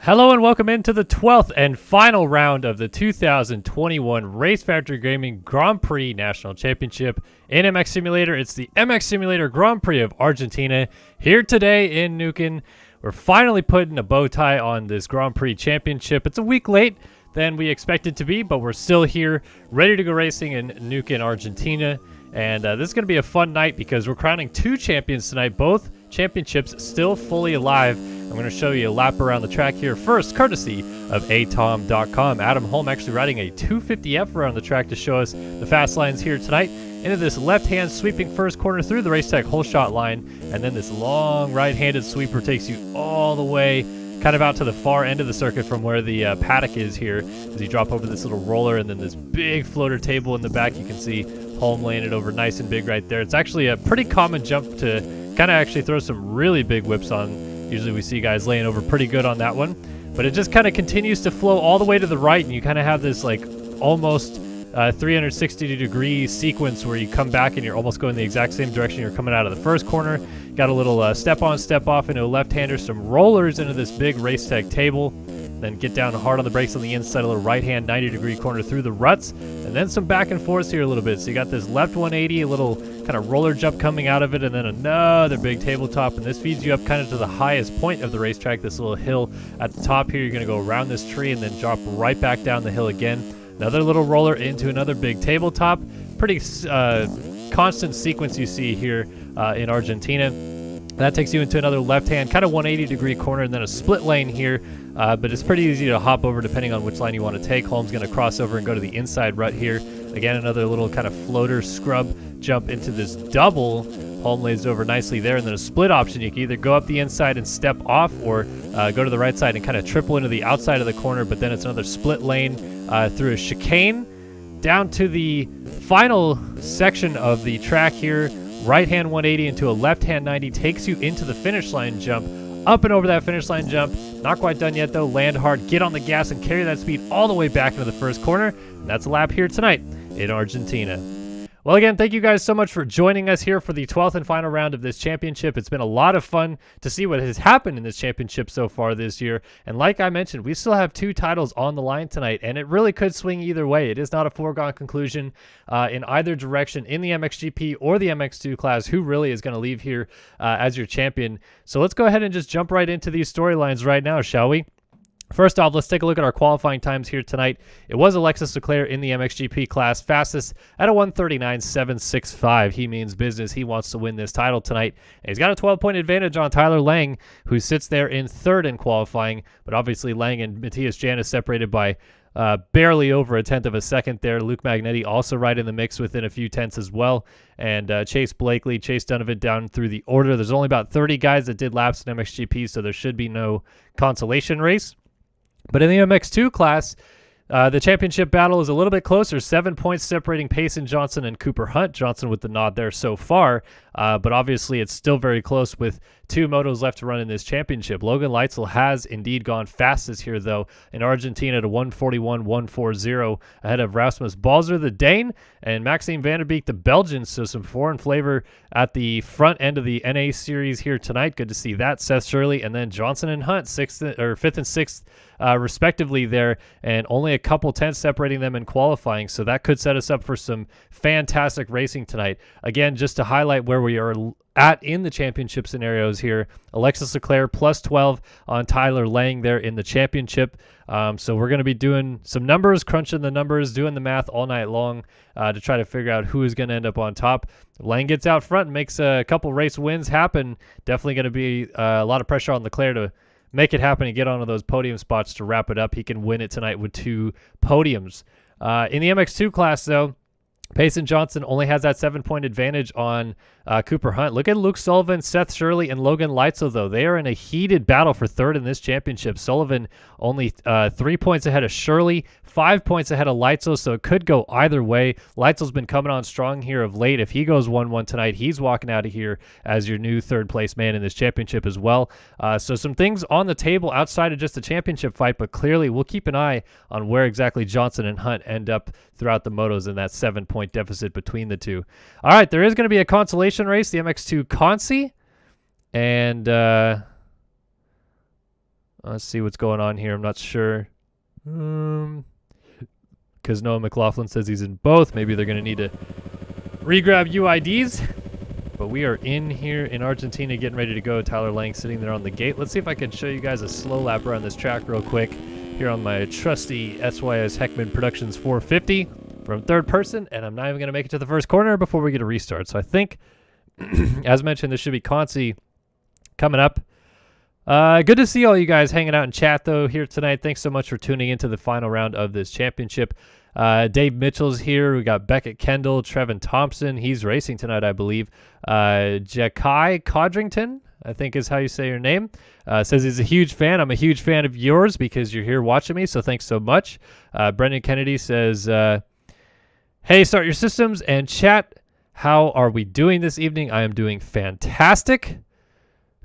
Hello and welcome into the 12th and final round of the 2021 Race Factory Gaming Grand Prix National Championship in MX Simulator. It's the MX Simulator Grand Prix of Argentina here today in Neuquen. We're finally putting a bow tie on this Grand Prix Championship. It's a week late than we expected to be, but we're still here ready to go racing in Neuquen, Argentina. And this is going to be a fun night because we're crowning two champions tonight, both championships still fully alive. I'm going to show you a lap around the track here first, courtesy of atom.com. Adam Holm actually riding a 250F around the track to show us the fast lines here tonight. Into this left-hand sweeping first corner through the Racetech whole shot line, and then this long right-handed sweeper takes you all the way kind of out to the far end of the circuit from where the paddock is here as you drop over this little roller, and then this big floater table in the back. You can see Holm laying it over nice and big right there. It's actually a pretty common jump to kind of actually throw some really big whips on. Usually we see guys laying over pretty good on that one, but it just kind of continues to flow all the way to the right, and you kind of have this like almost 360 degree sequence where you come back and you're almost going the exact same direction you're coming out of the first corner. Got a little step on, step off into a left-hander, some rollers into this big Racetech table, then get down hard on the brakes on the inside, a little right-hand 90-degree corner through the ruts, and then some back and forth here a little bit. So you got this left 180, a little kind of roller jump coming out of it, and then another big tabletop, and this feeds you up kind of to the highest point of the racetrack, this little hill at the top here. You're going to go around this tree and then drop right back down the hill again. Another little roller into another big tabletop. Pretty constant sequence you see here in Argentina. That takes you into another left-hand, kind of 180-degree corner, and then a split lane here. But it's pretty easy to hop over depending on which line you want to take. Holm's going to cross over and go to the inside rut here. Again, another little kind of floater scrub jump into this double. Holm lays over nicely there, and then a split option. You can either go up the inside and step off, or go to the right side and kind of triple into the outside of the corner, but then it's another split lane through a chicane down to the final section of the track here. Right-hand 180 into a left-hand 90 takes you into the finish line jump. Up and over that finish line jump. Not quite done yet, though. Land hard, get on the gas, and carry that speed all the way back into the first corner. And that's a lap here tonight in Argentina. Well, again, thank you guys so much for joining us here for the 12th and final round of this championship. It's been a lot of fun to see what has happened in this championship so far this year. And like I mentioned, we still have two titles on the line tonight, and it really could swing either way. It is not a foregone conclusion in either direction in the MXGP or the MX2 class who really is going to leave here as your champion. So let's go ahead and just jump right into these storylines right now, shall we? First off, let's take a look at our qualifying times here tonight. It was Alexis Leclerc in the MXGP class, fastest at a 1:39.765. He means business. He wants to win this title tonight. And he's got a 12-point advantage on Tyler Lang, who sits there in third in qualifying. But obviously, Lang and Matthias Janis separated by barely over a tenth of a second there. Luke Magnetti also right in the mix within a few tenths as well. And Chase Blakely, Chase Donovan down through the order. There's only about 30 guys that did laps in MXGP, so there should be no consolation race. But in the MX2 class, the championship battle is a little bit closer. 7 points separating Payson Johnson and Cooper Hunt. Johnson with the nod there so far. But obviously, it's still very close with two motos left to run in this championship. Logan Leitzel has indeed gone fastest here, though, in Argentina to 1:41.140 ahead of Rasmus Balzer, the Dane, and Maxime Van der Beek, the Belgian. So some foreign flavor at the front end of the NA series here tonight. Good to see that. Seth Shirley and then Johnson and Hunt, fifth and sixth, respectively there, and only a couple tenths separating them in qualifying. So that could set us up for some fantastic racing tonight. Again, just to highlight where we are at in the championship scenarios here, Alexis Leclerc plus 12 on Tyler Lang there in the championship. So we're going to be doing some numbers, crunching the numbers, doing the math all night long to try to figure out who is going to end up on top. If Lang gets out front and makes a couple race wins happen, definitely going to be a lot of pressure on Leclerc to make it happen and get onto those podium spots to wrap it up. He can win it tonight with two podiums. In the MX2 class, though, Payson Johnson only has that 7-point advantage on Cooper Hunt. Look at Luke Sullivan, Seth Shirley, and Logan Leitzel, though. They are in a heated battle for third in this championship. Sullivan only 3 points ahead of Shirley, 5 points ahead of Leitzel, so it could go either way. Leitzel's been coming on strong here of late. If he goes 1-1 tonight, he's walking out of here as your new third-place man in this championship as well. So some things on the table outside of just the championship fight, but clearly we'll keep an eye on where exactly Johnson and Hunt end up throughout the motos in that 7-point deficit between the two. All right, there is going to be a consolation race, the MX2 Consi, and Let's see what's going on here. I'm not sure. Because Noah McLaughlin says he's in both. Maybe they're going to need to re-grab UIDs. But we are in here in Argentina getting ready to go. Tyler Lang sitting there on the gate. Let's see if I can show you guys a slow lap around this track real quick here on my trusty SYS Heckman Productions 450 from third person. And I'm not even going to make it to the first corner before we get a restart. So I think, as mentioned, this should be Consi coming up. Good to see all you guys hanging out in chat, though, here tonight. Thanks so much for tuning into the final round of this championship. Dave Mitchell's here. We got Beckett Kendall, Trevin Thompson. He's racing tonight, I believe. Jakai Codrington, I think is how you say your name. Says he's a huge fan. I'm a huge fan of yours because you're here watching me, so thanks so much. Brendan Kennedy says, hey, start your systems and chat. How are we doing this evening? I am doing fantastic.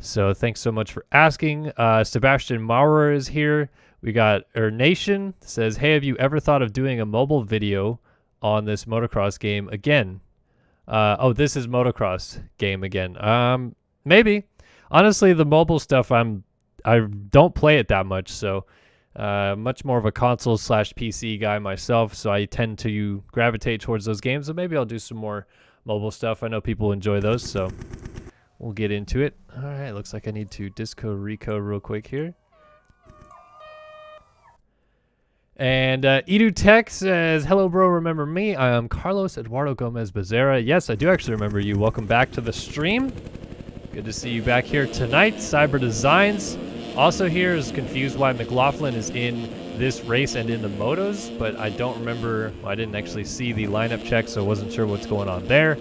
So thanks so much for asking. Sebastian Maurer is here. We got Nation says, hey, have you ever thought of doing a mobile video on this motocross game again? Oh, this is motocross game again. Maybe. Honestly, the mobile stuff, I don't play it that much, so much more of a console/PC guy myself, so I tend to gravitate towards those games, so maybe I'll do some more mobile stuff. I know people enjoy those, so we'll get into it. All right, looks like I need to Disco Rico real quick here. And Edu Tech says, hello, bro, remember me? I am Carlos Eduardo Gomez Becerra. Yes, I do actually remember you. Welcome back to the stream. Good to see you back here tonight. Cyber Designs also here is confused why McLaughlin is in this race and in the motos, but I don't remember. Well, I didn't actually see the lineup check, so I wasn't sure what's going on there.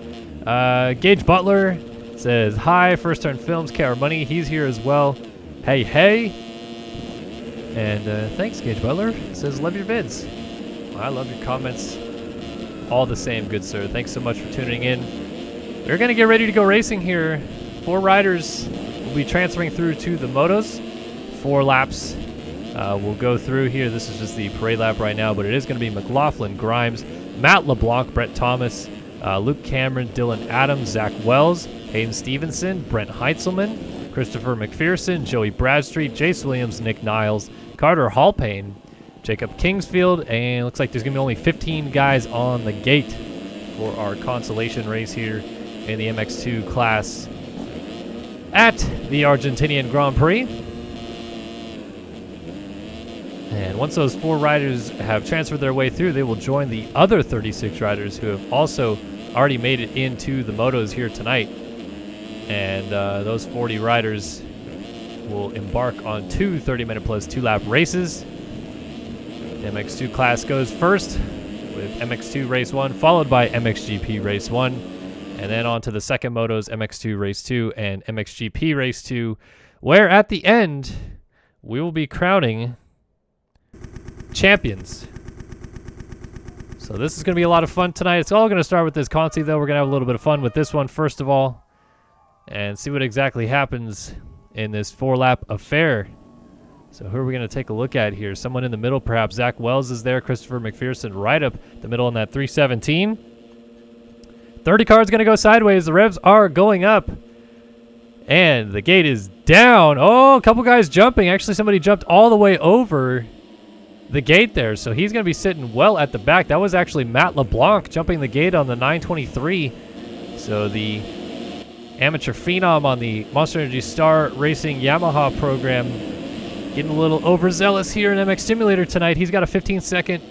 Gage Butler says, hi, First Turn Films, KR Money. He's here as well. Hey, hey. And thanks, Gage Butler. Says, love your vids. Well, I love your comments. All the same, good sir. Thanks so much for tuning in. We're going to get ready to go racing here. 4 riders will be transferring through to the motos. 4 laps. We'll go through here. This is just the parade lap right now, but it is going to be McLaughlin, Grimes, Matt LeBlanc, Brett Thomas, Luke Cameron, Dylan Adams, Zach Wells, Hayden Stevenson, Brent Heitzelman, Christopher McPherson, Joey Bradstreet, Jace Williams, Nick Niles, Carter Hallpayne, Jacob Kingsfield, and looks like there's going to be only 15 guys on the gate for our consolation race here in the MX2 class at the Argentinian Grand Prix. And once those 4 riders have transferred their way through, they will join the other 36 riders who have also already made it into the motos here tonight. And those 40 riders will embark on 2 30-minute plus 2-lap races. The MX2 class goes first with MX2 Race 1, followed by MXGP Race 1, and then on to the second motos, MX2 Race 2 and MXGP Race 2, where at the end, we will be crowning champions. So this is going to be a lot of fun tonight. It's all going to start with this Consi, though. We're going to have a little bit of fun with this one, first of all, and see what exactly happens in this 4-lap affair. So who are we going to take a look at here? Someone in the middle, perhaps. Zach Wells is there. Christopher McPherson right up the middle on that 317. 30 car's going to go sideways. The revs are going up. And the gate is down. Oh, a couple guys jumping. Actually, somebody jumped all the way over the gate there. So he's going to be sitting well at the back. That was actually Matt LeBlanc jumping the gate on the 923. So the amateur phenom on the Monster Energy Star Racing Yamaha program getting a little overzealous here in MX Simulator tonight. He's got a 15-second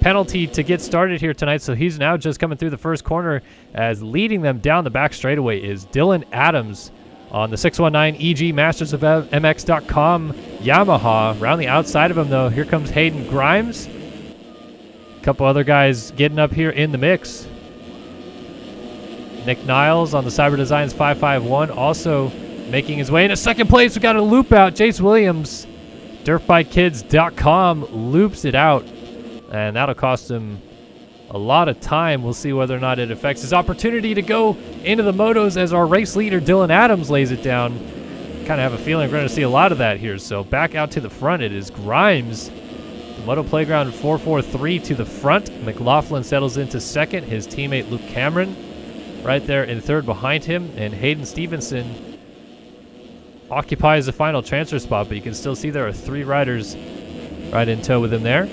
penalty to get started here tonight, so he's now just coming through the first corner as leading them down the back straightaway is Dylan Adams on the 619 EG Masters of MX.com Yamaha. Around the outside of him, though, here comes Hayden Grimes. A couple other guys getting up here in the mix. Nick Niles on the Cyber Designs 551 also making his way into second place. We got a loop out. Jace Williams, dirtbikekids.com, loops it out. And that'll cost him a lot of time. We'll see whether or not it affects his opportunity to go into the motos as our race leader, Dylan Adams, lays it down. Kind of have a feeling we're going to see a lot of that here. So back out to the front, it is Grimes. The Moto Playground 443 to the front. McLaughlin settles into second. His teammate, Luke Cameron, right there in third behind him. And Hayden Stevenson occupies the final transfer spot, but you can still see there are 3 riders right in tow with him there.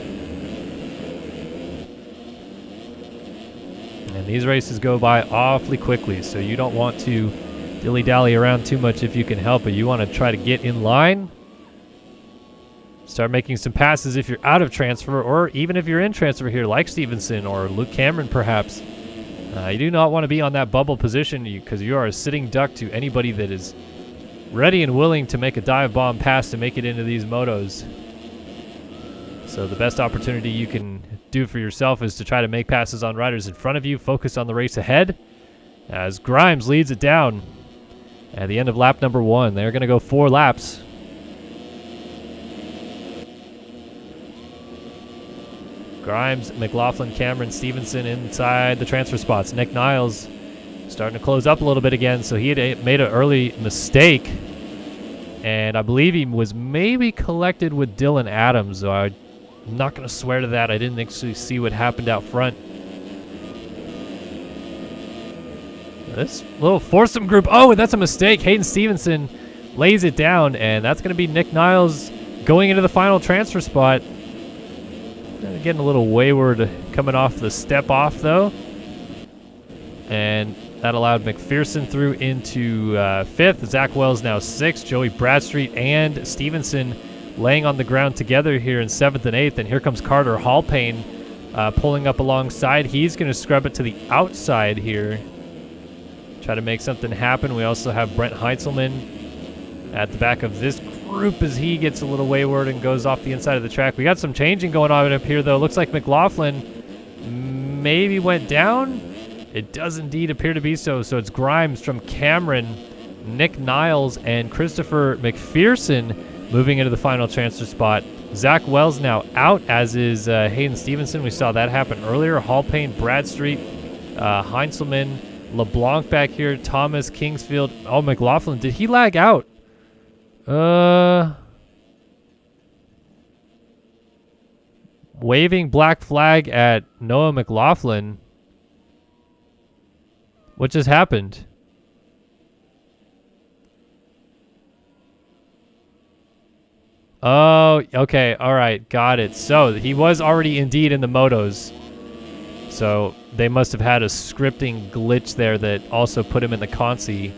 And these races go by awfully quickly, so you don't want to dilly-dally around too much if you can help it. You want to try to get in line, start making some passes if you're out of transfer, or even if you're in transfer here like Stevenson or Luke Cameron perhaps. You do not want to be on that bubble position because you are a sitting duck to anybody that is ready and willing to make a dive bomb pass to make it into these motos. So the best opportunity you can do for yourself is to try to make passes on riders in front of you, focus on the race ahead, as Grimes leads it down at the end of lap number 1. They're going to go 4 laps. Grimes, McLaughlin, Cameron, Stevenson inside the transfer spots. Nick Niles starting to close up a little bit again, so he had made an early mistake, and I believe he was maybe collected with Dylan Adams, so I'm not going to swear to that. I didn't actually see what happened out front. This little foursome group, oh, that's a mistake. Hayden Stevenson lays it down, and that's going to be Nick Niles going into the final transfer spot. Getting a little wayward coming off the step off, though. And that allowed McPherson through into 5th. Zach Wells now 6th. Joey Bradstreet and Stevenson laying on the ground together here in 7th and 8th. And here comes Carter Hallpayne pulling up alongside. He's going to scrub it to the outside here. Try to make something happen. We also have Brent Heintzelman at the back of this group as he gets a little wayward and goes off the inside of the track. We got some changing going on up here, though. Looks like McLaughlin maybe went down. It does indeed appear to be so. So it's Grimes from Cameron, Nick Niles, and Christopher McPherson moving into the final transfer spot. Zach Wells now out, as is Hayden Stevenson. We saw that happen earlier. Hallpayne, Bradstreet, Heintzelman, LeBlanc back here, Thomas, Kingsfield. Oh, McLaughlin, did he lag out? Waving black flag at Noah McLaughlin. What just happened? Oh, okay. All right. Got it. So he was already indeed in the motos. So they must have had a scripting glitch there that also put him in the consi.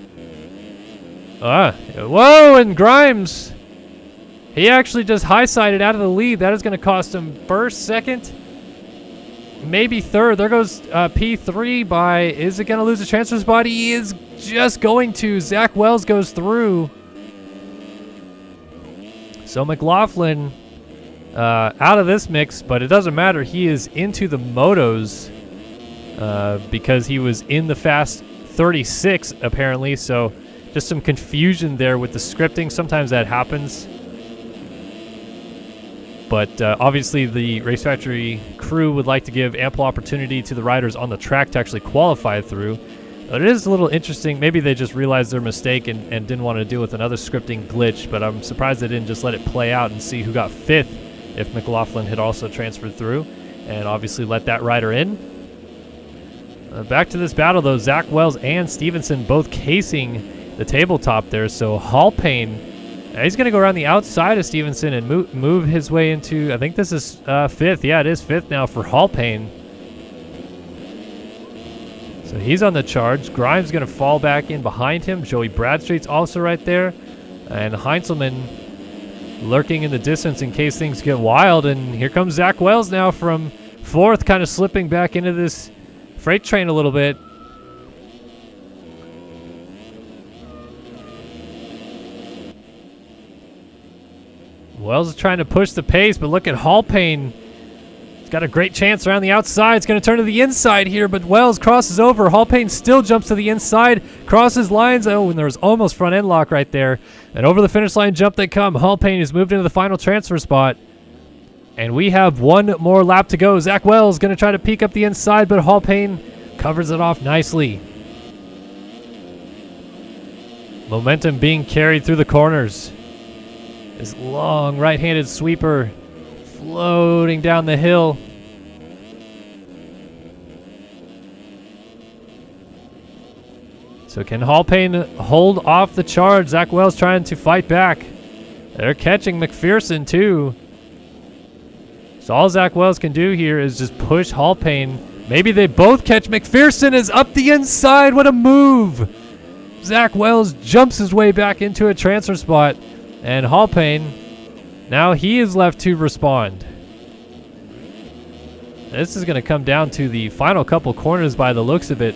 Whoa, and Grimes. He actually just high-sided out of the lead. That is going to cost him 1st, 2nd, maybe 3rd. There goes P3 by, is it going to lose a transfer spot? He is just going to. Zach Wells goes through. So McLaughlin out of this mix, but it doesn't matter. He is into the motos because he was in the fast 36 apparently. So just some confusion there with the scripting. Sometimes that happens. But obviously the Race Factory crew would like to give ample opportunity to the riders on the track to actually qualify through. But it is a little interesting. Maybe they just realized their mistake and didn't want to deal with another scripting glitch, but I'm surprised they didn't just let it play out and see who got 5th if McLaughlin had also transferred through, and obviously let that rider in. Back to this battle, though. Zach Wells and Stevenson both casing the tabletop there, so Hallpayne, he's going to go around the outside of Stevenson and move his way into, I think this is 5th. Yeah, it is 5th now for Hallpayne. So he's on the charge. Grimes going to fall back in behind him. Joey Bradstreet's also right there. And Heintzelman lurking in the distance in case things get wild. And here comes Zach Wells now from 4th, kind of slipping back into this freight train a little bit. Wells is trying to push the pace, but look at Hallpayne. He's got a great chance around the outside. It's going to turn to the inside here, but Wells crosses over. Hallpayne still jumps to the inside, crosses lines. Oh, and there was almost front end lock right there. And over the finish line jump they come. Hallpayne has moved into the final transfer spot. And we have one more lap to go. Zach Wells going to try to peek up the inside, but Hallpayne covers it off nicely. Momentum being carried through the corners. This long right-handed sweeper floating down the hill. So can Hallpayne hold off the charge? Zach Wells trying to fight back. They're catching McPherson too. So all Zach Wells can do here is just push Hallpayne. Maybe they both catch. McPherson is up the inside. What a move. Zach Wells jumps his way back into a transfer spot. And Hallpayne, now he is left to respond. This is going to come down to the final couple corners by the looks of it.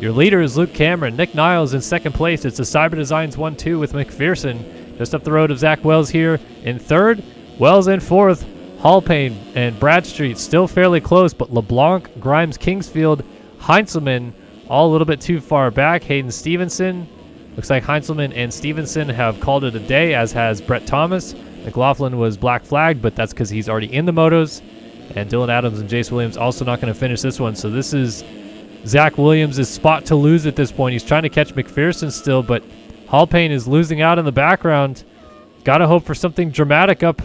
Your leader is Luke Cameron. Nick Niles in second place. It's the Cyber Designs 1-2 with McPherson just up the road of Zach Wells here in third. Wells in fourth. Hallpayne and Bradstreet still fairly close, but LeBlanc, Grimes, Kingsfield, Heinzelman all a little bit too far back. Hayden Stevenson. Looks like Heinzelman and Stevenson have called it a day, as has Brett Thomas. McLaughlin was black flagged, but that's because he's already in the motos. And Dylan Adams and Jace Williams also not going to finish this one. So this is Zach Williams' spot to lose at this point. He's trying to catch McPherson still, but Hallpayne is losing out in the background. Got to hope for something dramatic up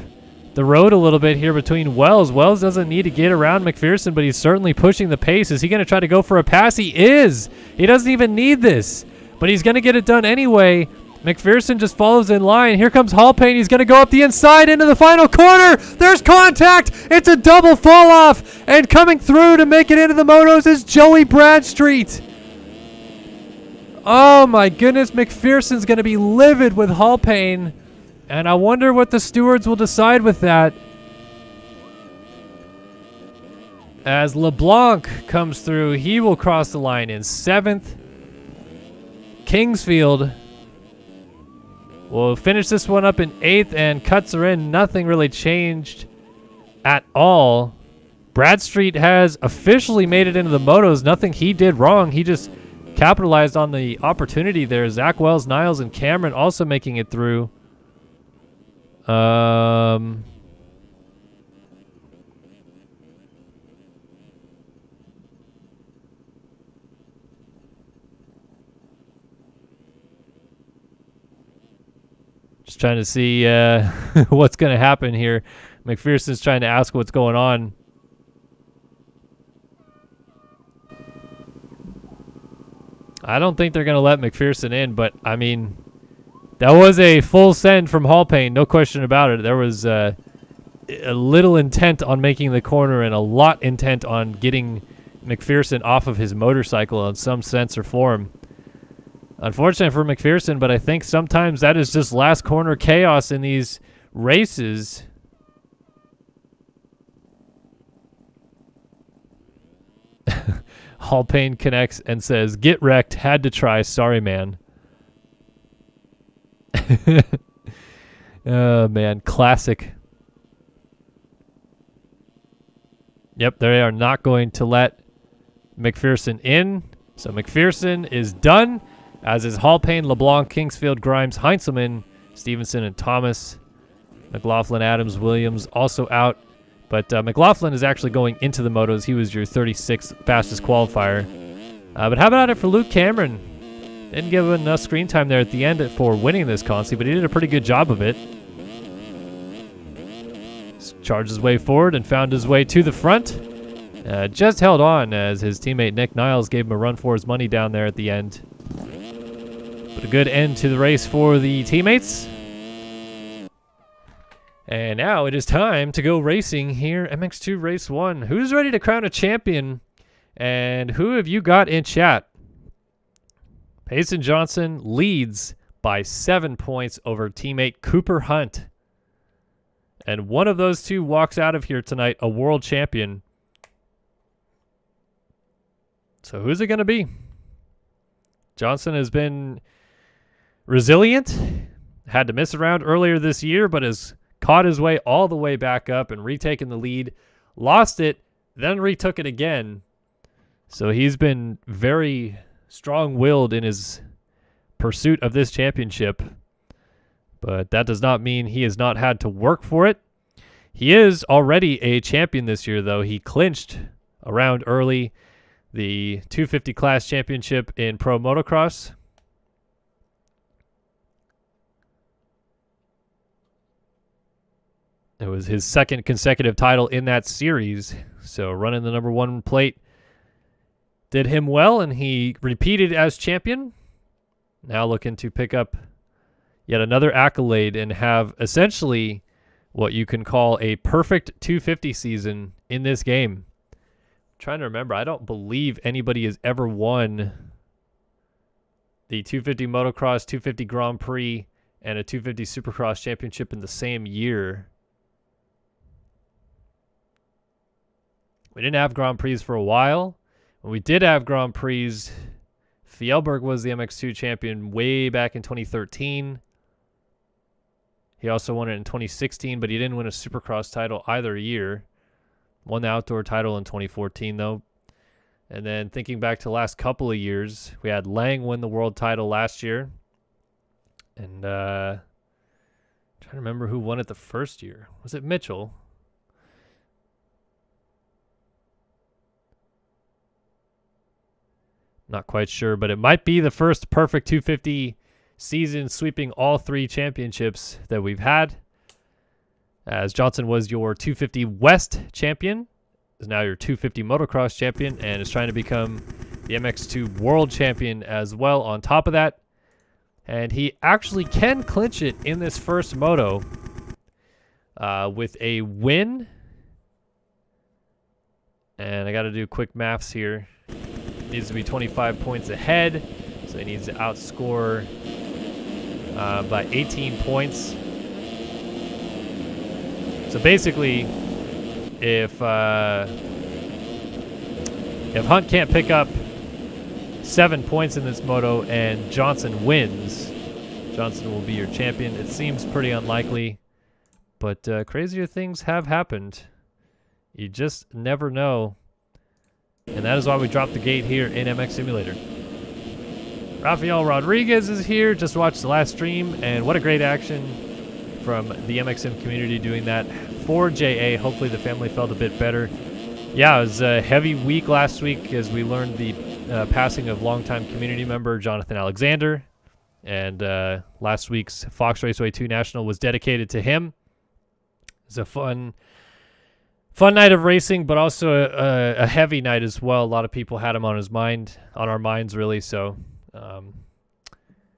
the road a little bit here between Wells. Wells doesn't need to get around McPherson, but he's certainly pushing the pace. Is he going to try to go for a pass? He is. He doesn't even need this, but he's going to get it done anyway. McPherson just follows in line. Here comes Hallpayne. He's going to go up the inside into the final corner. There's contact. It's a double fall off. And coming through to make it into the motos is Joey Bradstreet. Oh my goodness. McPherson's going to be livid with Hallpayne. And I wonder what the stewards will decide with that. As LeBlanc comes through, he will cross the line in seventh. Kingsfield will finish this one up in eighth, and cuts are in. Nothing really changed at all. Bradstreet has officially made it into the motos. Nothing he did wrong. He just capitalized on the opportunity there. Zach Wells, Niles, and Cameron also making it through. Just trying to see what's going to happen here. McPherson's trying to ask what's going on. I don't think they're going to let McPherson in, but I mean, that was a full send from Hallpayne, no question about it. There was a little intent on making the corner and a lot intent on getting McPherson off of his motorcycle in some sense or form. Unfortunate for McPherson, but I think sometimes that is just last corner chaos in these races. Hallpayne connects and says, "Get wrecked, had to try, sorry man." Oh man, classic. Yep, they are not going to let McPherson in. So McPherson is done, as is Hallpayne, LeBlanc, Kingsfield, Grimes, Heinzelman, Stevenson, and Thomas. McLaughlin, Adams, Williams also out. But McLaughlin is actually going into the motos. He was your 36th fastest qualifier. But how about it for Luke Cameron? Didn't give him enough screen time there at the end for winning this consi, but he did a pretty good job of it. Charged his way forward and found his way to the front. Just held on as his teammate Nick Niles gave him a run for his money down there at the end. But a good end to the race for the teammates. And now it is time to go racing here. MX2 Race 1. Who's ready to crown a champion? And who have you got in chat? Payson Johnson leads by 7 points over teammate Cooper Hunt. And one of those two walks out of here tonight a world champion. So who's it going to be? Johnson has been resilient. Had to miss a round earlier this year, but has caught his way all the way back up and retaken the lead. Lost it, then retook it again. So he's been very strong-willed in his pursuit of this championship. But that does not mean he has not had to work for it. He is already a champion this year, though. He clinched a round early the 250 class championship in Pro Motocross. It was his second consecutive title in that series. So running the number 1 plate did him well, and he repeated as champion. Now looking to pick up yet another accolade and have essentially what you can call a perfect 250 season in this game. I'm trying to remember. I don't believe anybody has ever won the 250 Motocross, 250 Grand Prix, and a 250 Supercross championship in the same year. We didn't have Grand Prix for a while. When we did have Grand Prix, Fjellberg was the MX2 champion way back in 2013. He also won it in 2016, but he didn't win a Supercross title either year. Won the outdoor title in 2014, though. And then thinking back to the last couple of years, we had Lang win the world title last year. And trying to remember who won it the first year. Was it Mitchell? Not quite sure, but it might be the first perfect 250 season sweeping all three championships that we've had. As Johnson was your 250 West champion, is now your 250 Motocross champion, and is trying to become the MX2 World Champion as well on top of that. And he actually can clinch it in this first moto with a win. And I got to do quick maths here. Needs to be 25 points ahead, so he needs to outscore by 18 points. So basically, if Hunt can't pick up 7 points in this moto and Johnson wins, Johnson will be your champion. It seems pretty unlikely, but crazier things have happened. You just never know. And that is why we dropped the gate here in MX Simulator. Rafael Rodriguez is here. Just watched the last stream, and what a great action from the MXM community doing that for JA. Hopefully the family felt a bit better. Yeah, it was a heavy week last week as we learned the passing of longtime community member Jonathan Alexander. And last week's Fox Raceway 2 National was dedicated to him. It was a fun night of racing, but also a heavy night as well. A lot of people had him on our minds, really. So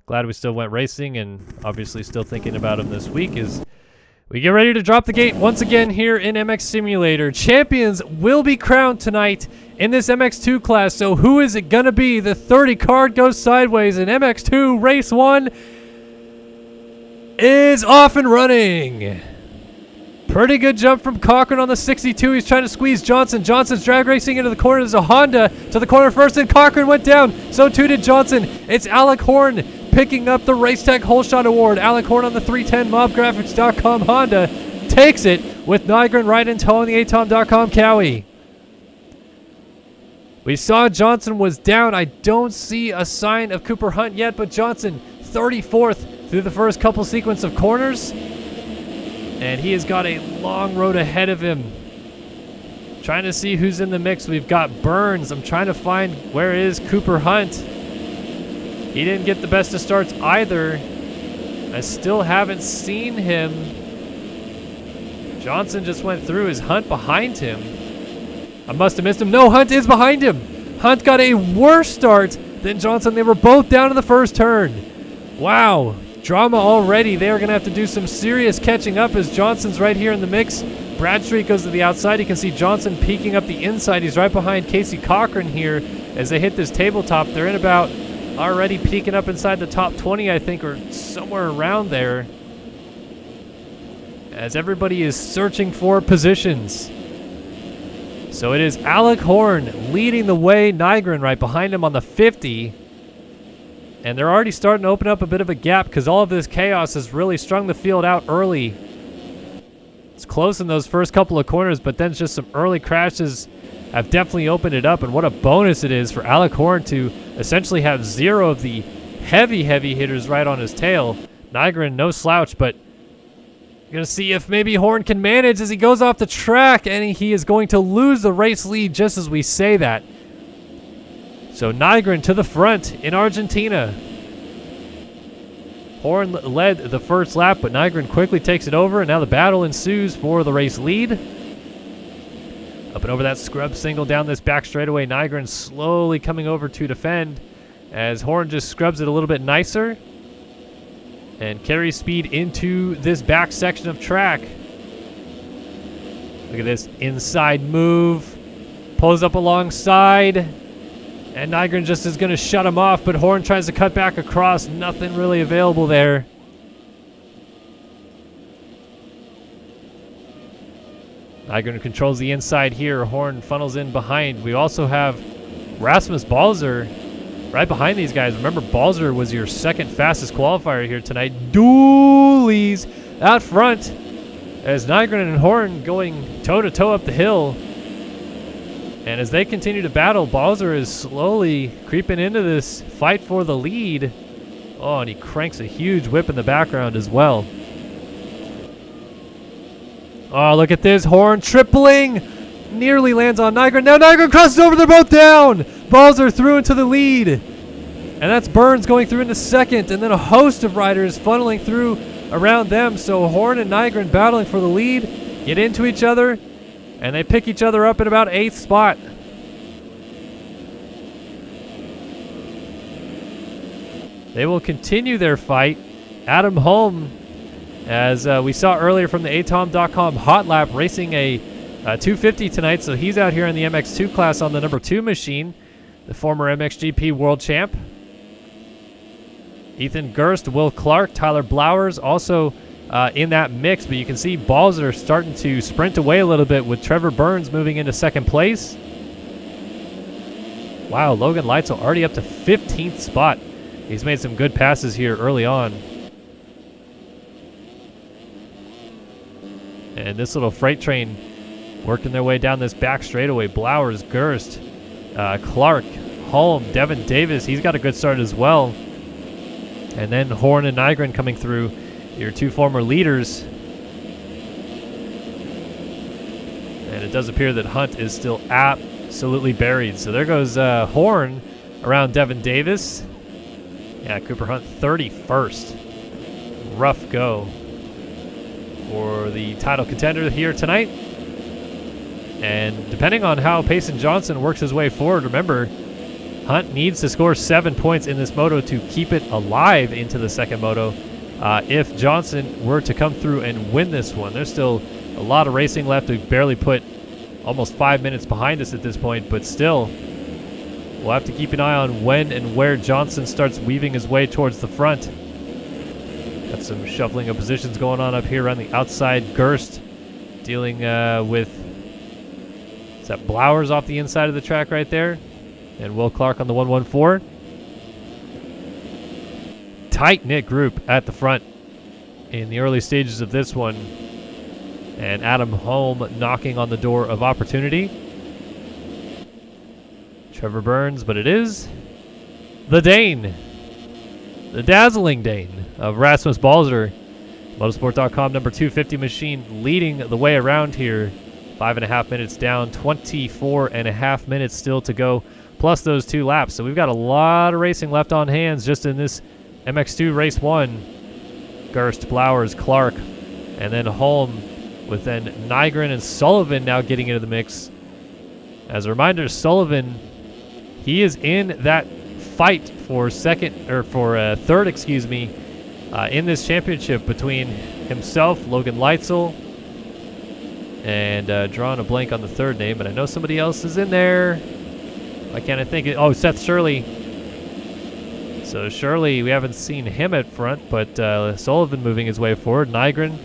glad we still went racing, and obviously still thinking about him this week as we get ready to drop the gate once again here in MX Simulator. Champions will be crowned tonight in this MX2 class. So who is it going to be? The 30 card goes sideways, and MX2 Race 1 is off and running. Pretty good jump from Cochran on the 62. He's trying to squeeze Johnson. Johnson's drag racing into the corner. There's a Honda to the corner first, and Cochran went down. So too did Johnson. It's Alec Horn picking up the Racetech Holshot Award. Alec Horn on the 310 mobgraphics.com Honda takes it with Neuquen right in tow on the atom.com Cowie. We saw Johnson was down. I don't see a sign of Cooper Hunt yet, but Johnson 34th through the first couple sequence of corners. And he has got a long road ahead of him. Trying to see who's in the mix. We've got Burns. I'm trying to find where is Cooper Hunt. He didn't get the best of starts either. I still haven't seen him. Johnson just went through. Is Hunt behind him? I must have missed him. No, Hunt is behind him. Hunt got a worse start than Johnson. They were both down in the first turn. Wow. Drama already. They are going to have to do some serious catching up as Johnson's right here in the mix. Bradstreet goes to the outside. You can see Johnson peeking up the inside. He's right behind Casey Cochran here as they hit this tabletop. They're in about already peeking up inside the top 20, I think, or somewhere around there, as everybody is searching for positions. So it is Alec Horn leading the way. Neuquen right behind him on the 50. And they're already starting to open up a bit of a gap because all of this chaos has really strung the field out early. It's close in those first couple of corners, but then just some early crashes have definitely opened it up. And what a bonus it is for Alec Horn to essentially have zero of the heavy hitters right on his tail. Neuquen, no slouch, but you're going to see if maybe Horn can manage as he goes off the track, and he is going to lose the race lead just as we say that. So Neuquen to the front in Argentina. Horn led the first lap, but Neuquen quickly takes it over, and now the battle ensues for the race lead. Up and over that scrub single down this back straightaway. Neuquen slowly coming over to defend. as Horn just scrubs it a little bit nicer and carries speed into this back section of track. Look at this inside move. Pulls up alongside. And Neuquen just is going to shut him off, but Horn tries to cut back across. Nothing really available there. Neuquen controls the inside here. Horn funnels in behind. We also have Rasmus Balzer right behind these guys. Remember, Balzer was your second fastest qualifier here tonight. Doolies out front as Neuquen and Horn going toe-to-toe up the hill. And as they continue to battle, Balzer is slowly creeping into this fight for the lead. Oh, and he cranks a huge whip in the background as well. Oh, look at this. Horn tripling. Nearly lands on Neuquen. Now Neuquen crosses over. They're both down. Balzer through into the lead. And that's Burns going through into second. And then a host of riders funneling through around them. So Horn and Neuquen battling for the lead. Get into each other. And they pick each other up in about 8th spot. They will continue their fight. Adam Holm, as we saw earlier from the atom.com hot lap, racing a 250 tonight. So he's out here in the MX2 class on the number 2 machine, the former MXGP world champ. Ethan Gerst, Will Clark, Tyler Blowers also in that mix, but you can see Balzer starting to sprint away a little bit with Trevor Burns moving into second place. Wow, Logan Leitzel already up to 15th spot. He's made some good passes here early on. And this little freight train working their way down this back straightaway. Blowers, Gerst, Clark, Holm, Devin Davis. He's got a good start as well. And then Horn and Neuquen coming through, your 2 former leaders. And it does appear that Hunt is still absolutely buried. So there goes Horn around Devin Davis. Yeah, Cooper Hunt 31st. Rough go for the title contender here tonight. And depending on how Payson Johnson works his way forward, remember, Hunt needs to score 7 points in this moto to keep it alive into the second moto. If Johnson were to come through and win this one, there's still a lot of racing left. We've barely put almost 5 minutes behind us at this point, but still, we'll have to keep an eye on when and where Johnson starts weaving his way towards the front. Got some shuffling of positions going on up here around the outside. Gerst dealing with, is that Blowers off the inside of the track right there? And Will Clark on the 114. Tight-knit group at the front in the early stages of this one. And Adam Holm knocking on the door of opportunity. Trevor Burns, but it is the Dane. The dazzling Dane of Rasmus Balzer. Motorsport.com number 250 machine leading the way around here. 5.5 minutes down, 24.5 minutes still to go, plus those 2 laps. So we've got a lot of racing left on hands just in this MX2 race 1. Gerst, Blowers, Clark, and then Holm, with then Neuquen and Sullivan now getting into the mix. As a reminder, Sullivan, he is in that fight for third, in this championship between himself, Logan Leitzel, and drawing a blank on the third name, but I know somebody else is in there. Why can't I think it? Oh, Seth Shirley. So Shirley, we haven't seen him at front, but Sullivan moving his way forward. Neuquen,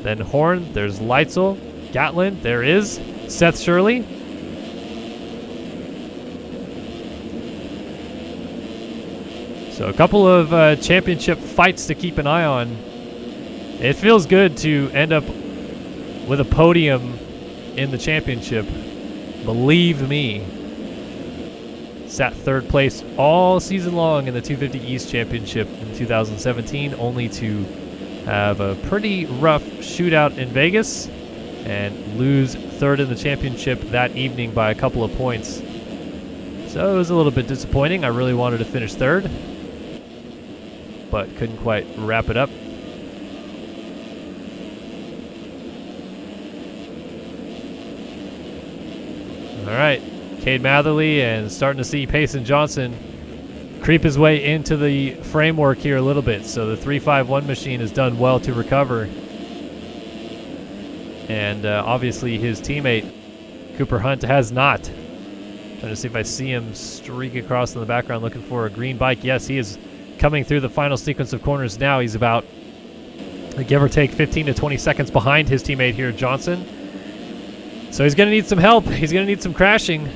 then Horn, there's Leitzel, Gatlin, there is Seth Shirley. So a couple of championship fights to keep an eye on. It feels good to end up with a podium in the championship. Believe me. Sat third place all season long in the 250 East Championship in 2017, only to have a pretty rough shootout in Vegas and lose third in the championship that evening by a couple of points. So it was a little bit disappointing. I really wanted to finish third, but couldn't quite wrap it up. All right, Cade Matherly, and starting to see Payson Johnson creep his way into the framework here a little bit. So the 351 machine has done well to recover. And obviously his teammate, Cooper Hunt, has not. Trying to see if I see him streak across in the background looking for a green bike. Yes, he is coming through the final sequence of corners now. He's about, give or take, 15 to 20 seconds behind his teammate here, Johnson. So he's going to need some help. He's going to need some crashing.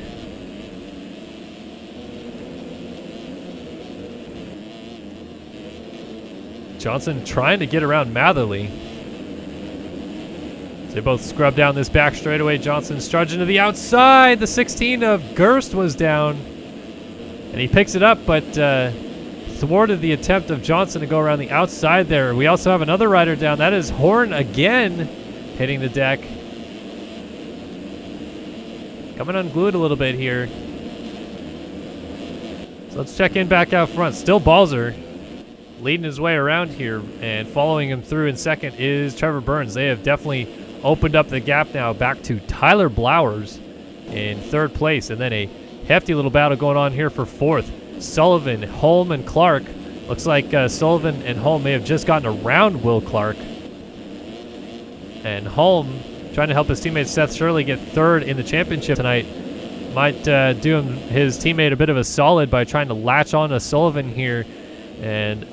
Johnson trying to get around Matherly. So they both scrub down this back straightaway. Johnson's charging to the outside. The 16 of Gerst was down. And he picks it up, but thwarted the attempt of Johnson to go around the outside there. We also have another rider down. That is Horn again, hitting the deck. Coming unglued a little bit here. So let's check in back out front. Still Balzer leading his way around here, and following him through in second is Trevor Burns. They have definitely opened up the gap now back to Tyler Blowers in third place, and then a hefty little battle going on here for fourth. Sullivan, Holm, and Clark. Looks like Sullivan and Holm may have just gotten around Will Clark. And Holm, trying to help his teammate Seth Shirley get third in the championship tonight, might do his teammate a bit of a solid by trying to latch on to Sullivan here and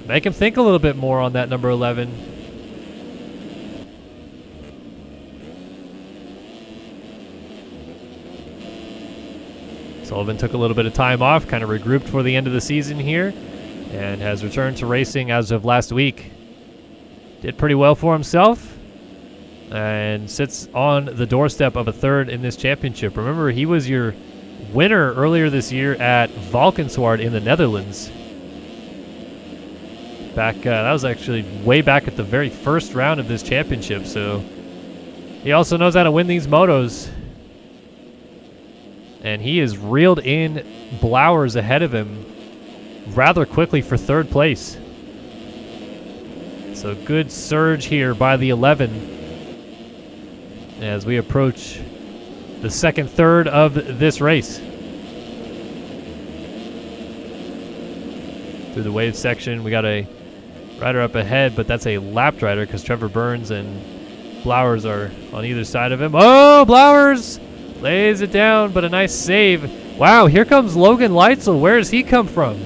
make him think a little bit more on that number 11. Sullivan took a little bit of time off, kind of regrouped for the end of the season here, and has returned to racing as of last week. Did pretty well for himself, and sits on the doorstep of a third in this championship. Remember, he was your winner earlier this year at Valkenswaard in the Netherlands. That was actually way back at the very first round of this championship, so he also knows how to win these motos. And he has reeled in Blowers ahead of him rather quickly for third place. So good surge here by the 11 as we approach the second third of this race. Through the wave section, we got a rider up ahead, but that's a lapped rider because Trevor Burns and Blowers are on either side of him. Oh, Blowers lays it down, but a nice save. Wow, here comes Logan Leitzel. Where does he come from?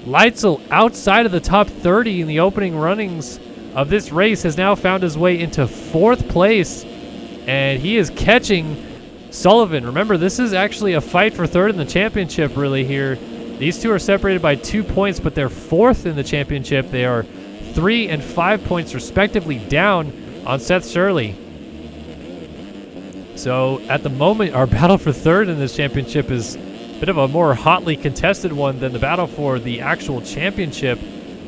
Leitzel, outside of the top 30 in the opening runnings of this race, has now found his way into fourth place, and he is catching Sullivan. Remember, this is actually a fight for third in the championship really here. These two are separated by 2 points, but they're fourth in the championship. They are 3 and 5 points respectively down on Seth Shirley. So at the moment, our battle for third in this championship is a bit of a more hotly contested one than the battle for the actual championship,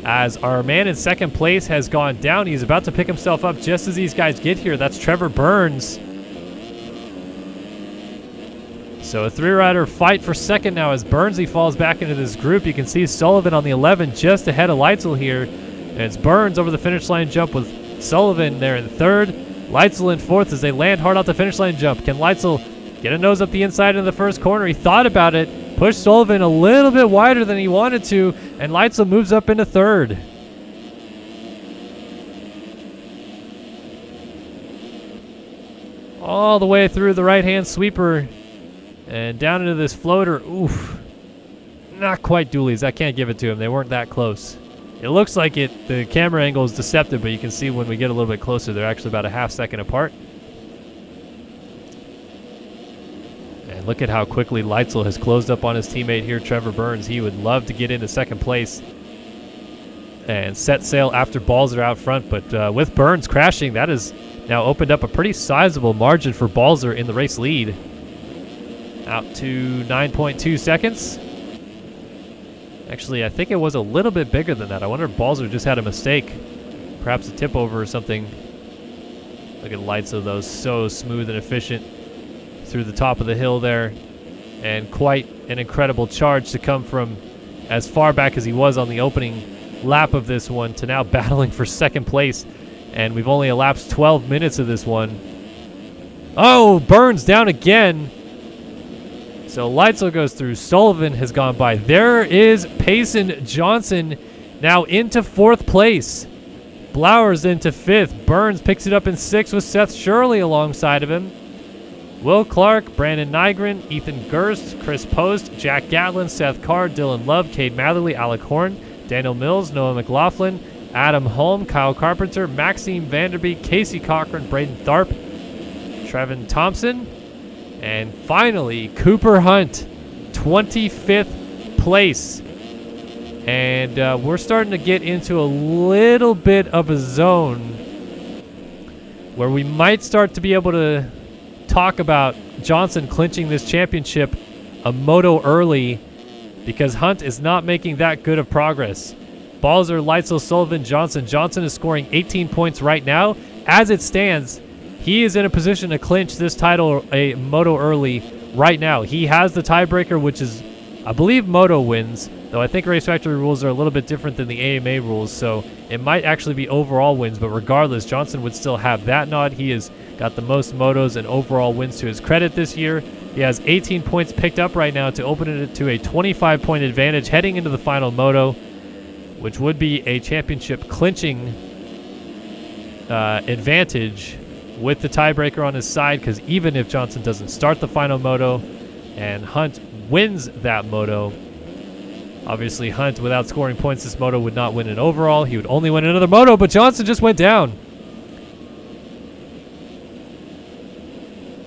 as our man in second place has gone down. He's about to pick himself up just as these guys get here. That's Trevor Burns. So a three-rider fight for second now as Burnsy falls back into this group. You can see Sullivan on the 11 just ahead of Leitzel here. And it's Burns over the finish line jump with Sullivan there in third. Leitzel in fourth as they land hard off the finish line jump. Can Leitzel get a nose up the inside in the first corner? He thought about it, pushed Sullivan a little bit wider than he wanted to, and Leitzel moves up into third. All the way through the right-hand sweeper and down into this floater. Oof. Not quite dualies. I can't give it to him. They weren't that close. It looks like it. The camera angle is deceptive, but you can see when we get a little bit closer, they're actually about a half second apart. And look at how quickly Leitzel has closed up on his teammate here, Trevor Burns. He would love to get into second place and set sail after Balzer out front, but with Burns crashing, that has now opened up a pretty sizable margin for Balzer in the race lead. Out to 9.2 seconds. Actually, I think it was a little bit bigger than that. I wonder if Balzer just had a mistake. Perhaps a tip over or something. Look at Leitzel, though. So smooth and efficient through the top of the hill there. And quite an incredible charge to come from as far back as he was on the opening lap of this one to now battling for second place. And we've only elapsed 12 minutes of this one. Oh, Burns down again. So Leitzel goes through. Sullivan has gone by. There is Payson Johnson now into 4th place. Blowers into 5th. Burns picks it up in 6th with Seth Shirley alongside of him. Will Clark, Brandon Nygren, Ethan Gerst, Chris Post, Jack Gatlin, Seth Carr, Dylan Love, Cade Matherly, Alec Horn, Daniel Mills, Noah McLaughlin, Adam Holm, Kyle Carpenter, Maxime Vanderbeek, Casey Cochran, Braden Tharp, Trevin Thompson, and finally Cooper Hunt, 25th place. And we're starting to get into a little bit of a zone where we might start to be able to talk about Johnson clinching this championship a moto early, because Hunt is not making that good of progress. Balzer, Leitzel, Sullivan, Johnson. Johnson is scoring 18 points right now. As it stands, he is in a position to clinch this title a moto early right now. He has the tiebreaker, which is, I believe, moto wins, though I think Race Factory rules are a little bit different than the AMA rules, so it might actually be overall wins, but regardless, Johnson would still have that nod. He has got the most motos and overall wins to his credit this year. He has 18 points picked up right now to open it to a 25-point advantage heading into the final moto, which would be a championship clinching advantage with the tiebreaker on his side, because even if Johnson doesn't start the final moto and Hunt wins that moto, obviously Hunt, without scoring points this moto, would not win an overall. He would only win another moto, but Johnson just went down.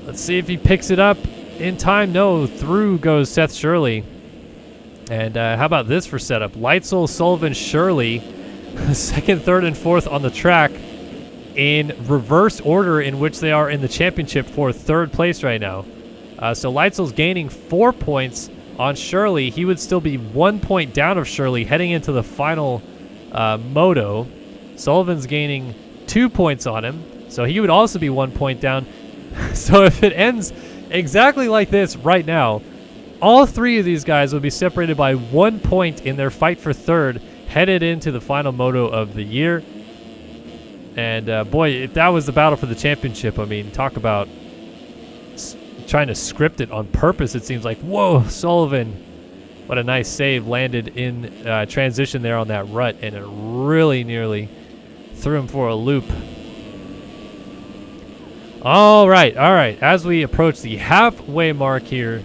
Let's see if he picks it up in time. No, through goes Seth Shirley. And how about this for setup? Leitzel, Sullivan, Shirley, 2nd, 3rd, and 4th on the track in reverse order in which they are in the championship for 3rd place right now. So Leitzel's gaining 4 points on Shirley. He would still be 1 point down of Shirley heading into the final moto. Sullivan's gaining 2 points on him, so he would also be 1 point down. So if it ends exactly like this right now, all 3 of these guys will be separated by 1 point in their fight for 3rd, headed into the final moto of the year. And boy, if that was the battle for the championship, I mean, talk about trying to script it on purpose. It seems like, whoa, Sullivan, what a nice save, landed in transition there on that rut, and it really nearly threw him for a loop. All right, as we approach the halfway mark here.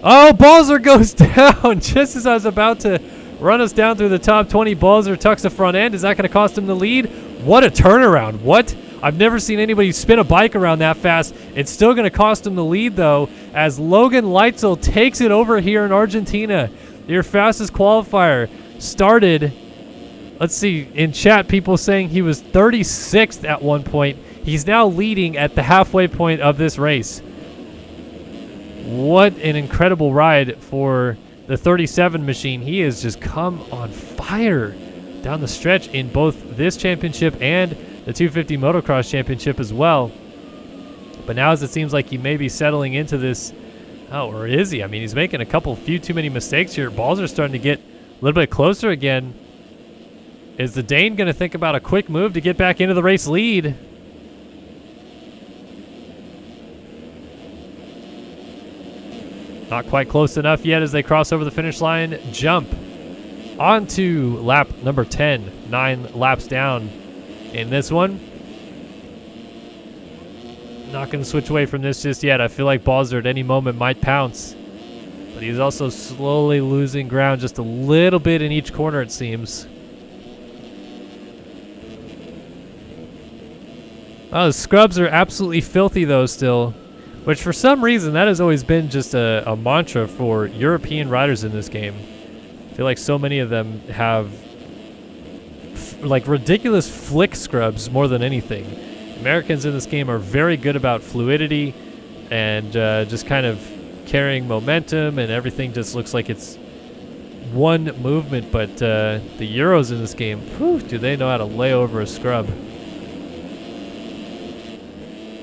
Oh, Balzer goes down just as I was about to run us down through the top 20. Balzer tucks the front end. Is that going to cost him the lead? What a turnaround. What? I've never seen anybody spin a bike around that fast. It's still going to cost him the lead, though, as Logan Leitzel takes it over here in Argentina. Your fastest qualifier started, let's see, in chat, people saying he was 36th at one point. He's now leading at the halfway point of this race. What an incredible ride for the 37 machine. He has just come on fire down the stretch in both this championship and the 250 Motocross Championship as well. But now, as it seems like he may be settling into this, or is he? I mean, he's making a few too many mistakes here. Balzer's starting to get a little bit closer again. Is the Dane going to think about a quick move to get back into the race lead? Not quite close enough yet as they cross over the finish line. Jump onto lap number 10. 9 laps down in this one. Not going to switch away from this just yet. I feel like Balzer at any moment might pounce. But he's also slowly losing ground just a little bit in each corner, it seems. Oh, the scrubs are absolutely filthy, though, still. Which, for some reason, that has always been just a mantra for European riders in this game. I feel like so many of them have like ridiculous flick scrubs more than anything. Americans in this game are very good about fluidity and just kind of carrying momentum, and everything just looks like it's one movement. But the Euros in this game, whew, do they know how to lay over a scrub.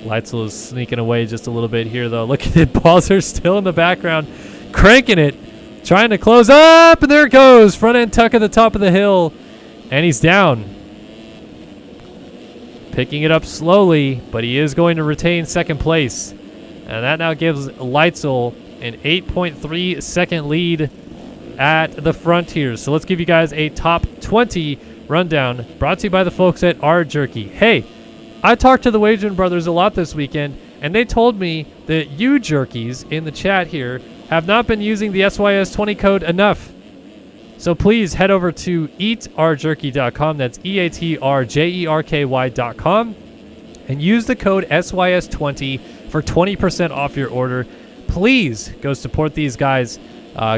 Leitzel is sneaking away just a little bit here, though. Look at it. Balzer still in the background, cranking it, trying to close up, and there it goes. Front end tuck at the top of the hill, and he's down. Picking it up slowly, but he is going to retain second place. And that now gives Leitzel an 8.3 second lead at the front here. So let's give you guys a top 20 rundown brought to you by the folks at R Jerky. Hey, I talked to the Wageman brothers a lot this weekend, and they told me that you jerkies in the chat here have not been using the SYS20 code enough. So please head over to eatrjerky.com. That's eatrjerky.com, and use the code SYS20 for 20% off your order. Please go support these guys.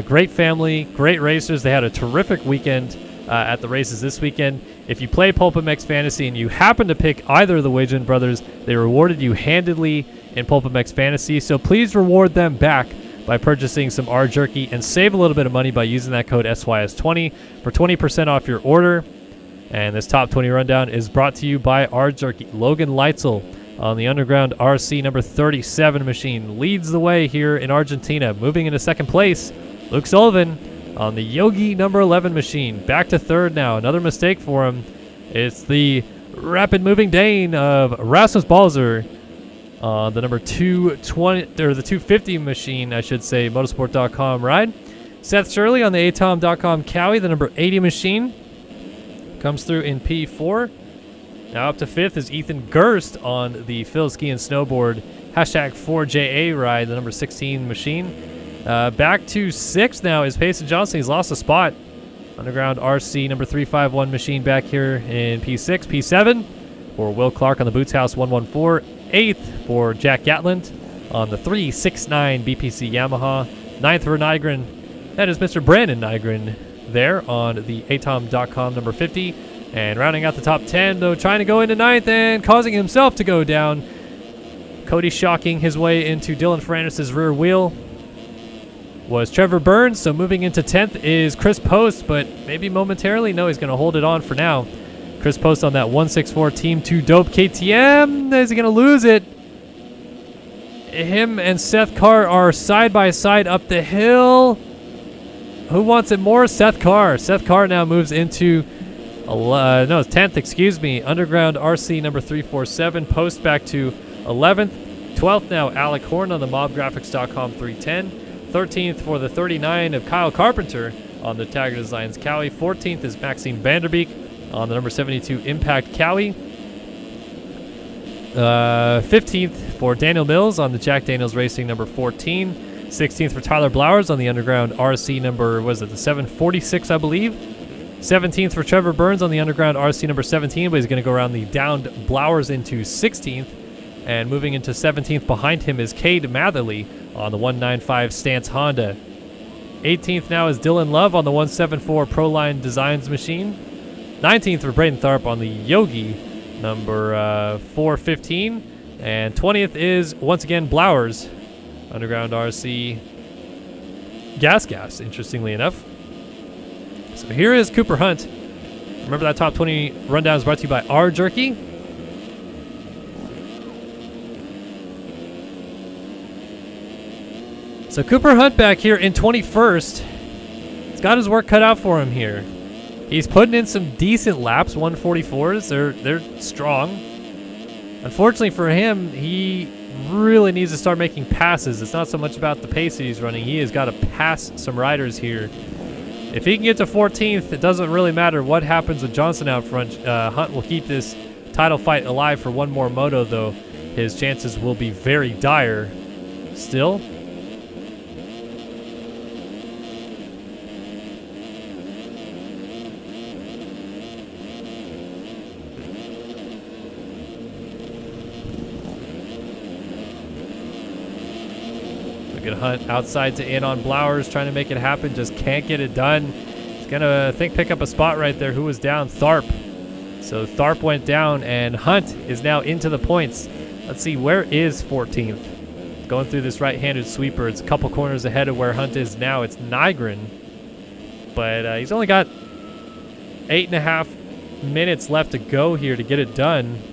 Great family, great racers. They had a terrific weekend at the races this weekend. If you play Pulp MX Fantasy and you happen to pick either of the Wageman brothers, they rewarded you handedly in Pulp MX Fantasy. So please reward them back by purchasing some R Jerky and save a little bit of money by using that code SYS20 for 20% off your order. And this top 20 rundown is brought to you by R Jerky. Logan Leitzel on the Underground RC number 37 machine leads the way here in Argentina. Moving into second place, Luke Sullivan on the Yogi number 11 machine. Back to third now. Another mistake for him. It's the rapid moving Dane of Rasmus Balzer on the number 220 or the 250 machine, I should say, motorsport.com ride. Seth Shirley on the atom.com Cowie, the number 80 machine, comes through in P4. Now up to fifth is Ethan Gerst on the Phil Ski and Snowboard #4JA ride, the number 16 machine. Back to sixth now is Payson Johnson. He's lost a spot. Underground RC number 351 machine back here in P6. P7 for Will Clark on the Boots House 114. Eighth for Jack Gatland on the 369 BPC Yamaha. Ninth for Nygren. That is Mr. Brandon Nygren there on the atom.com number 50. And rounding out the top 10, though, trying to go into ninth and causing himself to go down. Cody shocking his way into Dylan Ferrandis' rear wheel was Trevor Burns. So moving into 10th is Chris Post, but maybe momentarily. No, he's going to hold it on for now. Chris Post on that 164 Team 2 Dope KTM. Is he going to lose it? Him and Seth Carr are side by side up the hill. Who wants it more? Seth Carr. Seth Carr now moves into 10th, excuse me. Underground RC number 347. Post back to 11th. 12th now, Alec Horn on the mobgraphics.com 310. 13th for the 39 of Kyle Carpenter on the Tiger Designs Cowie. 14th is Maxime Vanderbeek on the number 72 Impact Cowie. 15th for Daniel Mills on the Jack Daniels Racing number 14. 16th for Tyler Blowers on the Underground RC number, was it the 746, I believe? 17th for Trevor Burns on the Underground RC number 17, but he's going to go around the downed Blowers into 16th. And moving into 17th behind him is Cade Matherly on the 195 Stance Honda. 18th now is Dylan Love on the 174 Proline Designs machine. 19th for Braden Tharp on the Yogi number 415. And 20th is, once again, Blowers, Underground RC Gas, interestingly enough. So here is Cooper Hunt. Remember that top 20 rundown is brought to you by R Jerky. So Cooper Hunt back here in 21st. He's got his work cut out for him here. He's putting in some decent laps, 144s. They're strong. Unfortunately for him, he really needs to start making passes. It's not so much about the pace that he's running. He has got to pass some riders here. If he can get to 14th, it doesn't really matter what happens with Johnson out front. Hunt will keep this title fight alive for one more moto, though his chances will be very dire still. Good Hunt outside to in on Blowers, trying to make it happen, just can't get it done. He's gonna, I think, pick up a spot right there. Who was down? Tharp. So Tharp went down, and Hunt is now into the points. Let's see, where is 14th? Going through this right-handed sweeper. It's a couple corners ahead of where Hunt is now. It's Nygren, but he's only got 8.5 minutes left to go here to get it done.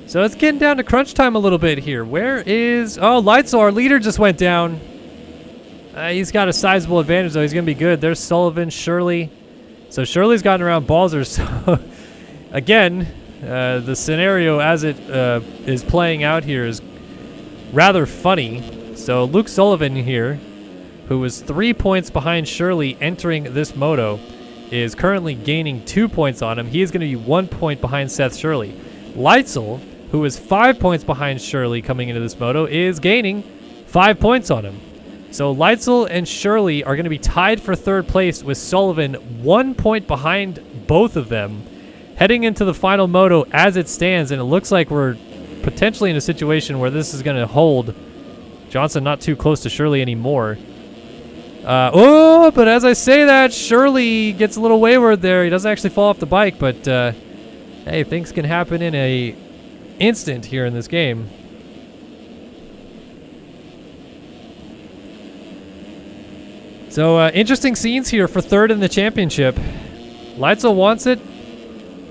So it's getting down to crunch time a little bit here. Where is... Oh, Leitzel, our leader, just went down. He's got a sizable advantage, though. He's going to be good. There's Sullivan, Shirley, So Shirley's gotten around Balzer. So again, the scenario as it is playing out here is rather funny. So Luke Sullivan here, who was 3 points behind Shirley entering this moto, is currently gaining 2 points on him. He is going to be 1 point behind Seth Shirley. Leitzel, who is 5 points behind Shirley coming into this moto, is gaining 5 points on him. So Leitzel and Shirley are going to be tied for third place with Sullivan 1 point behind both of them heading into the final moto as it stands, and it looks like we're potentially in a situation where this is going to hold. Johnson not too close to Shirley anymore. But as I say that, Shirley gets a little wayward there. He doesn't actually fall off the bike, but hey, things can happen in a instant here in this game. So interesting scenes here for third in the championship. Leitzel wants it,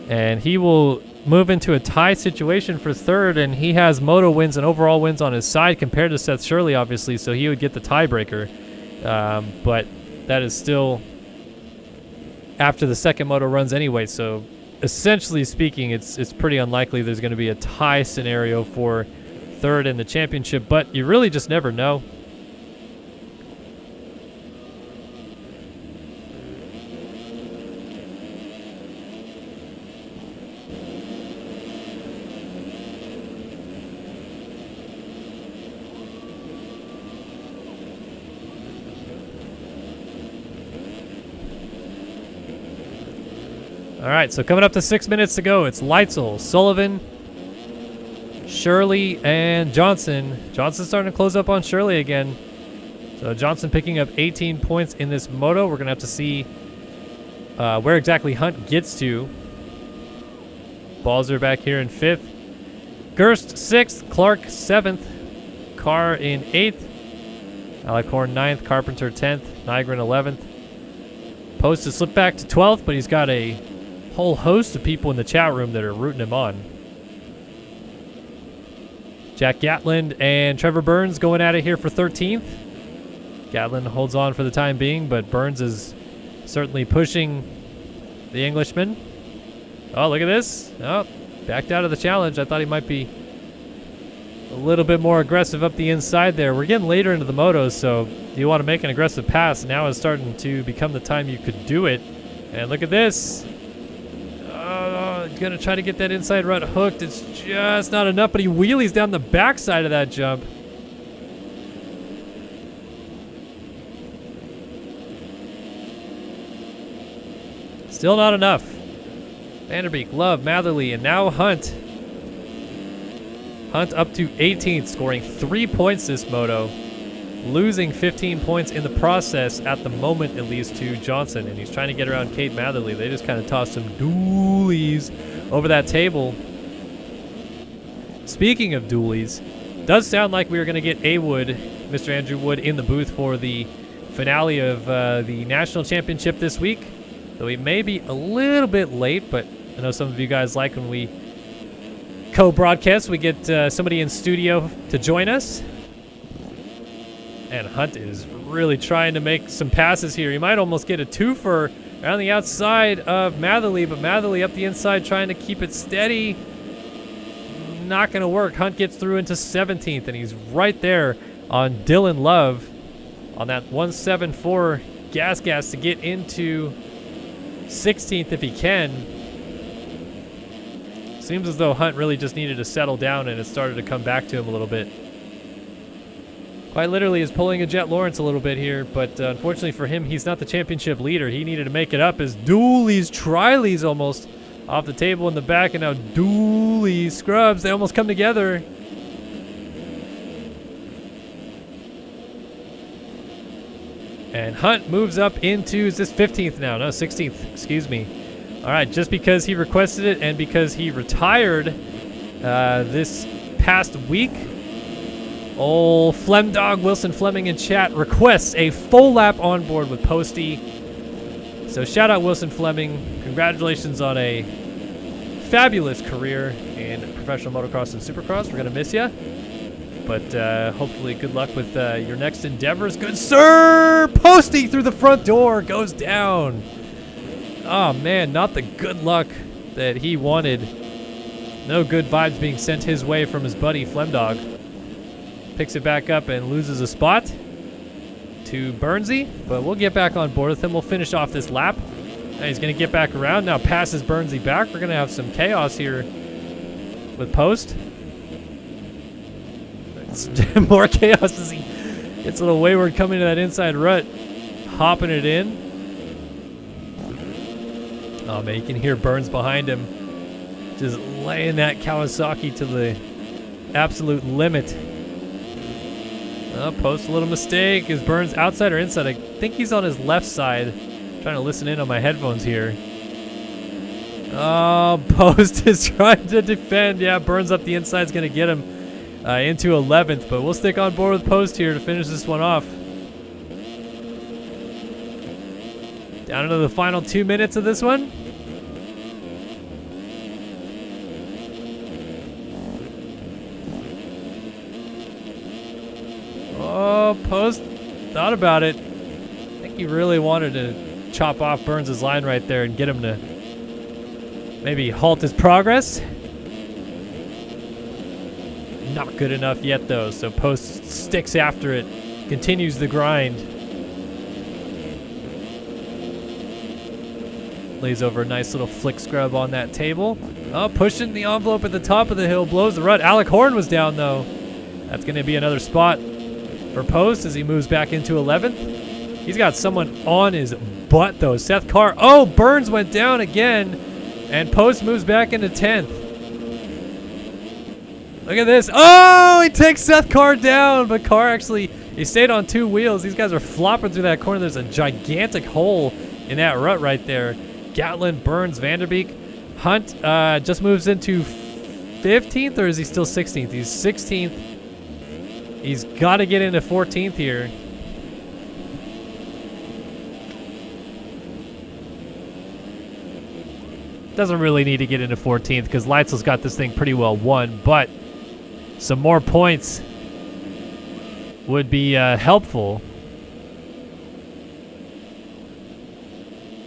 and he will move into a tie situation for third, and he has moto wins and overall wins on his side compared to Seth Shirley, obviously, so he would get the tiebreaker. But that is still after the second moto runs anyway, so essentially speaking, it's pretty unlikely there's going to be a tie scenario for third in the championship, but you really just never know. All right, so coming up to 6 minutes to go, it's Leitzel, Sullivan, Shirley, and Johnson. Johnson's starting to close up on Shirley again. So Johnson picking up 18 points in this moto. We're going to have to see where exactly Hunt gets to. Balzer back here in 5th. Gerst 6th, Clark 7th, Carr in 8th, Alicorn 9th, Carpenter 10th, Nygren 11th. Post has slipped back to 12th, but he's got a whole host of people in the chat room that are rooting him on. Jack Gatland and Trevor Burns going at it here for 13th. Gatland holds on for the time being, but Burns is certainly pushing the Englishman. Oh, look at this. Oh, backed out of the challenge. I thought he might be a little bit more aggressive up the inside there. We're getting later into the motos, so you want to make an aggressive pass. Now is starting to become the time you could do it. And look at this. Gonna try to get that inside rut hooked. It's just not enough, but he wheelies down the backside of that jump. Still not enough. Vanderbeek, Love, Matherly, and now Hunt. Hunt up to 18th, scoring 3 points this moto. Losing 15 points in the process at the moment, at least, to Johnson. And he's trying to get around Kate Matherly. They just kind of tossed some dualies over that table. Speaking of dualies, does sound like we are going to get A Wood, Mr. Andrew Wood, in the booth for the finale of the National Championship this week. Though he may be a little bit late, but I know some of you guys like when we co-broadcast. We get somebody in studio to join us. And Hunt is really trying to make some passes here. He might almost get a twofer on the outside of Matherly, but Matherly up the inside trying to keep it steady. Not going to work. Hunt gets through into 17th, and he's right there on Dylan Love on that 174 gas to get into 16th if he can. Seems as though Hunt really just needed to settle down, and it started to come back to him a little bit. Quite literally is pulling a Jet Lawrence a little bit here, but unfortunately for him, he's not the championship leader. He needed to make it up as dualies, trilies almost off the table in the back, and now dualies, scrubs, they almost come together. And Hunt moves up into, is this 15th now? No, 16th, excuse me. All right, just because he requested it and because he retired this past week, old Flemdog Wilson Fleming in chat requests a full lap on board with Posty. So shout out Wilson Fleming. Congratulations on a fabulous career in professional motocross and supercross. We're going to miss you. But hopefully good luck with your next endeavors. Good sir! Posty through the front door goes down. Oh man, not the good luck that he wanted. No good vibes being sent his way from his buddy Flemdog. Picks it back up and loses a spot to Burnsy, but we'll get back on board with him. We'll finish off this lap. And he's going to get back around. Now passes Burnsy back. We're going to have some chaos here with Post. More chaos as he gets a little wayward coming to that inside rut. Hopping it in. Oh man, you can hear Burns behind him. Just laying that Kawasaki to the absolute limit. Post a little mistake. Is Burns outside or inside? I think he's on his left side. Trying to listen in on my headphones here. Oh, Post is trying to defend. Yeah, Burns up the inside is going to get him into 11th, but we'll stick on board with Post here to finish this one off. Down into the final 2 minutes of this one. Oh, Post thought about it. I think he really wanted to chop off Burns' line right there and get him to maybe halt his progress. Not good enough yet though, so Post sticks after it, continues the grind. Lays over a nice little flick scrub on that table. Oh, pushing the envelope at the top of the hill, blows the rut. Alec Horn was down though. That's going to be another spot for Post as he moves back into 11th. He's got someone on his butt though. Seth Carr. Oh, Burns went down again, and Post moves back into 10th. Look at this. Oh, he takes Seth Carr down, but Carr actually, he stayed on 2 wheels. These guys are flopping through that corner. There's a gigantic hole in that rut right there. Gatlin, Burns, Vanderbeek. Hunt just moves into 15th, or is he still 16th? He's 16th. He's got to get into 14th here. Doesn't really need to get into 14th because Leitzel's got this thing pretty well won, but some more points would be helpful.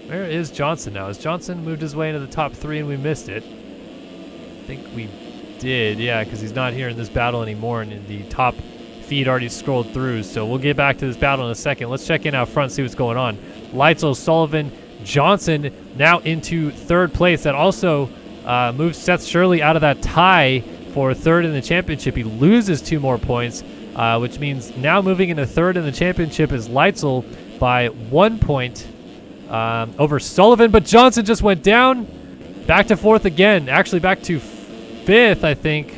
Where is Johnson now? Has Johnson moved his way into the top 3 and we missed it? I think we did, yeah, because he's not here in this battle anymore, and the top feed already scrolled through, so we'll get back to this battle in a second. Let's check in out front, see what's going on. Leitzel, Sullivan, Johnson now into 3rd place. That also moves Seth Shirley out of that tie for 3rd in the championship. He loses 2 more points, which means now moving into 3rd in the championship is Leitzel by 1 point over Sullivan, but Johnson just went down. Back to 4th again. Actually back to 5th, I think.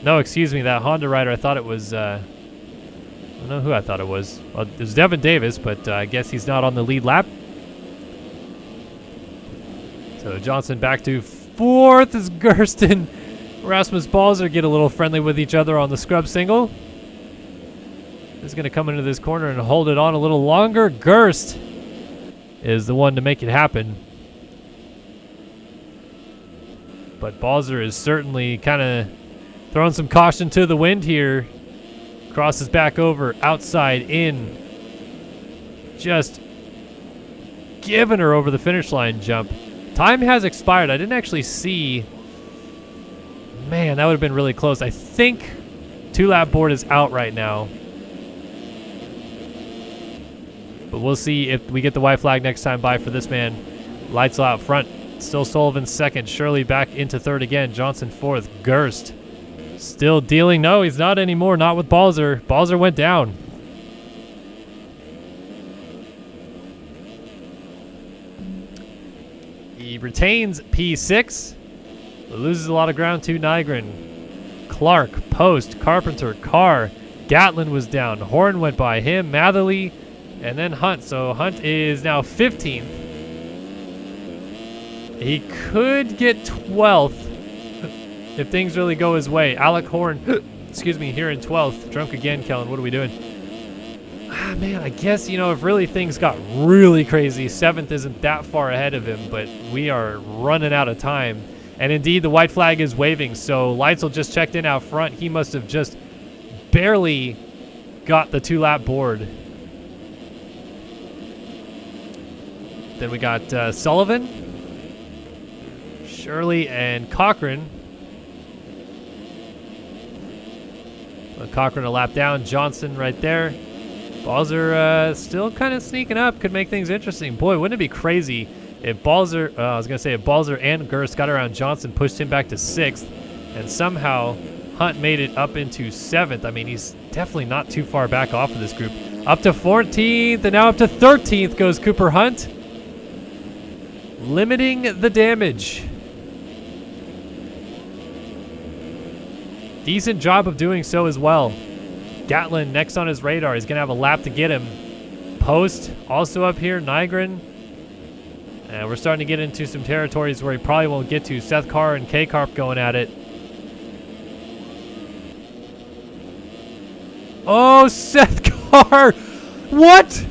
No, excuse me, that Honda rider, I thought it was, I don't know who I thought it was. Well, it was Devin Davis, but I guess he's not on the lead lap. So Johnson back to 4th as Gersten, Rasmus Balzer get a little friendly with each other on the scrub single. He's going to come into this corner and hold it on a little longer. Gerst is the one to make it happen. But Balzer is certainly kind of throwing some caution to the wind here. Crosses back over, outside, in. Just giving her over the finish line jump. Time has expired. I didn't actually see. Man, that would have been really close. I think 2-lap board is out right now. But we'll see if we get the white flag next time by for this man. Leitzel out front. Still Sullivan 2nd. Shirley back into 3rd again. Johnson 4th. Gerst still dealing. No, he's not anymore. Not with Balzer. Balzer went down. He retains P6. But loses a lot of ground to Nygren. Clark, Post, Carpenter, Carr. Gatlin was down. Horn went by him. Matherly. And then Hunt. So Hunt is now 15th. He could get 12th if things really go his way. Alec Horn, excuse me, here in 12th. Drunk again, Kellen. What are we doing? Ah, man, I guess, you know, if really things got really crazy, 7th isn't that far ahead of him, but we are running out of time. And indeed, the white flag is waving, so Leitzel just checked in out front. He must have just barely got the 2-lap board. Then we got Sullivan, Shirley, and Cochran. Cochran a lap down. Johnson right there. Balzer still kind of sneaking up. Could make things interesting. Boy, wouldn't it be crazy if Balzer, I was going to say if Balzer and Gerst got around Johnson, pushed him back to 6th, and somehow Hunt made it up into 7th. I mean, he's definitely not too far back off of this group. Up to 14th, and now up to 13th goes Cooper Hunt. Limiting the damage. Decent job of doing so as well. Gatlin next on his radar. He's going to have a lap to get him. Post also up here. Nygren. And we're starting to get into some territories where he probably won't get to. Seth Carr and K-Carp going at it. Oh, Seth Carr. What?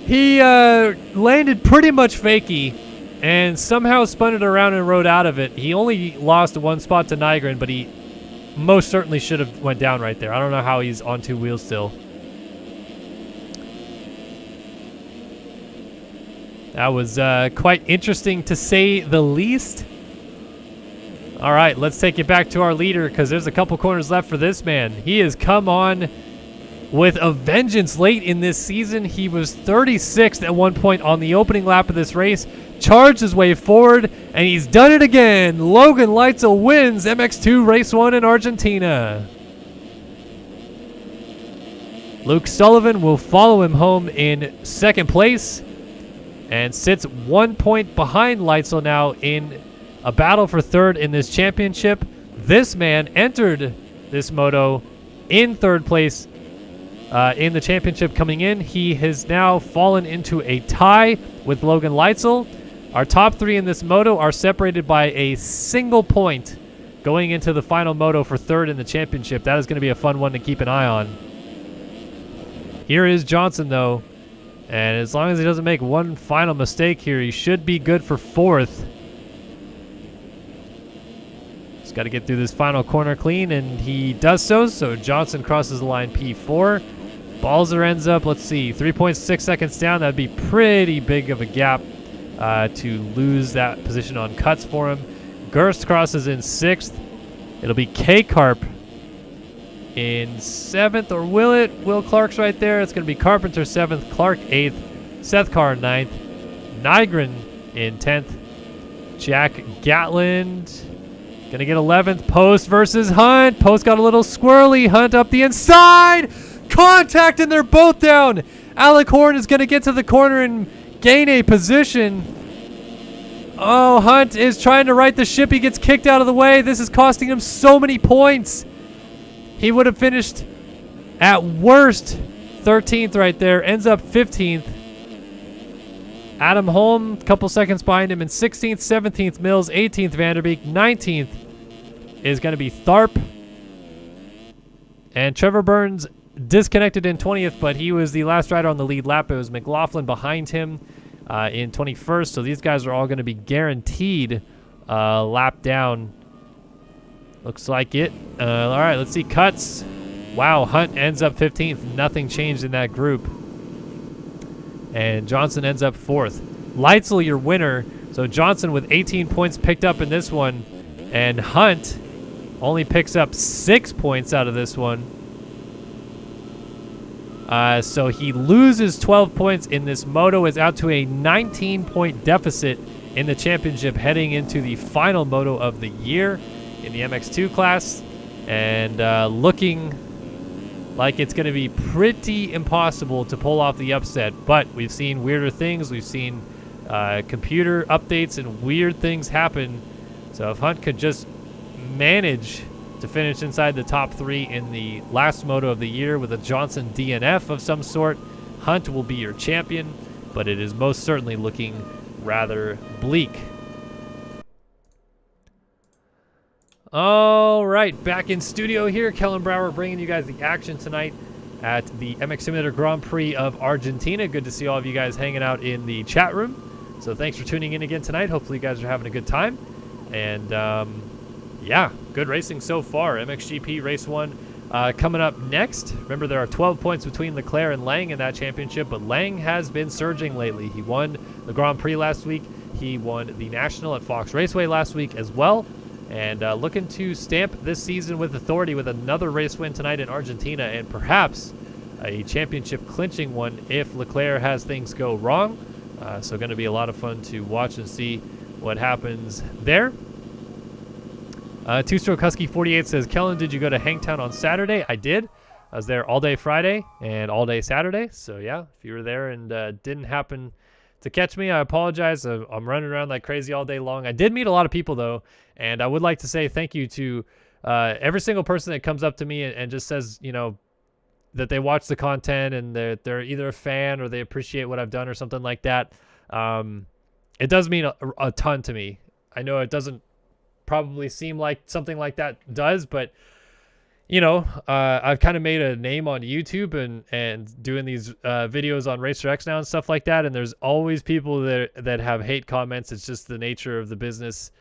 He landed pretty much fakey and somehow spun it around and rode out of it. He only lost 1 spot to Nygren, but he most certainly should have went down right there. I don't know how he's on 2 wheels still. That was quite interesting to say the least. All right, let's take it back to our leader because there's a couple corners left for this man. He has come on with a vengeance late in this season. He was 36th at one point on the opening lap of this race, charged his way forward, and he's done it again. Logan Leitzel wins MX2 Race 1 in Argentina. Luke Sullivan will follow him home in 2nd place and sits 1 point behind Leitzel now in a battle for 3rd in this championship. This man entered this moto in 3rd place in the championship coming in. He has now fallen into a tie with Logan Leitzel. Our top 3 in this moto are separated by a single point going into the final moto for 3rd in the championship. That is going to be a fun one to keep an eye on. Here is Johnson, though. And as long as he doesn't make one final mistake here, he should be good for 4th. Just got to get through this final corner clean, and he does so. So Johnson crosses the line P4. Balzer ends up, let's see, 3.6 seconds down. That'd be pretty big of a gap to lose that position on cuts for him. Gerst crosses in 6th. It'll be K-Carp in 7th, or will it? Will Clark's right there. It's going to be Carpenter 7th, Clark 8th, Seth Carr 9th, Nygren in 10th, Jack Gatland going to get 11th. Post versus Hunt. Post got a little squirrely. Hunt up the inside. Contact, and they're both down. Alec Horn is going to get to the corner and gain a position. Oh, Hunt is trying to right the ship. He gets kicked out of the way. This is costing him so many points. He would have finished at worst 13th right there. Ends up 15th. Adam Holm, a couple seconds behind him in 16th, 17th Mills, 18th Vanderbeek, 19th is going to be Tharp. And Trevor Burns disconnected in 20th, but he was the last rider on the lead lap. It was McLaughlin behind him in 21st. So these guys are all going to be guaranteed lap down. Looks like it. All right, let's see cuts. Wow, Hunt ends up 15th. Nothing changed in that group. And Johnson ends up 4th. Leitzel, your winner. So Johnson with 18 points picked up in this one. And Hunt only picks up 6 points out of this one. So he loses 12 points in this moto. Is out to a 19-point deficit in the championship heading into the final moto of the year in the MX2 class. And looking like it's going to be pretty impossible to pull off the upset. But we've seen weirder things. We've seen computer updates and weird things happen. So if Hunt could just manage to finish inside the top 3 in the last moto of the year with a Johnson DNF of some sort, Hunt will be your champion. But it is most certainly looking rather bleak. All right, back in studio here. Kellen Brower bringing you guys the action tonight at the MX Simulator Grand Prix of Argentina. Good to see all of you guys hanging out in the chat room. So thanks for tuning in again tonight. Hopefully you guys are having a good time. And yeah, good racing so far. MXGP Race 1 Coming up next, remember there are 12 points between Leclerc and Lang in that championship, but Lang has been surging lately. He won the Grand Prix last week. He won the National at Fox Raceway last week as well. And looking to stamp this season with authority with another race win tonight in Argentina, and perhaps a championship clinching one if Leclerc has things go wrong. So going to be a lot of fun to watch and see what happens there. Two-Stroke Husky 48 says, Kellen, did you go to Hangtown on Saturday? I did. I was there all day Friday and all day Saturday. So yeah, if you were there and didn't happen to catch me, I apologize. I'm running around like crazy all day long. I did meet a lot of people though, and I would like to say thank you to every single person that comes up to me and just says, you know, that they watch the content and they're either a fan or they appreciate what I've done or something like that. It does mean a ton to me. I know it doesn't probably seem like something like that does, but you know, I've kind of made a name on YouTube and doing these videos on Racer X now and stuff like that, and there's always people that have hate comments. It's just the nature of the business.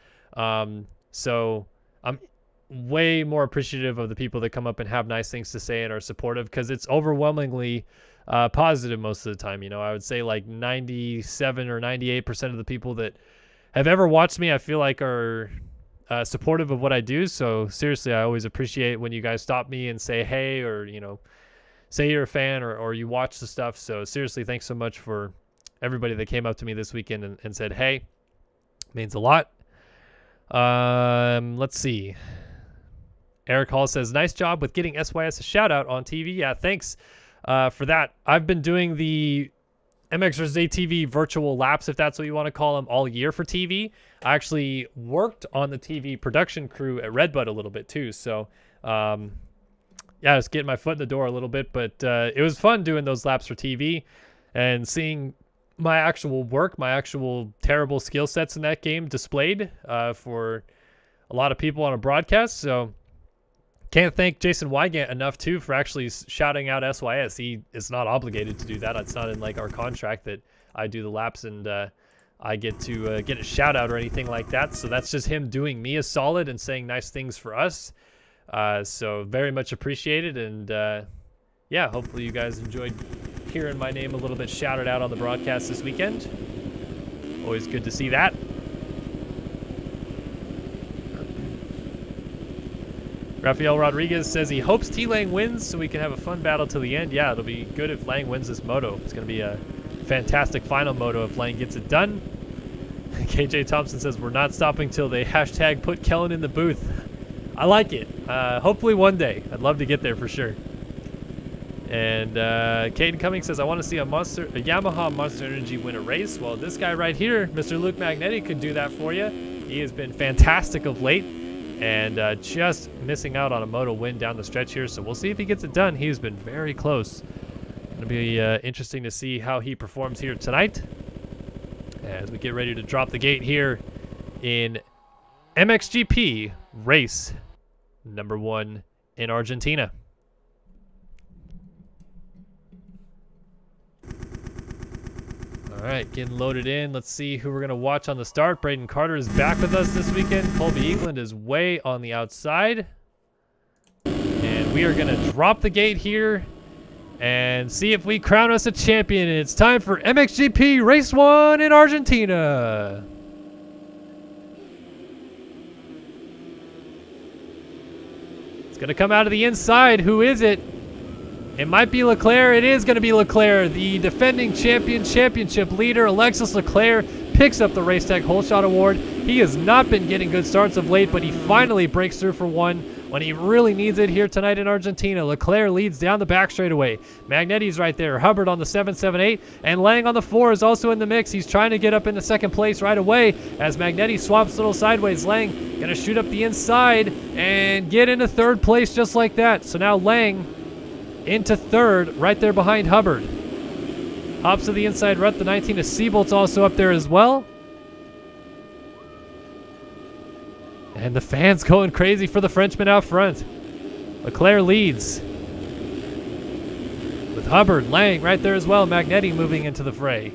So I'm way more appreciative of the people that come up and have nice things to say and are supportive, because it's overwhelmingly positive most of the time. You know, I would say like 97 or 98% of the people that have ever watched me, I feel like are supportive of what I do. So seriously, I always appreciate when you guys stop me and say hey, or you know, say you're a fan or you watch the stuff. So seriously, thanks so much for everybody that came up to me this weekend and said hey. It means a lot. Let's see. Eric Hall says, nice job with getting SYS a shout out on TV. Yeah, thanks for that. I've been doing the MXSGP virtual laps, if that's what you want to call them, all year for TV. I actually worked on the TV production crew at Redbud a little bit too. So, yeah, just getting my foot in the door a little bit. But it was fun doing those laps for TV and seeing my actual work, my actual terrible skill sets in that game displayed for a lot of people on a broadcast. So, can't thank Jason Wygant enough too for actually shouting out SYS. He is not obligated to do that. It's not in like our contract that I do the laps and I get to get a shout out or anything like that. So that's just him doing me a solid and saying nice things for us. So very much appreciated. And yeah, hopefully you guys enjoyed hearing my name a little bit shouted out on the broadcast this weekend. Always good to see that. Rafael Rodriguez says he hopes T-Lang wins so we can have a fun battle till the end. Yeah, it'll be good if Lang wins this moto. It's going to be a fantastic final moto if Lang gets it done. KJ Thompson says we're not stopping till they hashtag put Kellen in the booth. I like it. Hopefully one day. I'd love to get there for sure. And Caden Cummings says, I want to see a Yamaha Monster Energy win a race. Well, this guy right here, Mr. Luke Magnetti, could do that for you. He has been fantastic of late. And just missing out on a moto win down the stretch here. So we'll see if he gets it done. He's been very close. It'll be interesting to see how he performs here tonight as we get ready to drop the gate here in MXGP race number 1 in Argentina. All right, getting loaded in. Let's see who we're going to watch on the start. Braden Carter is back with us this weekend. Colby England is way on the outside. And we are going to drop the gate here and see if we crown us a champion. And it's time for MXGP Race 1 in Argentina. It's going to come out of the inside. Who is it? It might be Leclerc. It is going to be Leclerc. The defending championship leader, Alexis Leclerc, picks up the Race Tech Whole Shot Award. He has not been getting good starts of late, but he finally breaks through for one when he really needs it here tonight in Argentina. Leclerc leads down the back straightaway. Magnetti's right there. Hubbard on the 778, and Lang on the 4 is also in the mix. He's trying to get up into second place right away as Magnetti swaps a little sideways. Lang going to shoot up the inside and get into third place just like that. So now Lang into third, right there behind Hubbard. Hops to the inside rut. The 19 of Seabolt's also up there as well. And the fans going crazy for the Frenchman out front. Leclerc leads. With Hubbard, Lang right there as well. Magnetti moving into the fray.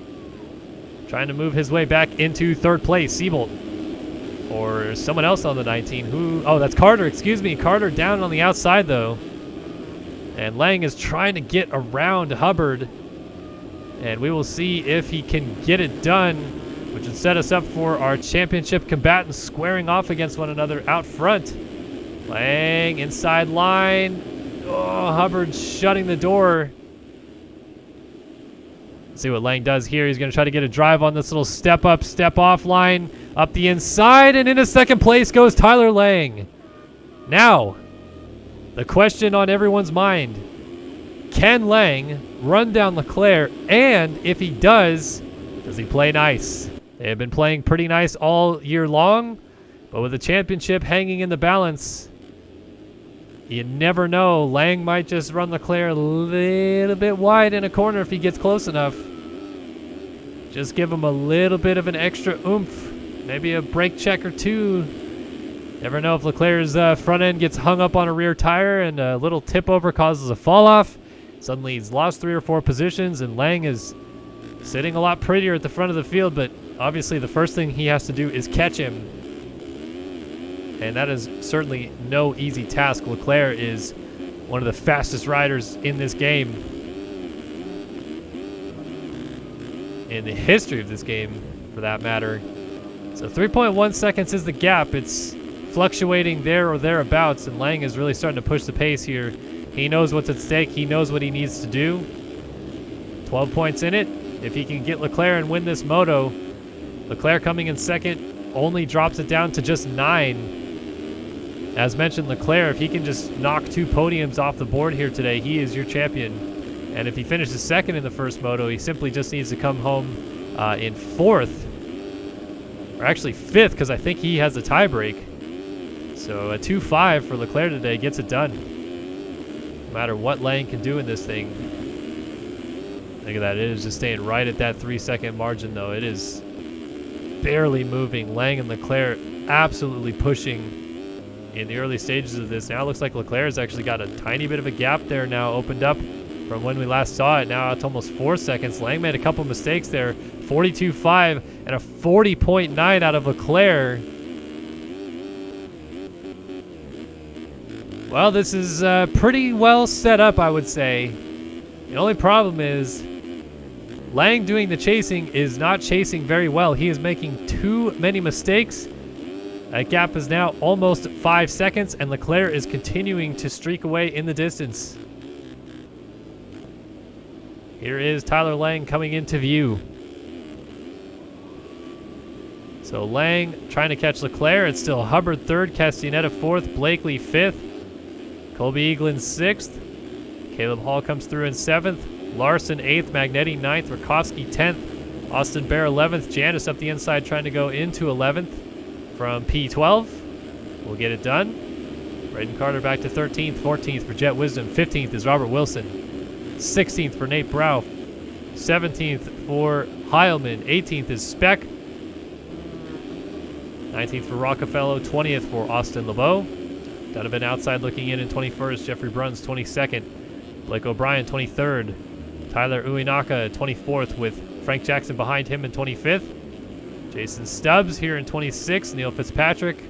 Trying to move his way back into third place. Seabolt. Or someone else on the 19. Who? Oh, that's Carter. Excuse me. Carter down on the outside, though. And Lang is trying to get around Hubbard. And we will see if he can get it done, which would set us up for our championship combatants squaring off against one another out front. Lang inside line. Oh, Hubbard shutting the door. Let's see what Lang does here. He's going to try to get a drive on this little step up, step off line. Up the inside, and into second place goes Tyler Lang. Now, the question on everyone's mind. Can Lang run down Leclerc, and if he does he play nice? They have been playing pretty nice all year long, but with the championship hanging in the balance, you never know. Lang might just run Leclerc a little bit wide in a corner if he gets close enough. Just give him a little bit of an extra oomph, maybe a brake check or two. Never know if Leclerc's front end gets hung up on a rear tire and a little tip over causes a fall off. Suddenly he's lost 3 or 4 positions, and Lang is sitting a lot prettier at the front of the field, but obviously the first thing he has to do is catch him. And that is certainly no easy task. Leclerc is one of the fastest riders in this game. In the history of this game, for that matter. So 3.1 seconds is the gap. It's fluctuating there or thereabouts, and Lang is really starting to push the pace here. He knows what's at stake. He knows what he needs to do. 12 points in it. If he can get Leclerc and win this moto, Leclerc coming in second only drops it down to just 9. As mentioned, Leclerc, if he can just knock 2 podiums off the board here today, he is your champion. And if he finishes second in the first moto, he simply just needs to come home in 4th. Or actually 5th, because I think he has a tie break. So a 2.5 for Leclerc today gets it done. No matter what Lang can do in this thing. Look at that. It is just staying right at that 3-second margin, though. It is barely moving. Lang and Leclerc absolutely pushing in the early stages of this. Now it looks like Leclerc has actually got a tiny bit of a gap there now opened up from when we last saw it. Now it's almost 4 seconds. Lang made a couple mistakes there. 42.5 and a 40.9 out of Leclerc. Well, this is pretty well set up, I would say. The only problem is Lang doing the chasing is not chasing very well. He is making too many mistakes. That gap is now almost 5 seconds, and Leclerc is continuing to streak away in the distance. Here is Tyler Lang coming into view. So Lang trying to catch Leclerc. It's still Hubbard 3rd, Castaneda 4th, Blakely 5th. Colby Eaglin 6th. Caleb Hall comes through in 7th. Larson 8th. Magnetti 9th. Rakowski 10th. Austin Bear 11th. Janice up the inside trying to go into 11th from P12. We'll get it done. Braden Carter back to 13th. 14th for Jet Wisdom. 15th is Robert Wilson. 16th for Nate Brow. 17th for Heilman. 18th is Speck. 19th for Rockefeller. 20th for Austin LeBeau. Donovan outside looking in 21st. Jeffrey Bruns 22nd. Blake O'Brien 23rd. Tyler Uinaka 24th with Frank Jackson behind him in 25th. Jason Stubbs here in 26th. Neil Fitzpatrick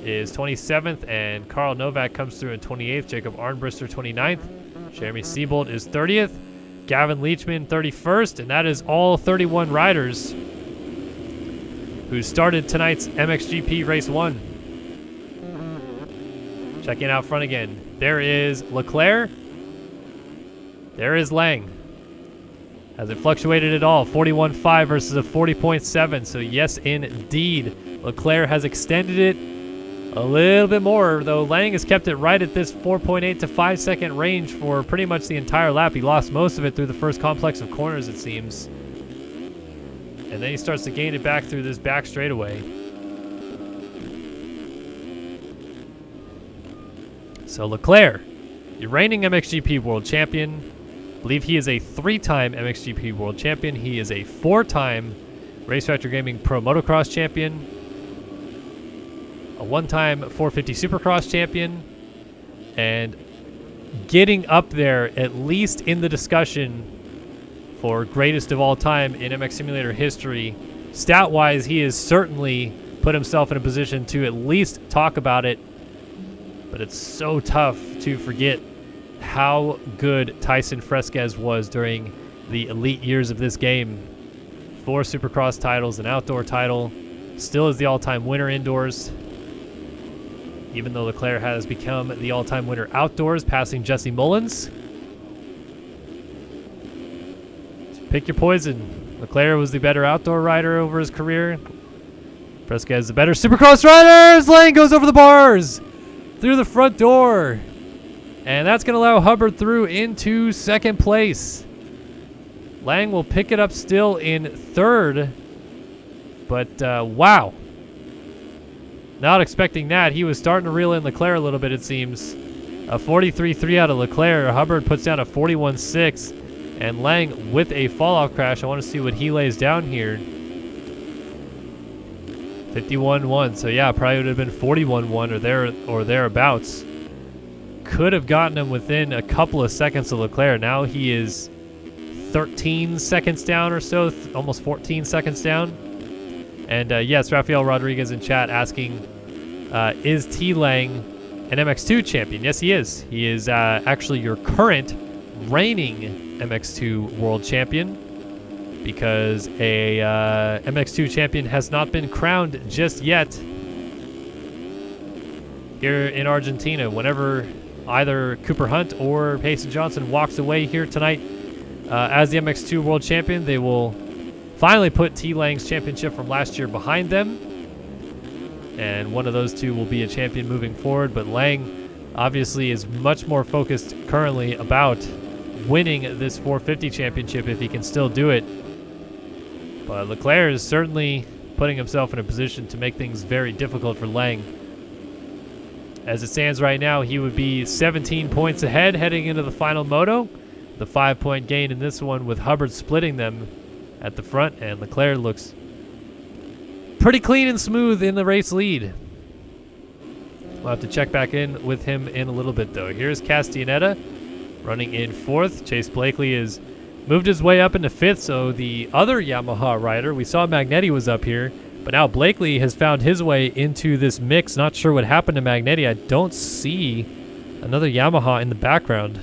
is 27th. And Carl Novak comes through in 28th. Jacob Arnbrister 29th. Jeremy Siebold is 30th. Gavin Leachman 31st. And that is all 31 riders who started tonight's MXGP Race 1. Checking out front again. There is Leclerc. There is Lang. Has it fluctuated at all? 41.5 versus a 40.7. So yes, indeed, Leclerc has extended it a little bit more, though Lang has kept it right at this 4.8 to 5 second range for pretty much the entire lap. He lost most of it through the first complex of corners, it seems. And then he starts to gain it back through this back straightaway. So Leclerc, your reigning MXGP World Champion. I believe he is a 3-time MXGP World Champion. He is a 4-time Race Factor Gaming Pro Motocross Champion. A 1-time 450 Supercross Champion. And getting up there at least in the discussion for greatest of all time in MX Simulator history. Stat-wise, he has certainly put himself in a position to at least talk about it. But it's so tough to forget how good Tyson Fresquez was during the elite years of this game. 4 Supercross titles, an outdoor title, still is the all-time winner indoors, even though Leclerc has become the all-time winner outdoors, passing Jesse Mullins. Pick your poison. Leclerc was the better outdoor rider over his career. Fresquez the better Supercross rider. Lang goes over the bars through the front door. And that's going to allow Hubbard through into second place. Lang will pick it up still in third. But, wow. Not expecting that. He was starting to reel in Leclerc a little bit, it seems. A 43.3 out of Leclerc. Hubbard puts down a 41.6. And Lang with a fall-off crash. I want to see what he lays down here. 51.1. So, yeah, probably would have been 41.1 or thereabouts. Could have gotten him within a couple of seconds of Leclerc. Now he is 13 seconds down or so, almost 14 seconds down. And yes, Rafael Rodriguez in chat asking, is T. Lang an MX2 champion? Yes, he is. He is actually your current reigning MX2 world champion, because a MX2 champion has not been crowned just yet here in Argentina. Whenever either Cooper Hunt or Payson Johnson walks away here tonight as the MX2 world champion, they will finally put T. Lang's championship from last year behind them, and one of those two will be a champion moving forward. But Lang obviously is much more focused currently about winning this 450 championship if he can still do it. But Leclerc is certainly putting himself in a position to make things very difficult for Lang. As it stands right now, he would be 17 points ahead heading into the final moto. The 5-point gain in this one with Hubbard splitting them at the front, and Leclerc looks pretty clean and smooth in the race lead. We'll have to check back in with him in a little bit, though. Here's Castellaneta running in 4th. Chase Blakely has moved his way up into 5th, so the other Yamaha rider, we saw Magnetti was up here, but now Blakely has found his way into this mix. Not sure what happened to Magnetti. I don't see another Yamaha in the background.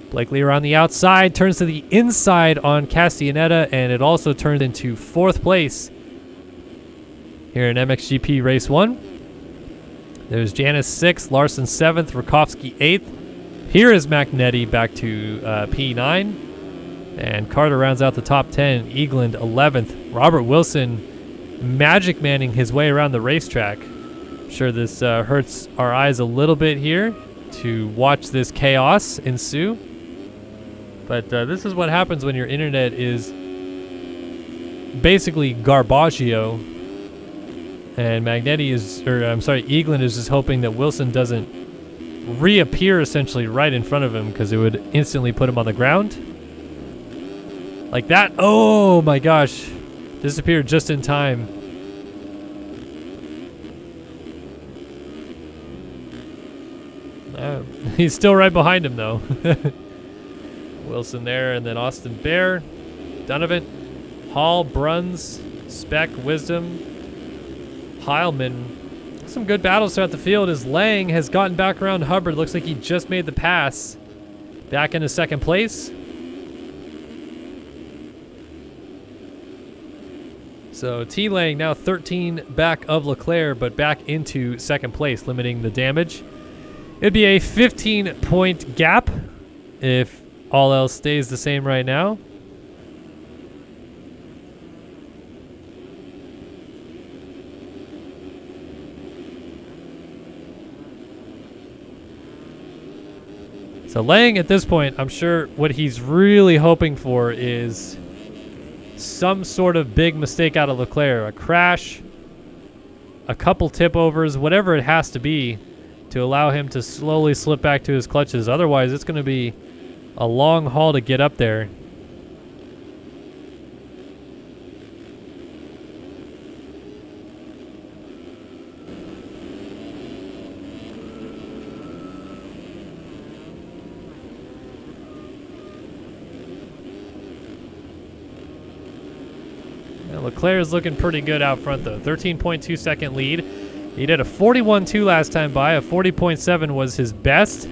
Blakely around the outside, turns to the inside on Castellaneta, and it also turned into 4th place here in MXGP Race 1. There's Janis 6th, Larson 7th, Rakovsky 8th. Here is Magnetti back to P9. And Carter rounds out the top 10, Eagland 11th. Robert Wilson magic manning his way around the racetrack. I'm sure this hurts our eyes a little bit here to watch this chaos ensue. But this is what happens when your internet is basically garbaggio, and Magnetti is, or I'm sorry, Eagland is just hoping that Wilson doesn't reappear essentially right in front of him, because it would instantly put him on the ground. Like that. Oh my gosh. Disappeared just in time. He's still right behind him though. Wilson there, and then Austin Bear, Donovan, Hall, Bruns, Speck, Wisdom, Heilman. Some good battles throughout the field as Lang has gotten back around Hubbard. Looks like he just made the pass back into 2nd place. So T. Lang now 13 back of Leclerc, but back into 2nd place, limiting the damage. It'd be a 15-point gap if all else stays the same right now. So Lang at this point, I'm sure what he's really hoping for is some sort of big mistake out of Leclerc, a crash, a couple tip overs, whatever it has to be to allow him to slowly slip back to his clutches. Otherwise, it's going to be a long haul to get up there. Leclerc is looking pretty good out front though. 13.2 second lead. He did a 41.2 last time by. A 40.7 was his best.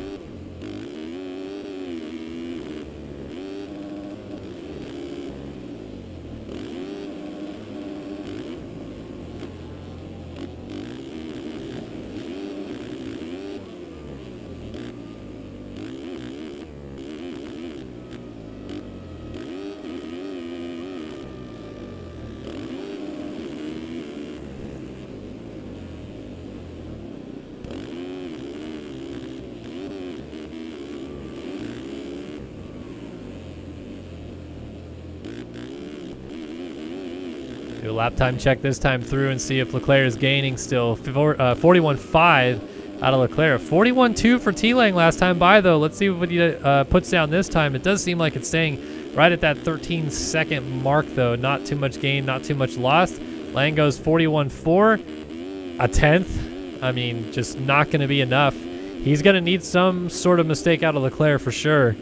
Do a lap time check this time through and see if Leclerc is gaining still. 41.5 out of Leclerc. 41.2 for T-Lang last time by, though. Let's see what he puts down this time. It does seem like it's staying right at that 13-second mark, though. Not too much gain, not too much loss. Lang goes 41.4, a tenth. I mean, just not going to be enough. He's going to need some sort of mistake out of Leclerc for sure.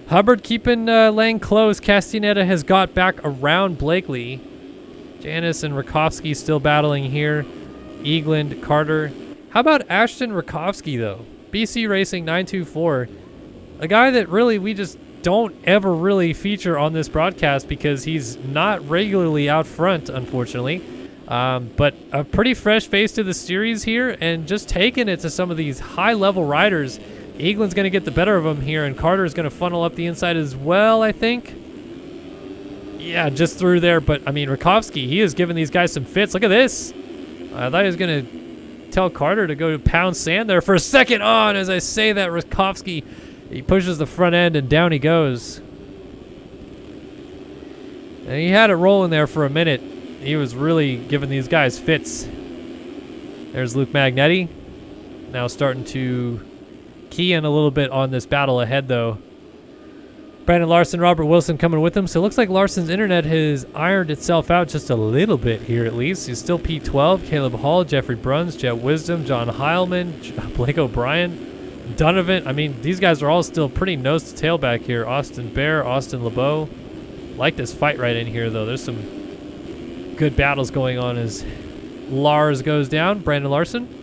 Hubbard keeping Lang close. Castaneda has got back around Blakely. Janice and Rakovsky still battling here. Eagland, Carter. How about Ashton Rakovsky, though? BC Racing 924. A guy that really we just don't ever really feature on this broadcast because he's not regularly out front, unfortunately. But a pretty fresh face to the series here and just taking it to some of these high-level riders. Eagland's going to get the better of him here, and Carter's going to funnel up the inside as well, I think. Yeah, just through there. But, I mean, Rakovsky, he is giving these guys some fits. Look at this. I thought he was going to tell Carter to go pound sand there for a second. Oh, and as I say that, Rakovsky, he pushes the front end, and down he goes. And he had it rolling there for a minute. He was really giving these guys fits. There's Luke Magnetti. Now starting to key in a little bit on this battle ahead, though. Brandon Larson, Robert Wilson coming with him. So it looks like Larson's internet has ironed itself out just a little bit here at least. He's still P12, Caleb Hall, Jeffrey Bruns, Jet Wisdom, John Heilman, Blake O'Brien, Donovan. I mean, these guys are all still pretty nose to tail back here. Austin Bear, Austin LeBeau. Like this fight right in here, though. There's some good battles going on as Lars goes down. Brandon Larson.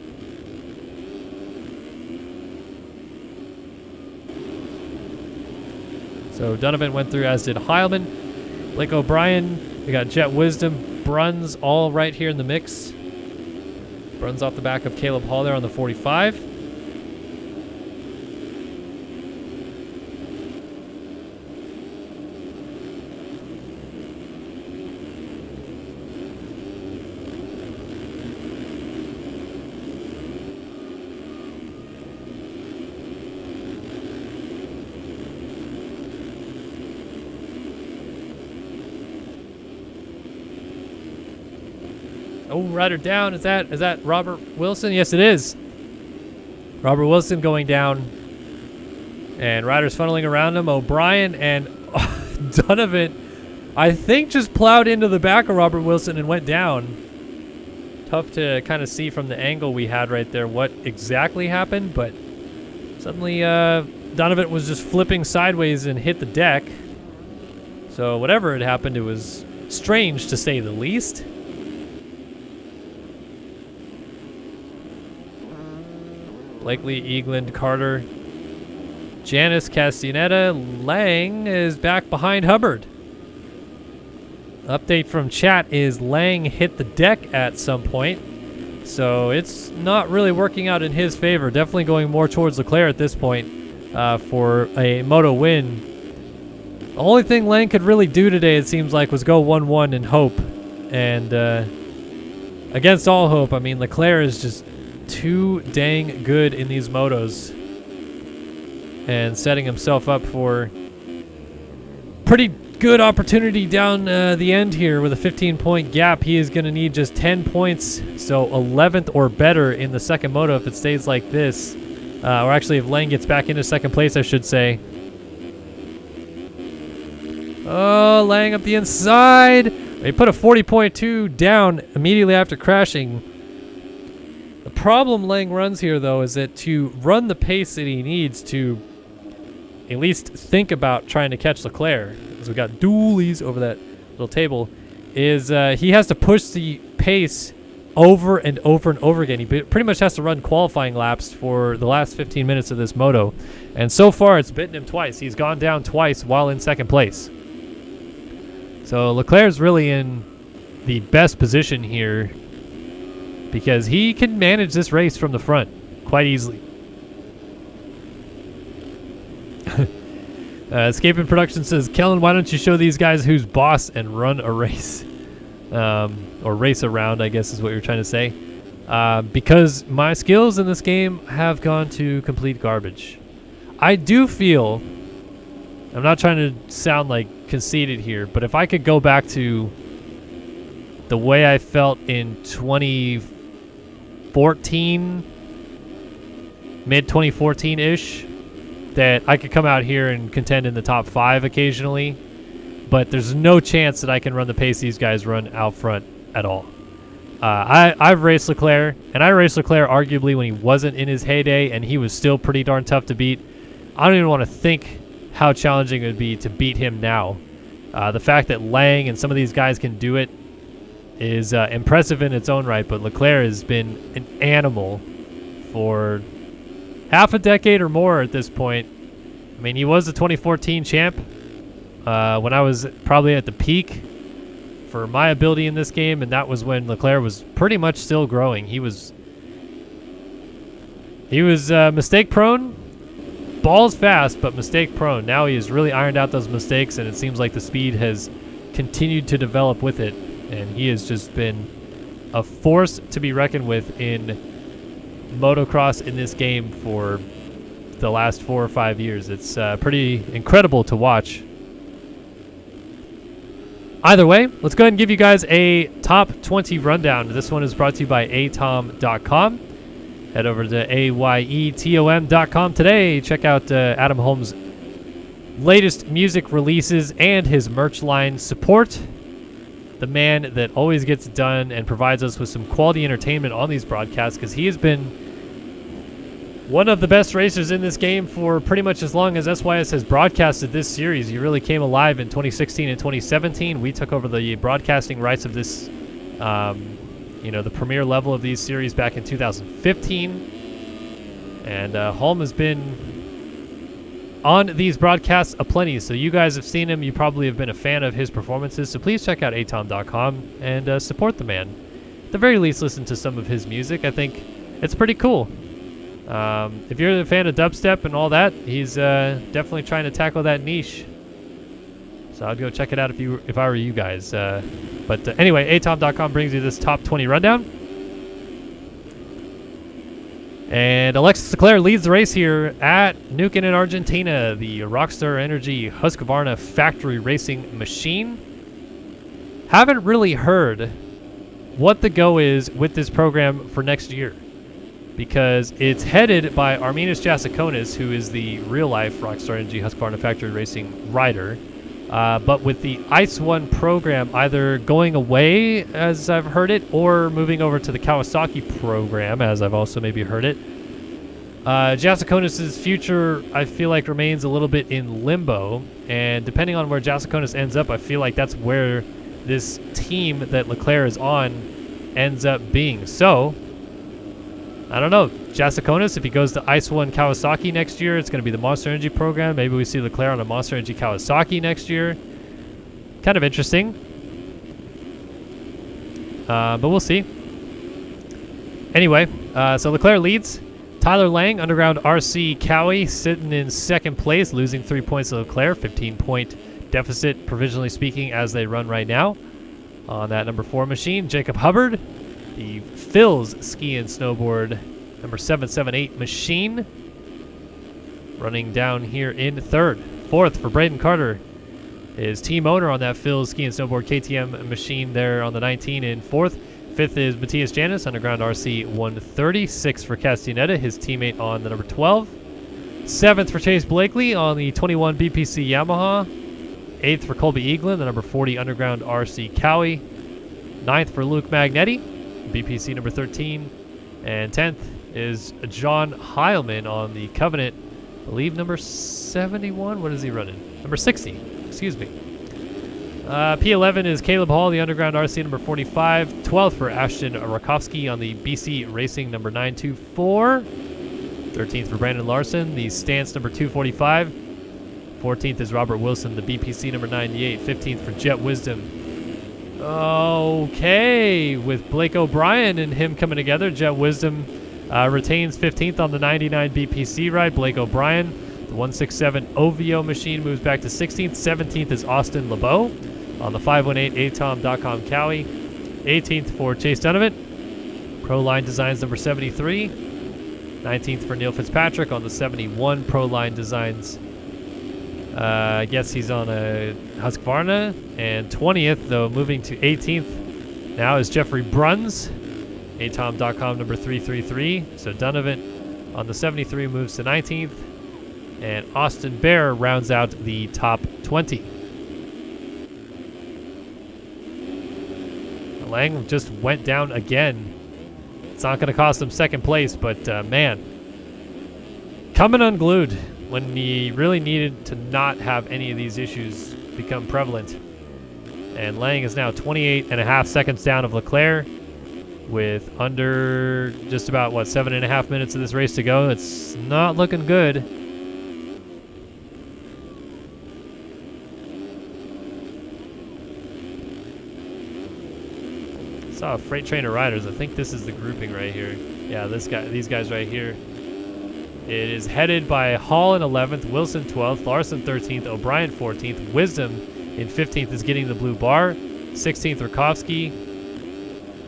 So Donovan went through, as did Heilman. Blake O'Brien. We got Jet Wisdom. Bruns all right here in the mix. Bruns off the back of Caleb Hall there on the 45. Oh, rider down. Is that Robert Wilson? Yes, it is. Robert Wilson going down. And riders funneling around him. O'Brien and Donovan, I think, just plowed into the back of Robert Wilson and went down. Tough to kind of see from the angle we had right there what exactly happened, but suddenly Donovan was just flipping sideways and hit the deck. So whatever had happened, it was strange to say the least. Blakely, Eagland, Carter, Janice, Castaneda, Lang is back behind Hubbard. Update from chat is Lang hit the deck at some point, so it's not really working out in his favor. Definitely going more towards Leclerc at this point for a moto win. The only thing Lang could really do today, it seems like, was go 1-1 and hope. And against all hope, I mean, Leclerc is just too dang good in these motos and setting himself up for pretty good opportunity down the end here with a 15-point gap. He is going to need just 10 points, so 11th or better in the second moto if it stays like this. Or actually, if Lang gets back into second place, I should say. Oh, Lang up the inside. He put a 40.2 down immediately after crashing. The problem Lang runs here, though, is that to run the pace that he needs to at least think about trying to catch Leclerc, because we got dualies over that little table, is he has to push the pace over and over and over again. He pretty much has to run qualifying laps for the last 15 minutes of this moto. And so far, it's bitten him twice. He's gone down twice while in second place. So Leclerc's really in the best position here because he can manage this race from the front quite easily. Escaping Production says, Kellen, why don't you show these guys who's boss and run a race? Or race around, I guess is what you're trying to say. Because my skills in this game have gone to complete garbage. I do feel, I'm not trying to sound like conceited here, but if I could go back to the way I felt in 2014, mid 2014-ish, that I could come out here and contend in the top 5 occasionally, but there's no chance that I can run the pace these guys run out front at all. I've raced Leclerc, and I raced Leclerc arguably when he wasn't in his heyday, and he was still pretty darn tough to beat. I don't even want to think how challenging it would be to beat him now. The fact that Lang and some of these guys can do it is impressive in its own right, but Leclerc has been an animal for half a decade or more at this point. I mean, he was the 2014 champ when I was probably at the peak for my ability in this game, and that was when Leclerc was pretty much still growing. He was mistake prone, balls fast, but mistake prone. Now he has really ironed out those mistakes, and it seems like the speed has continued to develop with it, and he has just been a force to be reckoned with in motocross in this game for the last 4 or 5 years. It's pretty incredible to watch. Either way, let's go ahead and give you guys a top 20 rundown. This one is brought to you by atom.com. Head over to ayetom.com today. Check out Adam Holmes' latest music releases and his merch line. Support the man that always gets it done and provides us with some quality entertainment on these broadcasts, because he has been one of the best racers in this game for pretty much as long as SYS has broadcasted this series. He really came alive in 2016 and 2017. We took over the broadcasting rights of this, the premier level of these series back in 2015. And Holm has been on these broadcasts aplenty, so you guys have seen him. You probably have been a fan of his performances, so please check out atom.com and support the man. At the very least, listen to some of his music. I think it's pretty cool. If you're a fan of dubstep and all that, he's definitely trying to tackle that niche. So I'd go check it out if I were you guys. But anyway, atom.com brings you this top 20 rundown. And Alexis Leclerc leads the race here at Neuquen in Argentina, the Rockstar Energy Husqvarna factory racing machine. Haven't really heard what the go is with this program for next year, because it's headed by Arminas Jasikonis, who is the real-life Rockstar Energy Husqvarna factory racing rider. But with the Ice One program either going away, as I've heard it, or moving over to the Kawasaki program, as I've also maybe heard it, Jasikonis' future, I feel like, remains a little bit in limbo. And depending on where Jasikonis ends up, I feel like that's where this team that Leclerc is on ends up being. So, I don't know. Jasikonis, if he goes to Ice One Kawasaki next year, it's going to be the Monster Energy program. Maybe we see Leclerc on a Monster Energy Kawasaki next year. Kind of interesting. But we'll see. Anyway, so Leclerc leads. Tyler Lang, Underground RC Cowie, sitting in second place, losing 3 points to Leclerc. 15-point deficit, provisionally speaking, as they run right now on that number 4 machine. Jacob Hubbard, the Phil's Ski and Snowboard number 778 machine, running down here in third. Fourth for Braden Carter, his team owner on that Phil's Ski and Snowboard KTM machine there on the 19 in fourth. Fifth is Matthias Janis, Underground RC 130. Sixth for Castaneda, his teammate on the number 12. Seventh for Chase Blakely on the 21 BPC Yamaha. Eighth for Colby Eaglin, the number 40 Underground RC Cowie. Ninth for Luke Magnetti, BPC number 13. And 10th is John Heilman on the Covenant, I believe number 71. What is he running? Number 60, excuse me. P11 is Caleb Hall, the Underground RC number 45. 12th for Ashton Rakowski on the BC Racing number 924. 13th for Brandon Larson, the Stance number 245. 14th is Robert Wilson, the BPC number 98. 15th for Jet Wisdom. Okay, with Blake O'Brien and him coming together, Jet Wisdom retains 15th on the 99 BPC ride. Blake O'Brien, the 167 OVO machine, moves back to 16th. 17th is Austin LeBeau on the 518 atom.com Cowie. 18th for Chase Donovan, Pro Line Designs number 73. 19th for Neil Fitzpatrick on the 71 Pro Line Designs. I guess he's on a Husqvarna. And 20th, though, moving to 18th, now is Jeffrey Bruns, atom.com number 333. So Donovan on the 73 moves to 19th. And Austin Bear rounds out the top 20. Lang just went down again. It's not going to cost him second place, but man, coming unglued when he really needed to not have any of these issues become prevalent. And Lang is now 28.5 seconds down of Leclerc with under just about, 7.5 minutes of this race to go. It's not looking good. Saw a freight train of riders. I think this is the grouping right here. Yeah, these guys right here. It is headed by Hall in 11th, Wilson 12th, Larson 13th, O'Brien 14th, Wisdom in 15th is getting the blue bar, 16th Rakowski.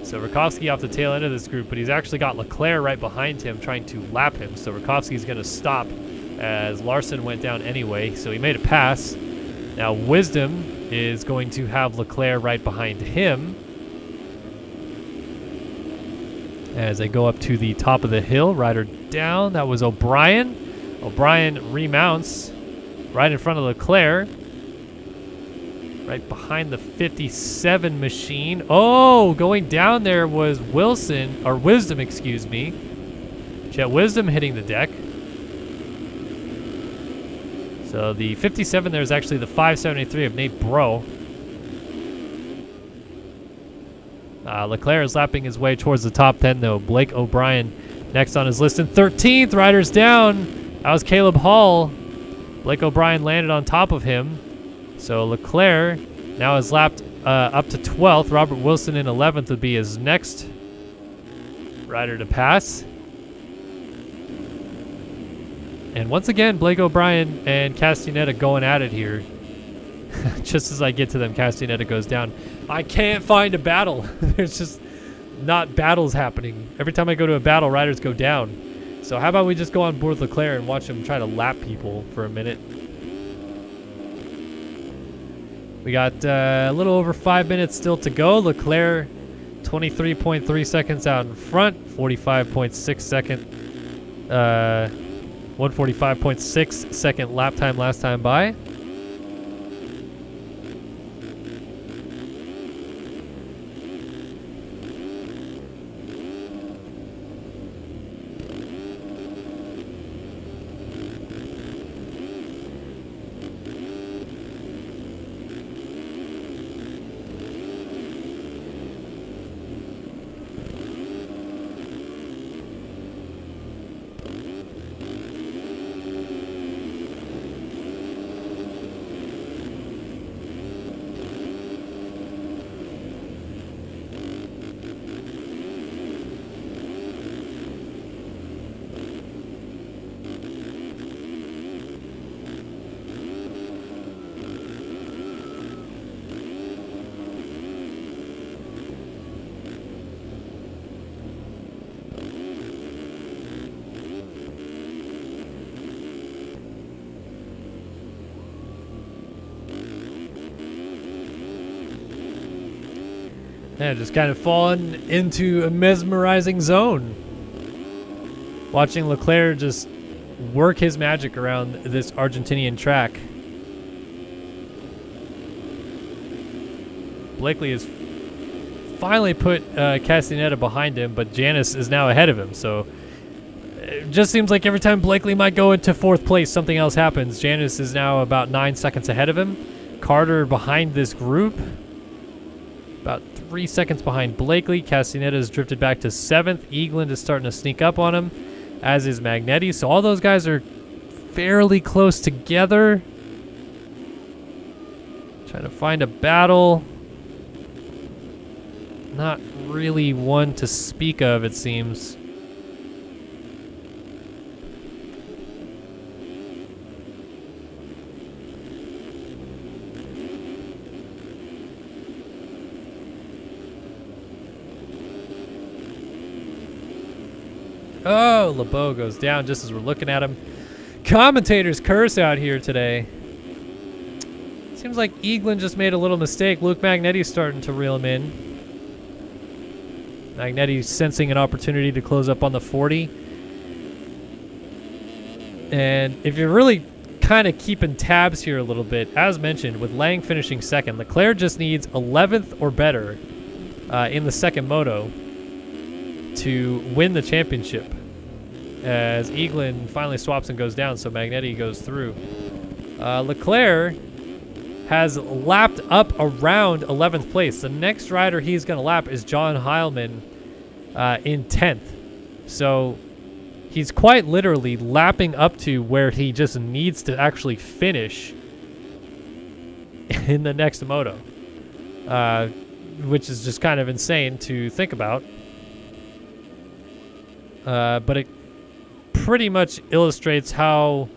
So Rakowski off the tail end of this group, but he's actually got Leclerc right behind him trying to lap him. So Rakowski's going to stop as Larson went down anyway. So he made a pass. Now Wisdom is going to have Leclerc right behind him as they go up to the top of the hill. Rider down. That was O'Brien. O'Brien remounts right in front of Leclerc. Right behind the 57 machine. Oh, going down there was Wisdom, excuse me. Jet Wisdom hitting the deck. So the 57 there is actually the 573 of Nate Bro. Leclerc is lapping his way towards the top 10, though. Blake O'Brien next on his list in 13th. Riders down. That was Caleb Hall. Blake O'Brien landed on top of him. So Leclerc now is lapped up to 12th. Robert Wilson in 11th would be his next rider to pass. And once again, Blake O'Brien and Castaneda going at it here. Just as I get to them, Castaneda goes down. I can't find a battle. There's just not battles happening. Every time I go to a battle, riders go down. So how about we just go on board Leclerc and watch him try to lap people for a minute. We got a little over 5 minutes still to go. Leclerc 23.3 seconds out in front, 45.6 second, 145.6 second lap time last time by. Yeah, just kind of falling into a mesmerizing zone. Watching Leclerc just work his magic around this Argentinian track. Blakely has finally put Castaneda behind him, but Janice is now ahead of him. So it just seems like every time Blakely might go into fourth place, something else happens. Janice is now about 9 seconds ahead of him. Carter behind this group. About 3 seconds behind Blakely. Castaneda has drifted back to 7th. Eagland is starting to sneak up on him, as is Magnetti. So all those guys are fairly close together. Trying to find a battle. Not really one to speak of, it seems. Oh, LeBeau goes down just as we're looking at him. Commentators curse out here today. Seems like Eagland just made a little mistake. Luke Magnetti's starting to reel him in. Magnetti sensing an opportunity to close up on the 40. And if you're really kind of keeping tabs here a little bit, as mentioned, with Lang finishing second, Leclerc just needs 11th or better in the second moto to win the championship, as Eagland finally swaps and goes down, so Magnetti goes through. Leclerc has lapped up around 11th place. The next rider he's going to lap is John Heilman in 10th. So he's quite literally lapping up to where he just needs to actually finish in the next moto, which is just kind of insane to think about. But it pretty much illustrates how,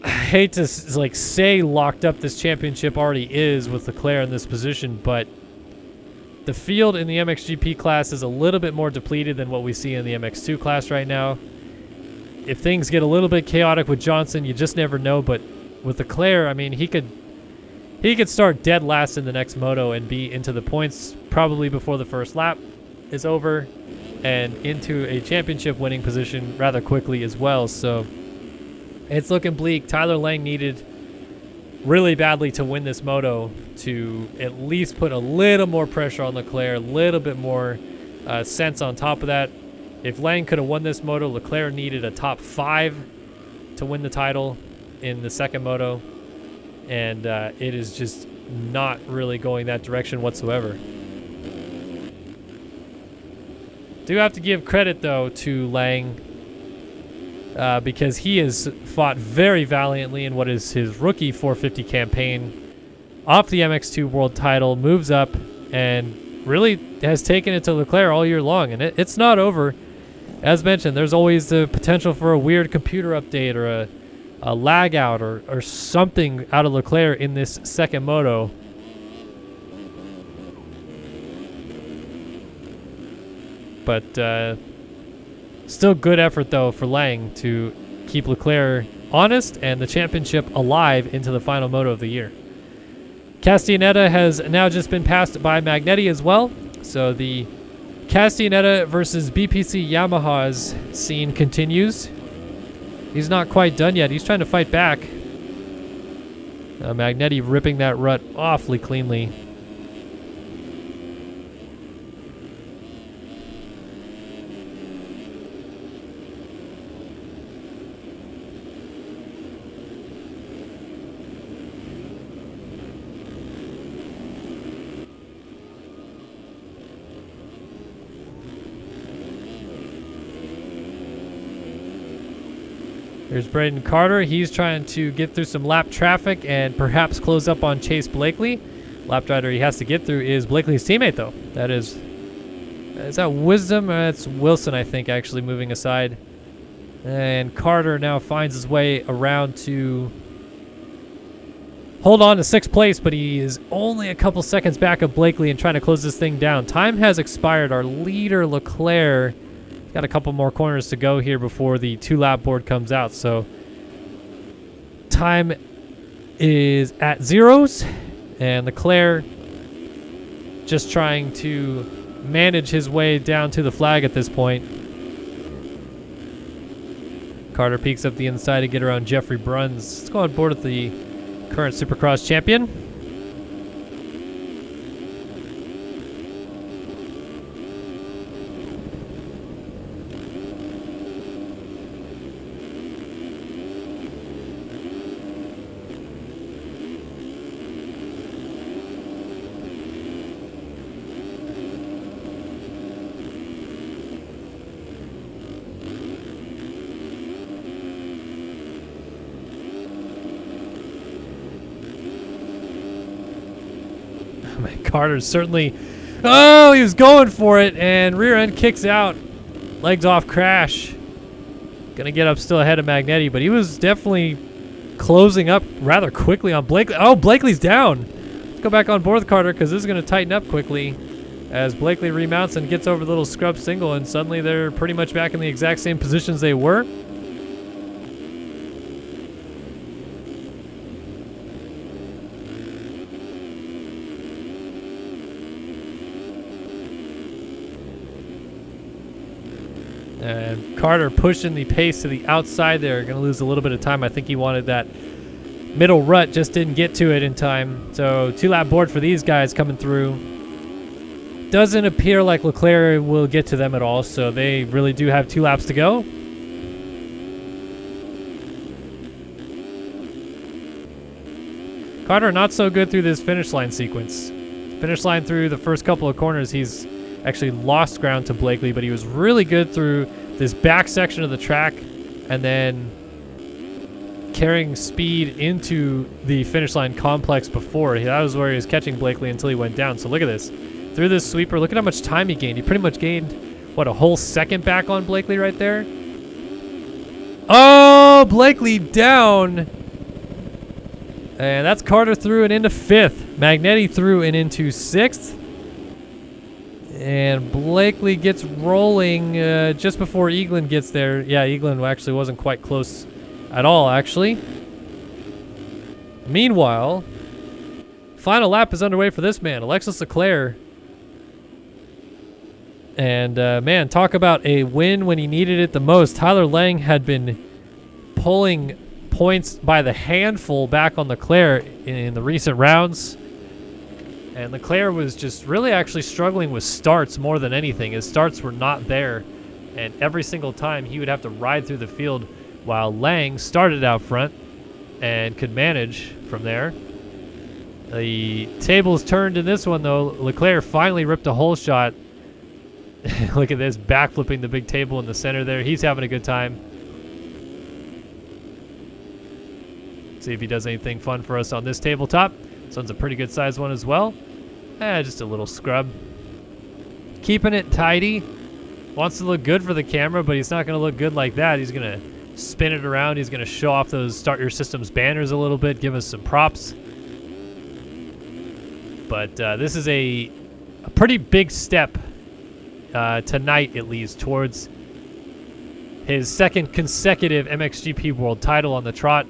I hate to say locked up this championship already is with Leclerc in this position, but the field in the MXGP class is a little bit more depleted than what we see in the MX2 class right now. If things get a little bit chaotic with Johnson, you just never know, but with Leclerc, I mean, he could start dead last in the next moto and be into the points probably before the first lap is over, and into a championship winning position rather quickly as well. So it's looking bleak. Tyler Lang needed really badly to win this moto to at least put a little more pressure on Leclerc, a little bit more sense on top of that. If Lang could have won this moto, Leclerc needed a top 5 to win the title in the second moto, and it is just not really going that direction whatsoever. Do have to give credit, though, to Lang because he has fought very valiantly in what is his rookie 450 campaign off the MX2 world title, moves up, and really has taken it to Leclerc all year long. And it's not over. As mentioned, there's always the potential for a weird computer update or a lag out or something out of Leclerc in this second moto. But still good effort, though, for Lang to keep Leclerc honest and the championship alive into the final moto of the year. Castaneda has now just been passed by Magnetti as well. So the Castaneda versus BPC Yamaha's scene continues. He's not quite done yet. He's trying to fight back. Magnetti ripping that rut awfully cleanly. Here's Braden Carter. He's trying to get through some lap traffic and perhaps close up on Chase Blakely. Lap rider he has to get through is Blakely's teammate, though. Is that Wisdom? That's Wilson, I think, actually moving aside. And Carter now finds his way around to hold on to 6th place, but he is only a couple seconds back of Blakely and trying to close this thing down. Time has expired. Our leader, Leclerc, got a couple more corners to go here before the 2-lap board comes out. So time is at zeros, and Leclerc just trying to manage his way down to the flag at this point. Carter peeks up the inside to get around Jeffrey Bruns. Let's go on board with the current Supercross champion. Carter's certainly... Oh, he was going for it, and rear end kicks out. Legs off crash. Gonna get up still ahead of Magnetti, but he was definitely closing up rather quickly on Blakely. Oh, Blakely's down. Let's go back on board with Carter, because this is gonna tighten up quickly as Blakely remounts and gets over the little scrub single, and suddenly they're pretty much back in the exact same positions they were. And Carter pushing the pace to the outside there. Going to lose a little bit of time. I think he wanted that middle rut, just didn't get to it in time. So 2-lap board for these guys coming through. Doesn't appear like Leclerc will get to them at all, so they really do have 2 laps to go. Carter not so good through this finish line sequence. Finish line through the first couple of corners, he's actually lost ground to Blakely, but he was really good through this back section of the track and then carrying speed into the finish line complex before. That was where he was catching Blakely until he went down. So look at this. Through this sweeper, look at how much time he gained. He pretty much gained, what, a whole second back on Blakely right there? Oh, Blakely down. And that's Carter through and into 5th. Magnetti through and into 6th. And Blakely gets rolling just before Eaglin gets there. Yeah, Eaglin actually wasn't quite close at all, actually. Meanwhile, final lap is underway for this man, Alexis Leclerc. And, man, talk about a win when he needed it the most. Tyler Lang had been pulling points by the handful back on Leclerc in the recent rounds. And Leclerc was just really actually struggling with starts more than anything. His starts were not there. And every single time he would have to ride through the field while Lang started out front and could manage from there. The tables turned in this one, though. Leclerc finally ripped a hole shot. Look at this, backflipping the big table in the center there. He's having a good time. See if he does anything fun for us on this tabletop. This one's a pretty good sized one as well. Just a little scrub. Keeping it tidy. Wants to look good for the camera, but he's not going to look good like that. He's going to spin it around. He's going to show off those Start Your Systems banners a little bit, give us some props. But this is a pretty big step tonight, at least, towards his second consecutive MXGP World title on the trot.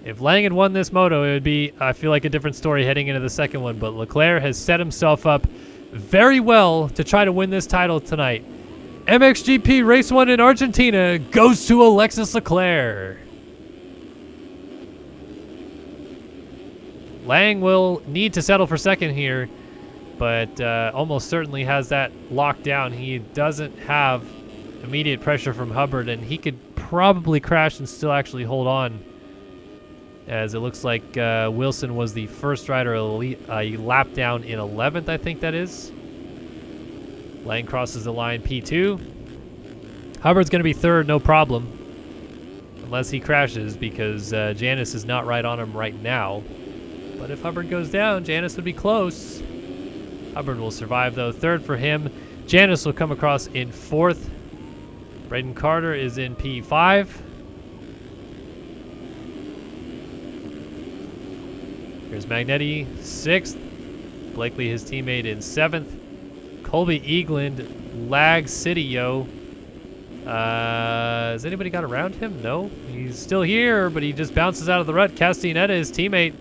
If Lang had won this moto, it would be, I feel like, a different story heading into the second one. But Leclerc has set himself up very well to try to win this title tonight. MXGP Race 1 in Argentina goes to Alexis Leclerc. Lang will need to settle for second here, but almost certainly has that locked down. He doesn't have immediate pressure from Hubbard, and he could probably crash and still actually hold on, as it looks like Wilson was the first rider a lap down in 11th, I think that is. Lang crosses the line P2. Hubbard's going to be third, no problem, unless he crashes, because Janice is not right on him right now. But if Hubbard goes down, Janice would be close. Hubbard will survive, though. Third for him. Janice will come across in 4th. Braden Carter is in P5. Here's Magnetti, 6th. Blakely, his teammate, in 7th. Colby Eagland lags City, yo. Has anybody got around him? No. He's still here, but he just bounces out of the rut. Castaneda, his teammate,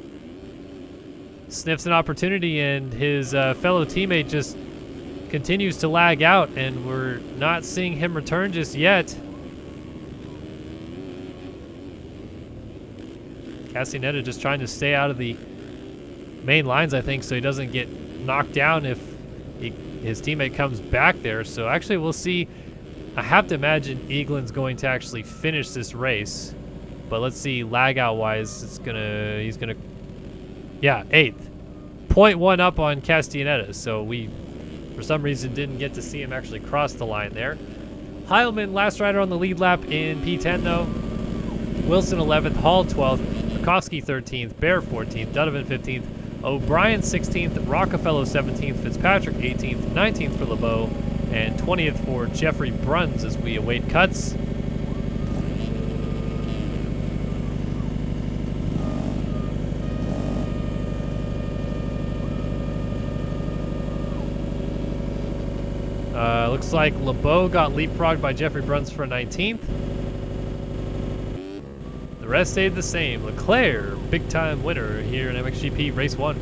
sniffs an opportunity, and his fellow teammate just continues to lag out, and we're not seeing him return just yet. Castaneda just trying to stay out of the main lines, I think, so he doesn't get knocked down if his teammate comes back there. So actually we'll see. I have to imagine Eaglin's going to actually finish this race, but let's see lag out wise. He's gonna yeah, 8th, 0.1 up on Castaneda, so we for some reason didn't get to see him actually cross the line there. Heilman, last rider on the lead lap in P10 though. Wilson 11th, Hall 12th. Sikorsky 13th, Bear 14th, Donovan 15th, O'Brien 16th, Rockefeller 17th, Fitzpatrick 18th, 19th for LeBeau, and 20th for Jeffrey Bruns as we await cuts. Looks like LeBeau got leapfrogged by Jeffrey Bruns for 19th. The rest stayed the same. Leclerc, big time winner here in MXGP Race 1.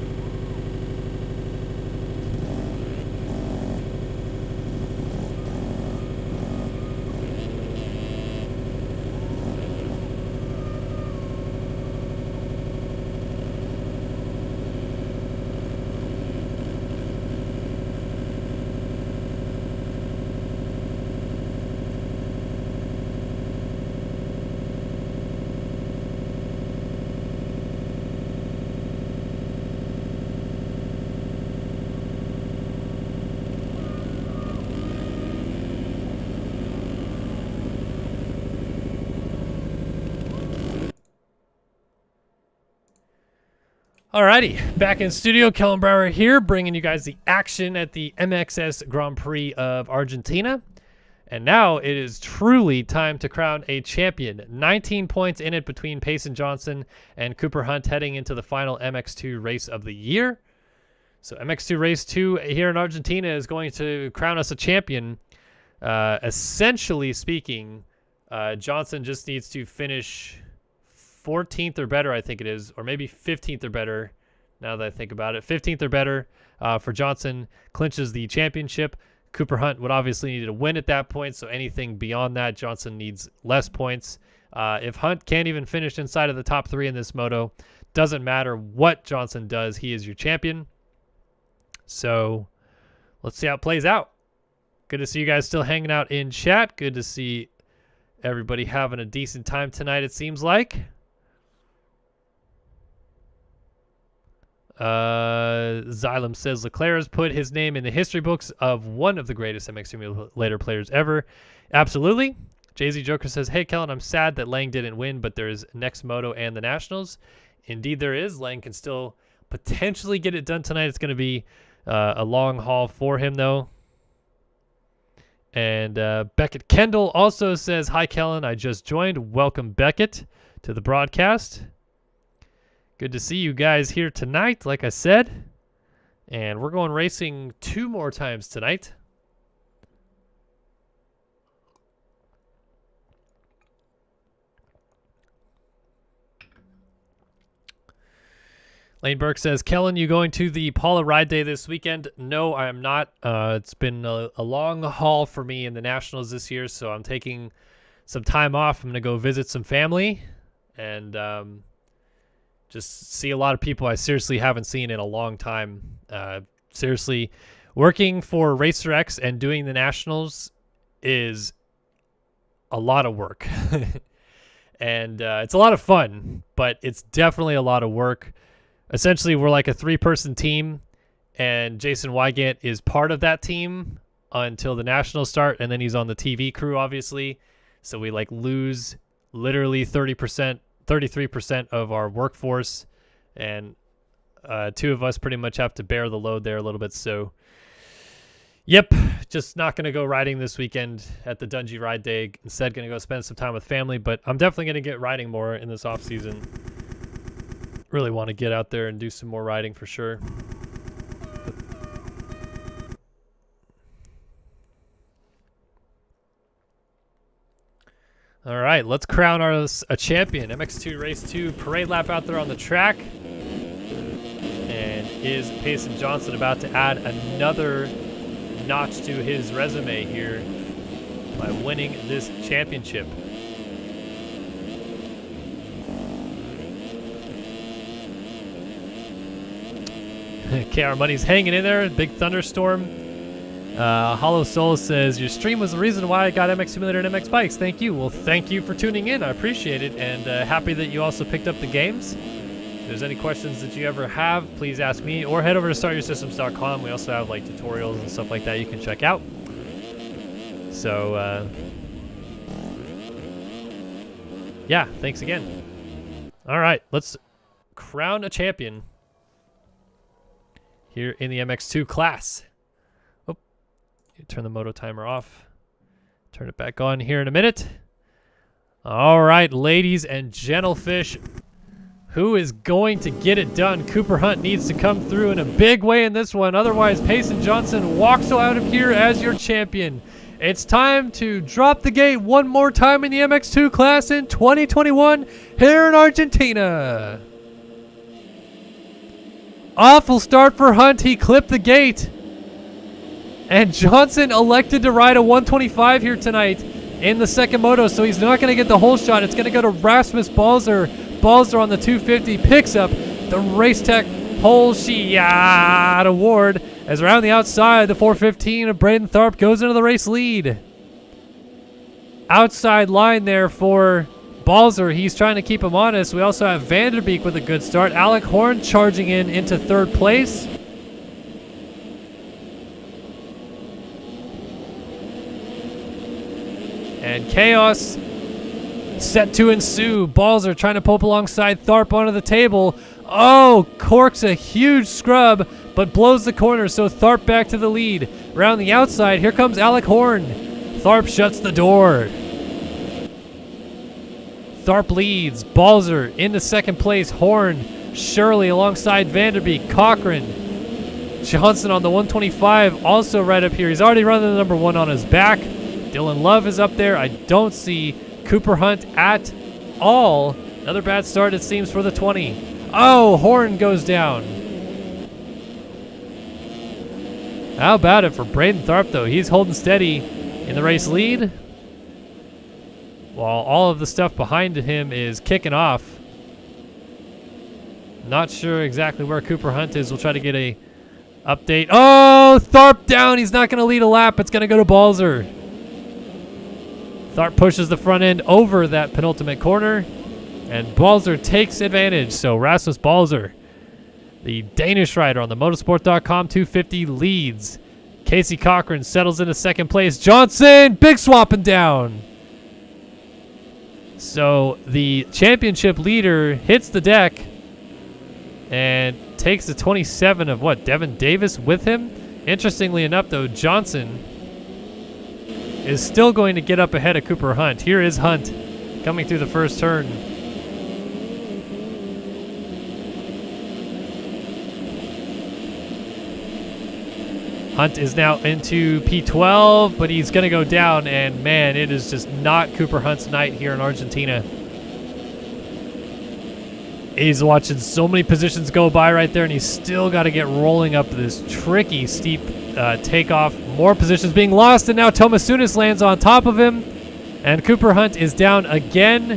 Alrighty, back in studio, Kellen Brower here, bringing you guys the action at the MXS Grand Prix of Argentina. And now it is truly time to crown a champion. 19 points in it between Payson Johnson and Cooper Hunt heading into the final MX2 race of the year. So MX2 Race 2 here in Argentina is going to crown us a champion. Essentially speaking, Johnson just needs to finish 14th or better, I think it is, or maybe 15th or better, now that I think about it. 15th or better for Johnson clinches the championship. Cooper Hunt would obviously need to win at that point, so anything beyond that, Johnson needs less points. If Hunt can't even finish inside of the top 3 in this moto, doesn't matter what Johnson does, he is your champion. So let's see how it plays out. Good to see you guys still hanging out in chat. Good to see everybody having a decent time tonight, it seems like. Xylem says Leclerc has put his name in the history books of one of the greatest MX Simulator players ever. Absolutely. Jay-Z Joker says, hey, Kellen, I'm sad that Lang didn't win, but there's next moto and the Nationals. Indeed, there is. Lang can still potentially get it done tonight. It's going to be a long haul for him, though. And Beckett Kendall also says, hi, Kellen, I just joined. Welcome, Beckett, to the broadcast. Good to see you guys here tonight, like I said. And we're going racing 2 more times tonight. Lane Burke says, Kellen, you going to the Paula Ride Day this weekend? No, I am not. It's been a long haul for me in the Nationals this year, so I'm taking some time off. I'm going to go visit some family and just see a lot of people I seriously haven't seen in a long time. Seriously, working for Racer X and doing the Nationals is a lot of work. And it's a lot of fun, but it's definitely a lot of work. Essentially, we're like a 3-person team, and Jason Wygant is part of that team until the Nationals start, and then he's on the TV crew, obviously. So we like lose literally 30%, 33% of our workforce, and 2 of us pretty much have to bear the load there a little bit. So, yep, just not going to go riding this weekend at the Dungey Ride Day. Instead, going to go spend some time with family, but I'm definitely going to get riding more in this off season. Really want to get out there and do some more riding for sure. All right, let's crown a champion. MX2 Race 2 parade lap out there on the track. And is Payson Johnson about to add another notch to his resume here by winning this championship? KR Money's hanging in there. Big thunderstorm. Hollow Soul says, your stream was the reason why I got MX Simulator and MX Bikes. Thank you. Well, thank you for tuning in. I appreciate it. And happy that you also picked up the games. If there's any questions that you ever have, please ask me. Or head over to startyoursystems.com. We also have like tutorials and stuff like that you can check out. So, yeah, thanks again. All right, let's crown a champion here in the MX2 class. Oh, turn the moto timer off. Turn it back on here in a minute. All right, ladies and gentlefish, who is going to get it done? Cooper Hunt needs to come through in a big way in this one. Otherwise, Payson Johnson walks out of here as your champion. It's time to drop the gate one more time in the MX2 class in 2021 here in Argentina. Awful start for Hunt. He clipped the gate. And Johnson elected to ride a 125 here tonight in the second moto, so he's not going to get the whole shot. It's going to go to Rasmus Balzer. Balzer on the 250 picks up the Race Tech Pole Shiat Award as around the outside, the 415 of Braden Tharp goes into the race lead. Outside line there for Balzer. He's trying to keep him honest. We also have Vanderbeek with a good start. Alec Horn charging into third place. And chaos set to ensue. Balzer trying to pull up alongside Tharp onto the table. Oh, corks a huge scrub, but blows the corner, so Tharp back to the lead. Around the outside, here comes Alec Horn. Tharp shuts the door. Tharp leads. Balzer into second place. Horn, Shirley alongside Vanderbeek. Cochran. Johnson on the 125, also right up here. He's already running the number one on his back. Dylan Love is up there. I don't see Cooper Hunt at all. Another bad start, it seems, for the 20. Oh, Horn goes down. How about it for Braden Tharp, though? He's holding steady in the race lead, while all of the stuff behind him is kicking off. Not sure exactly where Cooper Hunt is. We'll try to get a update. Oh, Tharp down. He's not going to lead a lap. It's going to go to Balzer. Tharp pushes the front end over that penultimate corner, and Balzer takes advantage. So Rasmus Balzer, the Danish rider on the motorsport.com 250, leads. Casey Cochran settles into second place. Johnson, big swapping down. So the championship leader hits the deck and takes the 27 of what, Devin Davis with him? Interestingly enough, though, Johnson is still going to get up ahead of Cooper Hunt. Here is Hunt coming through the first turn. Hunt is now into P12, but he's going to go down, and man, it is just not Cooper Hunt's night here in Argentina. He's watching so many positions go by right there, and he's still got to get rolling up this tricky, steep takeoff. More positions being lost, and now Tomasunis lands on top of him, and Cooper Hunt is down again,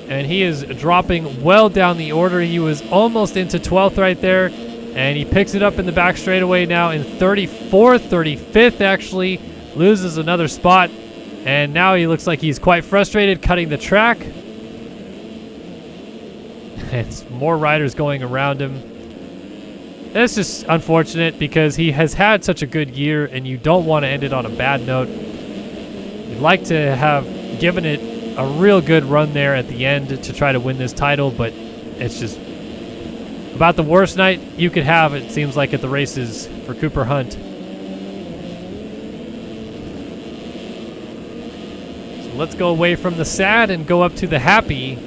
and he is dropping well down the order. He was almost into 12th right there, and he picks it up in the back straightaway now in 34th, 35th actually, loses another spot, and now he looks like he's quite frustrated cutting the track. It's more riders going around him. It's just unfortunate because he has had such a good year, and you don't want to end it on a bad note. You'd like to have given it a real good run there at the end to try to win this title, but it's just about the worst night you could have, it seems like, at the races for Cooper Hunt. So let's go away from the sad and go up to the happy.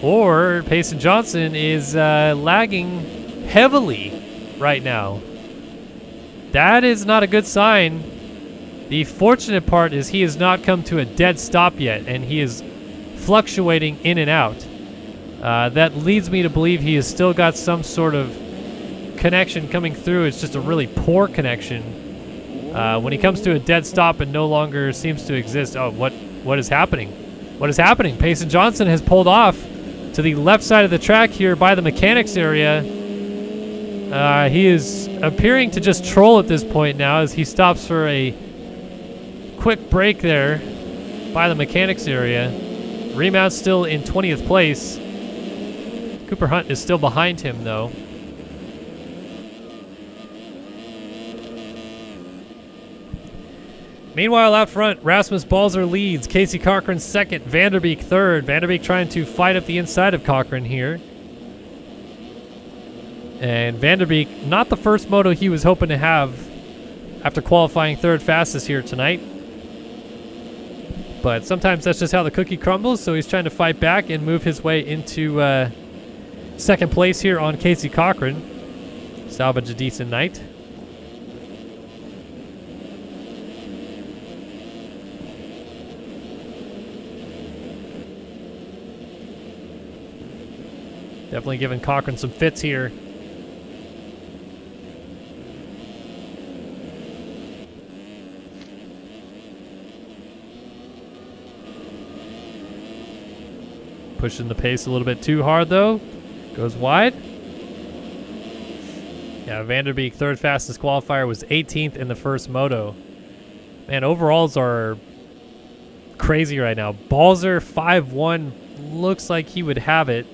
Or Payson Johnson is lagging heavily right now. That is not a good sign. The fortunate part is he has not come to a dead stop yet, and he is fluctuating in and out. That leads me to believe he has still got some sort of connection coming through. It's just a really poor connection. When he comes to a dead stop and no longer seems to exist, oh, what is happening? What is happening? Payson Johnson has pulled off to the left side of the track here by the mechanics area. He is appearing to just troll at this point now as he stops for a quick break there by the mechanics area. Remount still in 20th place. Cooper Hunt is still behind him, though. Meanwhile, out front, Rasmus Balzer leads. Casey Cochran second. Vanderbeek third. Vanderbeek trying to fight up the inside of Cochran here. And Vanderbeek, not the first moto he was hoping to have after qualifying third fastest here tonight. But sometimes that's just how the cookie crumbles, so he's trying to fight back and move his way into second place here on Casey Cochran. Salvage a decent night. Definitely giving Cochran some fits here. Pushing the pace a little bit too hard, though. Goes wide. Yeah, Vanderbeek, third fastest qualifier, was 18th in the first moto. Man, overalls are crazy right now. Balzer, 5-1. Looks like he would have it.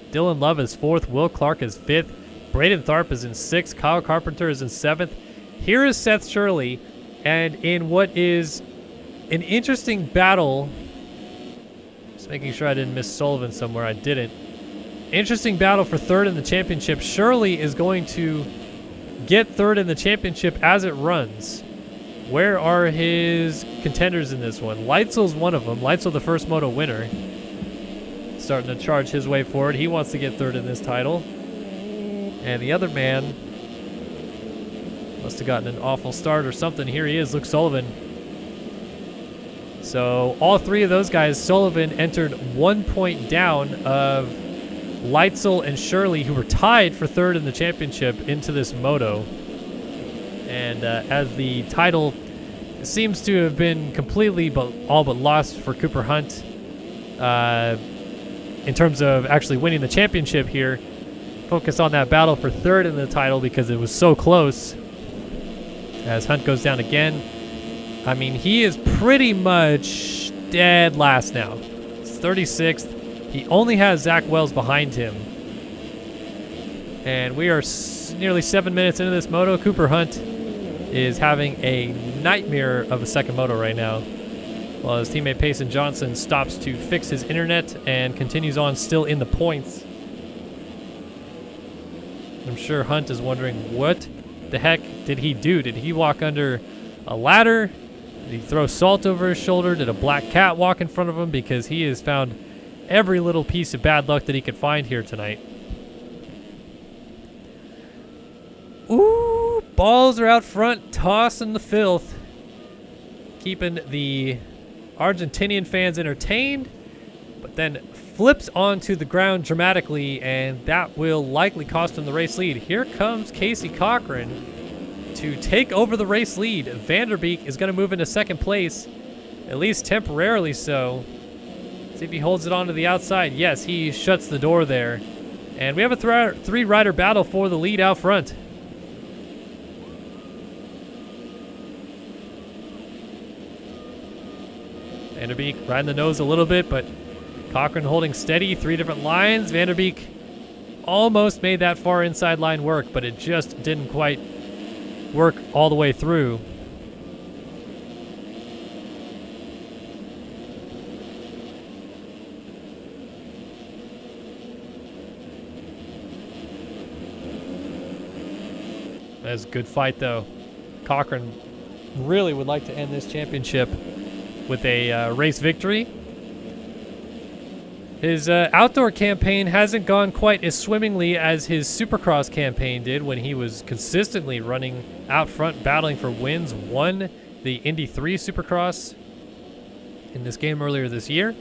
Dylan Love is fourth. Will Clark is fifth. Braden Tharp is in sixth. Kyle Carpenter is in seventh. Here is Seth Shirley. And in what is an interesting battle... Making sure I didn't miss Sullivan somewhere. I didn't. Interesting battle for third in the championship. Shirley is going to get third in the championship as it runs. Where are his contenders in this one? Leitzel's one of them. Leitzel, the first moto winner. Starting to charge his way forward. He wants to get third in this title. And the other man must have gotten an awful start or something. Here he is, Luke Sullivan. So all three of those guys, Sullivan entered 1 point down of Leitzel and Shirley, who were tied for third in the championship, into this moto. And as the title seems to have been completely all but lost for Cooper Hunt in terms of actually winning the championship here, focus on that battle for third in the title because it was so close. As Hunt goes down again. I mean, he is pretty much dead last now. It's 36th. He only has Zach Wells behind him. And we are nearly 7 minutes into this moto. Cooper Hunt is having a nightmare of a second moto right now, while his teammate Payson Johnson stops to fix his internet and continues on still in the points. I'm sure Hunt is wondering, what the heck did he do? Did he walk under a ladder? Did he throw salt over his shoulder? Did a black cat walk in front of him? Because he has found every little piece of bad luck that he could find here tonight. Ooh, balls are out front, tossing the filth. Keeping the Argentinian fans entertained, but then flips onto the ground dramatically, and that will likely cost him the race lead. Here comes Casey Cochran to take over the race lead. Vanderbeek is going to move into second place, at least temporarily so. See if he holds it on to the outside. Yes, he shuts the door there. And we have a three-rider battle for the lead out front. Vanderbeek riding the nose a little bit, but Cochran holding steady. 3 different lines. Vanderbeek almost made that far inside line work, but it just didn't quite work all the way through. That's a good fight, though. Cochran really would like to end this championship with a race victory. His outdoor campaign hasn't gone quite as swimmingly as his Supercross campaign did when he was consistently running out front, battling for wins. Won the Indy 3 Supercross in this game earlier this year.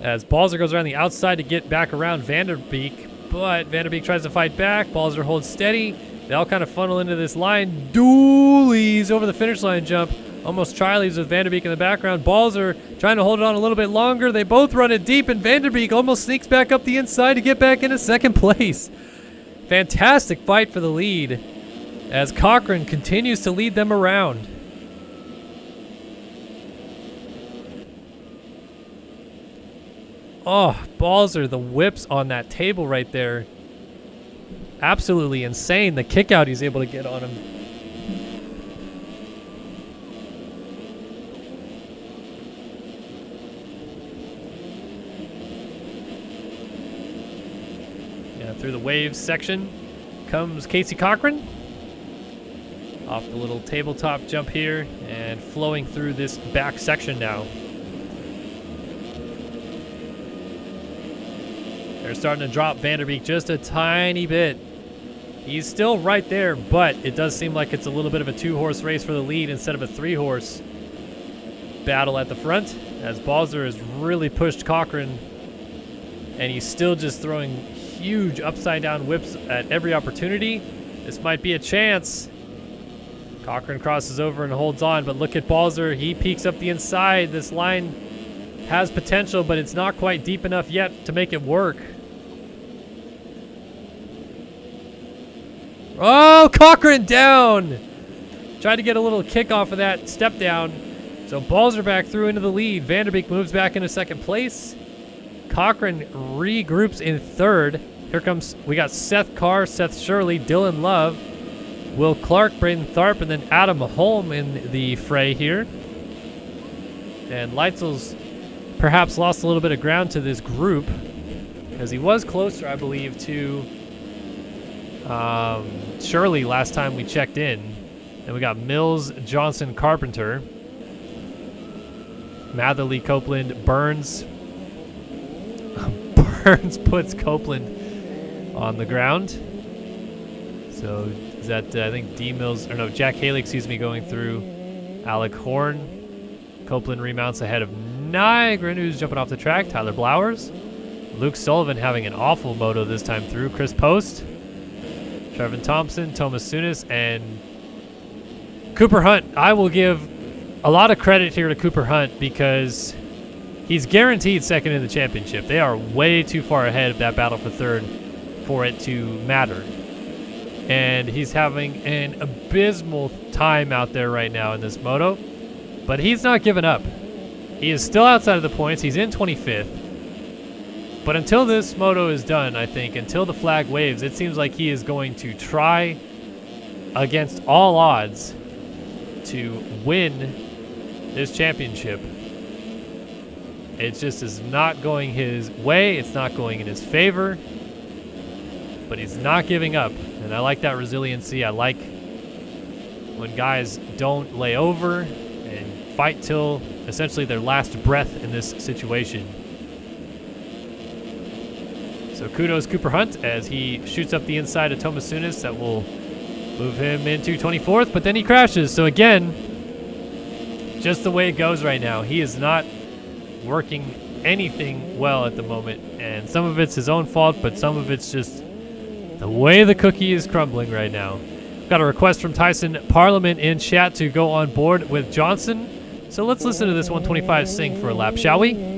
As Balzer goes around the outside to get back around Vanderbeek, but Vanderbeek tries to fight back. Balzer holds steady. They all kind of funnel into this line. Dualies over the finish line jump. Almost Charlie's with Vanderbeek in the background. Balzer trying to hold it on a little bit longer. They both run it deep, and Vanderbeek almost sneaks back up the inside to get back into second place. Fantastic fight for the lead as Cochran continues to lead them around. Oh, Balzer, the whips on that table right there. Absolutely insane, the kick out he's able to get on him. through the waves section comes Casey Cochran. Off the little tabletop jump here and flowing through this back section now. They're starting to drop Vanderbeek just a tiny bit. He's still right there, but it does seem like it's a little bit of a 2-horse race for the lead instead of a 3-horse battle at the front, as Balzer has really pushed Cochran, and he's still just throwing huge upside-down whips at every opportunity. This might be a chance. Cochran crosses over and holds on, but look at Balzer. He peeks up the inside. This line has potential, but it's not quite deep enough yet to make it work. Oh, Cochran down! Tried to get a little kick off of that step down. So Balzer back through into the lead. Vanderbeek moves back into second place. Cochran regroups in third. Here comes, we got Seth Carr, Seth Shirley, Dylan Love, Will Clark, Braden Tharp, and then Adam Holm in the fray here. And Leitzel's perhaps lost a little bit of ground to this group because he was closer, I believe, to Shirley last time we checked in. And we got Mills, Johnson, Carpenter, Matherly, Copeland, Burns. Burns puts Copeland on the ground. So is that, I think D Mills, or no, Jack Haley, excuse me, going through. Alec Horn. Copeland remounts ahead of Nygren, who's jumping off the track. Tyler Blowers. Luke Sullivan having an awful moto this time through. Chris Post. Trevin Thompson, Thomas Sunis, and Cooper Hunt. I will give a lot of credit here to Cooper Hunt because he's guaranteed second in the championship. They are way too far ahead of that battle for third for it to matter. And he's having an abysmal time out there right now in this moto, but he's not giving up. He is still outside of the points. He's in 25th. But until this moto is done, I think, until the flag waves, it seems like he is going to try against all odds to win this championship. It just is not going his way. It's not going in his favor. But he's not giving up. And I like that resiliency. I like when guys don't lay over and fight till essentially their last breath in this situation. So kudos Cooper Hunt as he shoots up the inside of Thomas Sunis. That will move him into 24th, but then he crashes. So again, just the way it goes right now. He is not working anything well at the moment, and some of it's his own fault, but some of it's just the way the cookie is crumbling right now. Got a request from Tyson Parliament in chat to go on board with Johnson. So let's listen to this 125 sing for a lap, shall we?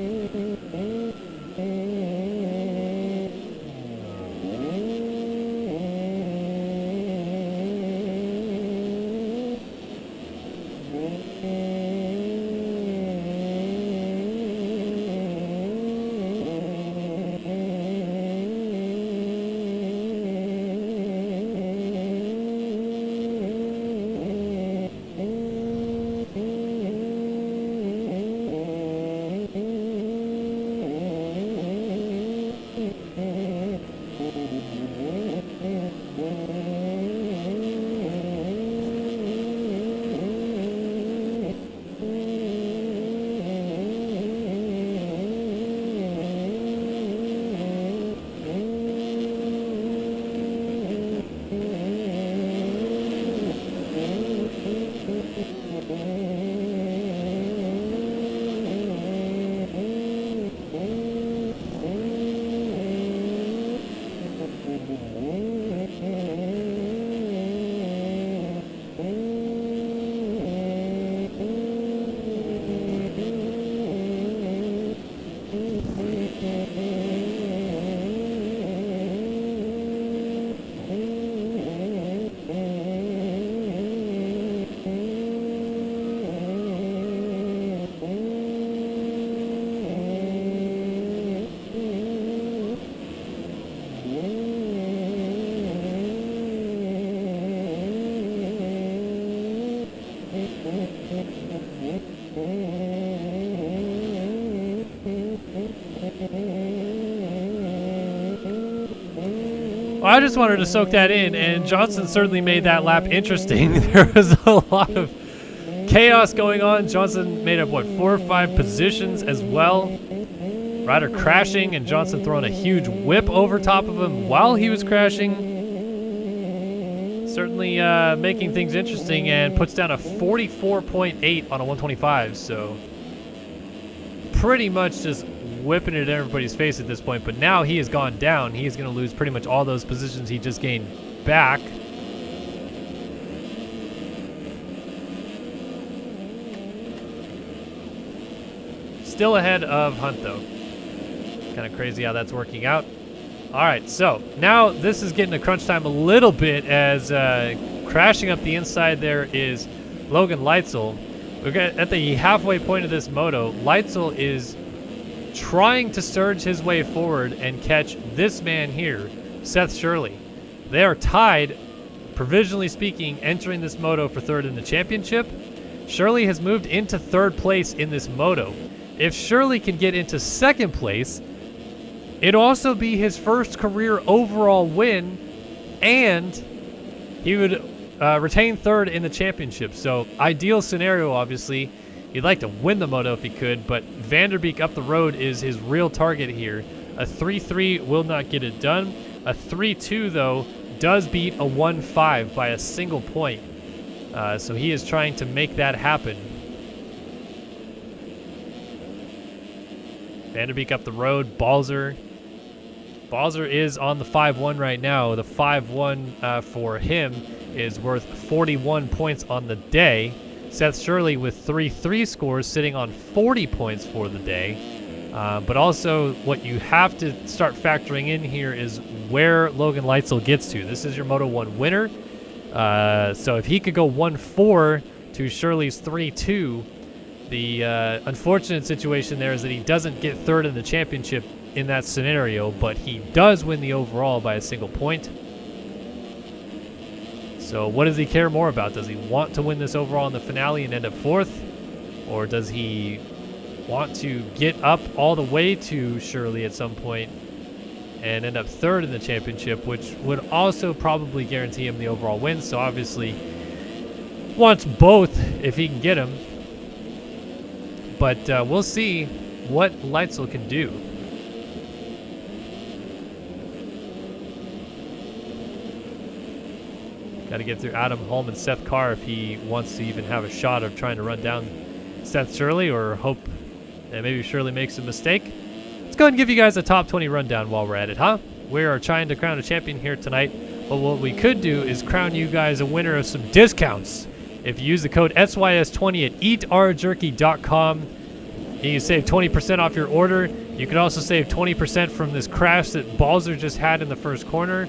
Well, I just wanted to soak that in, and Johnson certainly made that lap interesting. There was a lot of chaos going on. Johnson made up, what, 4 or 5 positions as well. Ryder crashing, and Johnson throwing a huge whip over top of him while he was crashing. Certainly making things interesting, and puts down a 44.8 on a 125, so pretty much just whipping it in everybody's face at this point. But now he has gone down. He is going to lose pretty much all those positions he just gained back. Still ahead of Hunt, though. Kind of crazy how that's working out. All right, so now this is getting a crunch time a little bit, as crashing up the inside there is Logan Leitzel. We're at the halfway point of this moto. Leitzel is trying to surge his way forward and catch this man here, Seth Shirley. They are tied, provisionally speaking, entering this moto for third in the championship. Shirley has moved into third place in this moto. If Shirley can get into second place, it'll also be his first career overall win, and he would retain third in the championship. So ideal scenario, obviously. He'd like to win the moto if he could, but Vanderbeek up the road is his real target here. A 3-3 will not get it done. A 3-2, though, does beat a 1-5 by a single point. So he is trying to make that happen. Vanderbeek up the road. Balzer is on the 5-1 right now. The 5-1 for him is worth 41 points on the day. Seth Shirley with 3-3 scores, sitting on 40 points for the day. But also what you have to start factoring in here is where Logan Leitzel gets to. This is your Moto 1 winner. So if he could go 1-4 to Shirley's 3-2, the unfortunate situation there is that he doesn't get third in the championship in that scenario, but he does win the overall by a single point. So what does he care more about? Does he want to win this overall in the finale and end up fourth? Or does he want to get up all the way to Shirley at some point and end up third in the championship, which would also probably guarantee him the overall win? So obviously wants both if he can get them. But we'll see what Leitzel can do. Got to get through Adam Holm and Seth Carr if he wants to even have a shot of trying to run down Seth Shirley, or hope that maybe Shirley makes a mistake. Let's go ahead and give you guys a top 20 rundown while we're at it, huh? We are trying to crown a champion here tonight, but what we could do is crown you guys a winner of some discounts. If you use the code SYS20 at eatrjerky.com, you can save 20% off your order. You can also save 20% from this crash that Balzer just had in the first corner.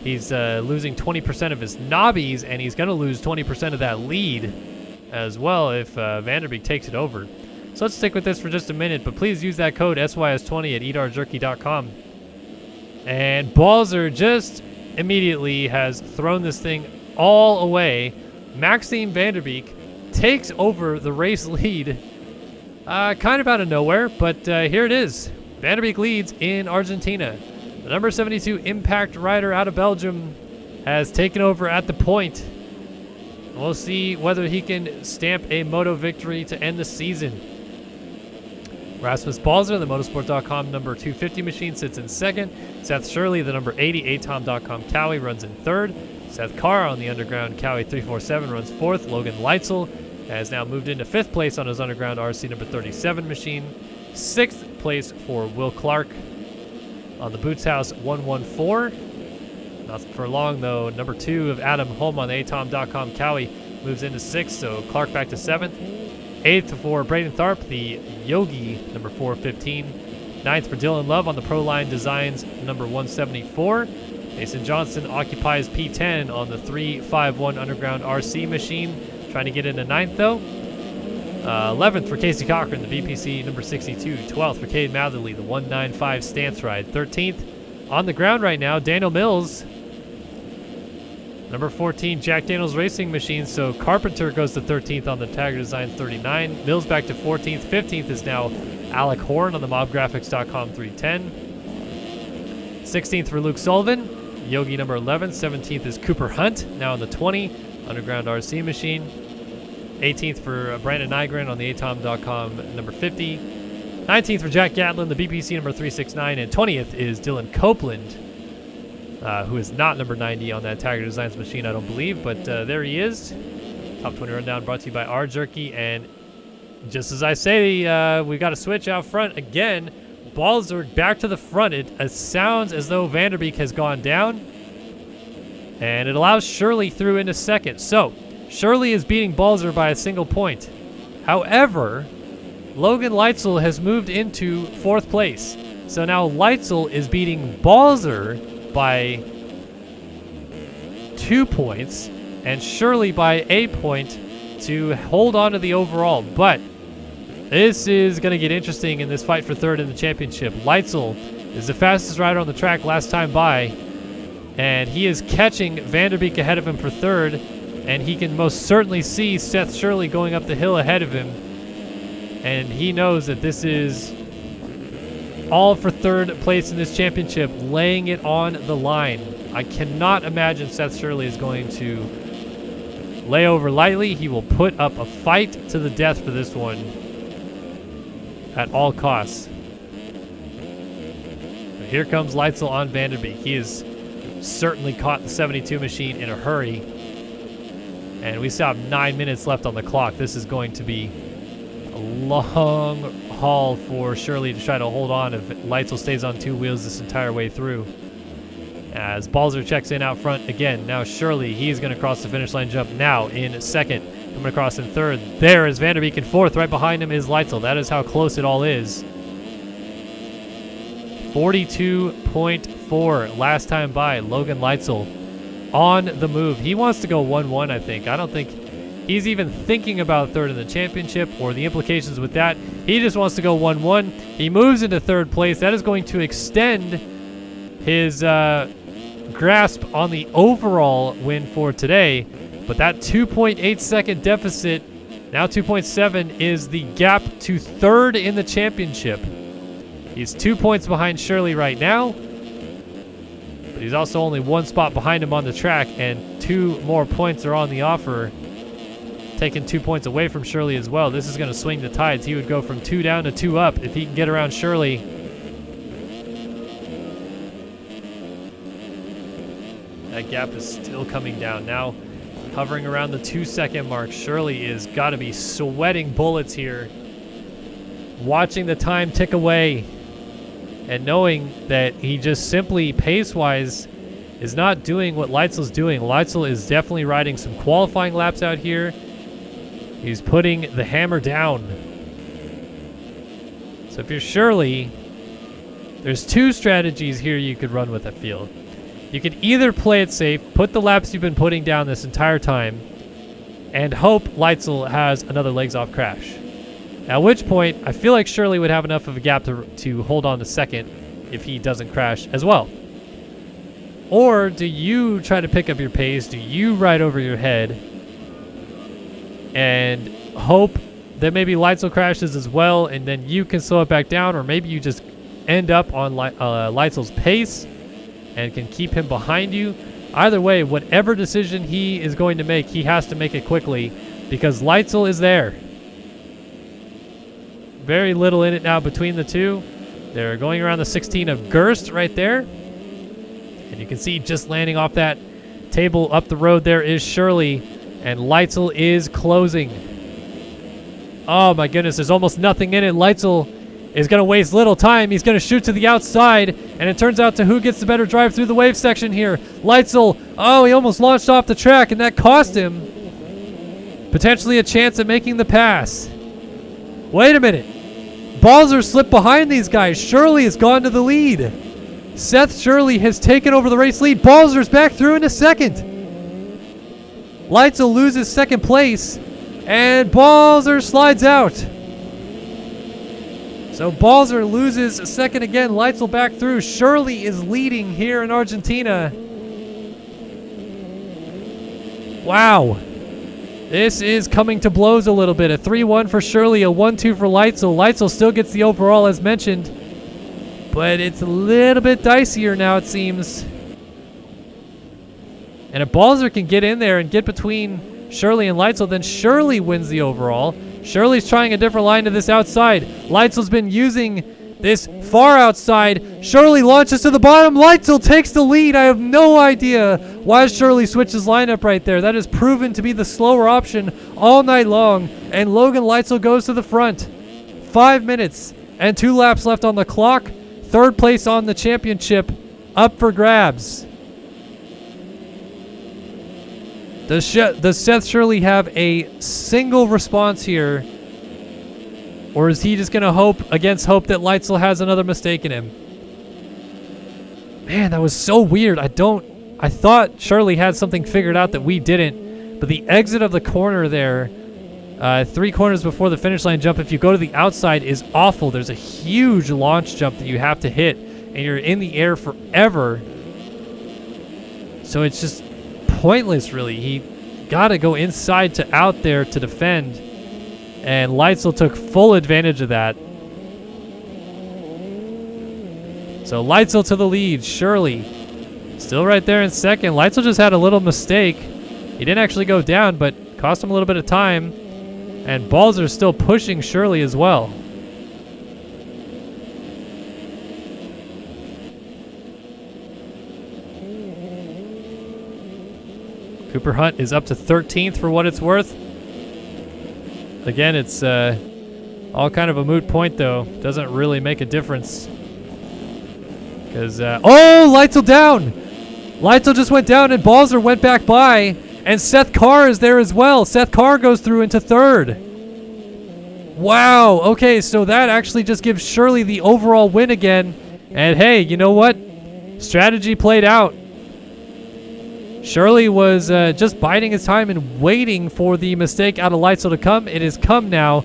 He's losing 20% of his knobbies, and he's going to lose 20% of that lead as well if Vanderbeek takes it over. So let's stick with this for just a minute, but please use that code SYS20 at eatrjerky.com. And Balzer just immediately has thrown this thing all away. Maxime Vanderbeek takes over the race lead kind of out of nowhere, but here it is. Vanderbeek leads in Argentina. The number 72 Impact rider out of Belgium has taken over at the point. We'll see whether he can stamp a moto victory to end the season. Rasmus Balzer, the motorsport.com number 250 machine, sits in second. Seth Shirley, the number 80 atom.com Cowie, runs in third. Seth Carr on the underground Cowie 347 runs fourth. Logan Leitzel has now moved into fifth place on his underground RC number 37 machine. Sixth place for Will Clark on the Boots House 114. Not for long, though. Number 2 of Adam Holm on the atom.com Cowie moves into sixth, so Clark back to seventh. Eighth for Braden Tharp, the Yogi, number 415. Ninth for Dylan Love on the Proline Designs, number 174. Mason Johnson occupies P10 on the 351 Underground RC machine, trying to get into ninth, though. 11th for Casey Cochran, the BPC number 62. 12th for Cade Matherly, the 195 Stance Ride. 13th on the ground right now, Daniel Mills, number 14, Jack Daniels Racing Machine. So Carpenter goes to 13th on the Tiger Design 39. Mills back to 14th. 15th is now Alec Horn on the mobgraphics.com 310. 16th for Luke Sullivan. Yogi number 11. 17th is Cooper Hunt, now on the 20, Underground RC machine. 18th for Brandon Nygren on the atom.com number 50. 19th for Jack Gatlin, the BPC number 369. And 20th is Dylan Copeland, who is not number 90 on that Tiger Designs machine, I don't believe. But there he is. Top 20 rundown brought to you by R Jerky. And just as I say, we got a switch out front again. Balzerg back to the front. It sounds as though Vanderbeek has gone down. And it allows Shirley through into second. So, Shirley is beating Balzer by a single point. However, Logan Leitzel has moved into 4th place. So now Leitzel is beating Balzer by 2 points. And Shirley by a point to hold on to the overall. But this is going to get interesting in this fight for 3rd in the championship. Leitzel is the fastest rider on the track last time by, and he is catching Vanderbeek ahead of him for 3rd, and he can most certainly see Seth Shirley going up the hill ahead of him, and he knows that this is all for 3rd place in this championship, laying it on the line. I cannot imagine Seth Shirley is going to lay over lightly. He will put up a fight to the death for this one at all costs. But here comes Leitzel on Vanderbeek. He has certainly caught the 72 machine in a hurry. And we still have 9 minutes left on the clock. This is going to be a long haul for Shirley to try to hold on if Leitzel stays on 2 wheels this entire way through. As Balzer checks in out front again. Now Shirley, he's going to cross the finish line jump now in 2nd. Coming across in 3rd. There is Vanderbeek in 4th. Right behind him is Leitzel. That is how close it all is. 42.4 last time by. Logan Leitzel on the move. He wants to go 1-1, I think. I don't think he's even thinking about 3rd in the championship or the implications with that. He just wants to go 1-1. He moves into 3rd place. That is going to extend his grasp on the overall win for today. But that 2.8 second deficit, now 2.7, is the gap to 3rd in the championship. He's 2 points behind Shirley right now, but he's also only 1 spot behind him on the track, and 2 more points are on the offer, taking 2 points away from Shirley as well. This is going to swing the tides. He would go from 2 down to 2 up if he can get around Shirley. That gap is still coming down now. Hovering around the 2 second mark. Shirley is got to be sweating bullets here. Watching the time tick away and knowing that he just simply pace-wise is not doing what Leitzel's doing. Leitzel is definitely riding some qualifying laps out here. He's putting the hammer down. So if you're Shirley, there's 2 strategies here you could run with, I feel. You could either play it safe, put the laps you've been putting down this entire time, and hope Leitzel has another legs-off crash. At which point, I feel like Shirley would have enough of a gap to hold on to 2nd if he doesn't crash as well. Or do you try to pick up your pace? Do you ride over your head and hope that maybe Leitzel crashes as well, and then you can slow it back down? Or maybe you just end up on Leitzel's pace and can keep him behind you. Either way, whatever decision he is going to make, he has to make it quickly because Leitzel is there. Very little in it now between the 2. They're going around the 16 of Gerst right there. And you can see just landing off that table up the road there is Shirley. And Leitzel is closing. Oh my goodness, there's almost nothing in it. Leitzel is going to waste little time. He's going to shoot to the outside, and it turns out to who gets the better drive through the wave section here. Leitzel, oh, he almost launched off the track, and that cost him potentially a chance at making the pass. Wait a minute. Balzer slipped behind these guys. Shirley has gone to the lead. Seth Shirley has taken over the race lead. Balzer's back through into 2nd. Leitzel loses 2nd place, and Balzer slides out. So Balzer loses 2nd again. Leitzel back through. Shirley is leading here in Argentina. Wow. This is coming to blows a little bit. A 3-1 for Shirley, a 1-2 for Leitzel. Leitzel still gets the overall as mentioned, but it's a little bit dicier now, it seems. And if Balzer can get in there and get between Shirley and Leitzel, then Shirley wins the overall. Shirley's trying a different line to this outside. Leitzel's been using this far outside. Shirley launches to the bottom. Leitzel takes the lead. I have no idea why Shirley switches lineup right there. That has proven to be the slower option all night long. And Logan Leitzel goes to the front. 5 minutes and 2 laps left on the clock. Third place on the championship up for grabs. Does Seth Shirley have a single response here? Or is he just going to hope against hope that Leitzel has another mistake in him? Man, that was so weird. I thought Shirley had something figured out that we didn't. But the exit of the corner there, 3 corners before the finish line jump, if you go to the outside, is awful. There's a huge launch jump that you have to hit. And you're in the air forever. So it's just pointless, really. He got to go inside to out there to defend. And Leitzel took full advantage of that. So Leitzel to the lead. Shirley still right there in second. Leitzel just had a little mistake. He didn't actually go down, but cost him a little bit of time. And Balzer still pushing Shirley as well. Cooper Hunt is up to 13th for what it's worth. Again, it's all kind of a moot point, though. Doesn't really make a difference. Because, oh, Leitzel down! Leitzel just went down and Balzer went back by. And Seth Carr is there as well. Seth Carr goes through into third. Wow, okay, so that actually just gives Shirley the overall win again. And hey, you know what? Strategy played out. Shirley was just biding his time and waiting for the mistake out of Leitzel to come. It has come now.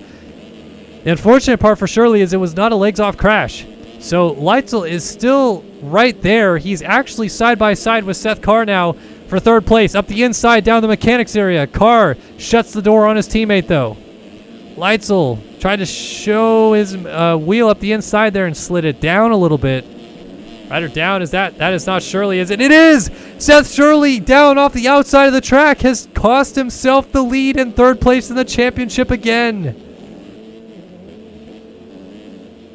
The unfortunate part for Shirley is it was not a legs-off crash. So Leitzel is still right there. He's actually side by side with Seth Carr now for third place. Up the inside, down the mechanics area. Carr shuts the door on his teammate, though. Leitzel tried to show his wheel up the inside there and slid it down a little bit. Right or down, is that is not Shirley, is it? It is! Seth Shirley down off the outside of the track has cost himself the lead in third place in the championship again.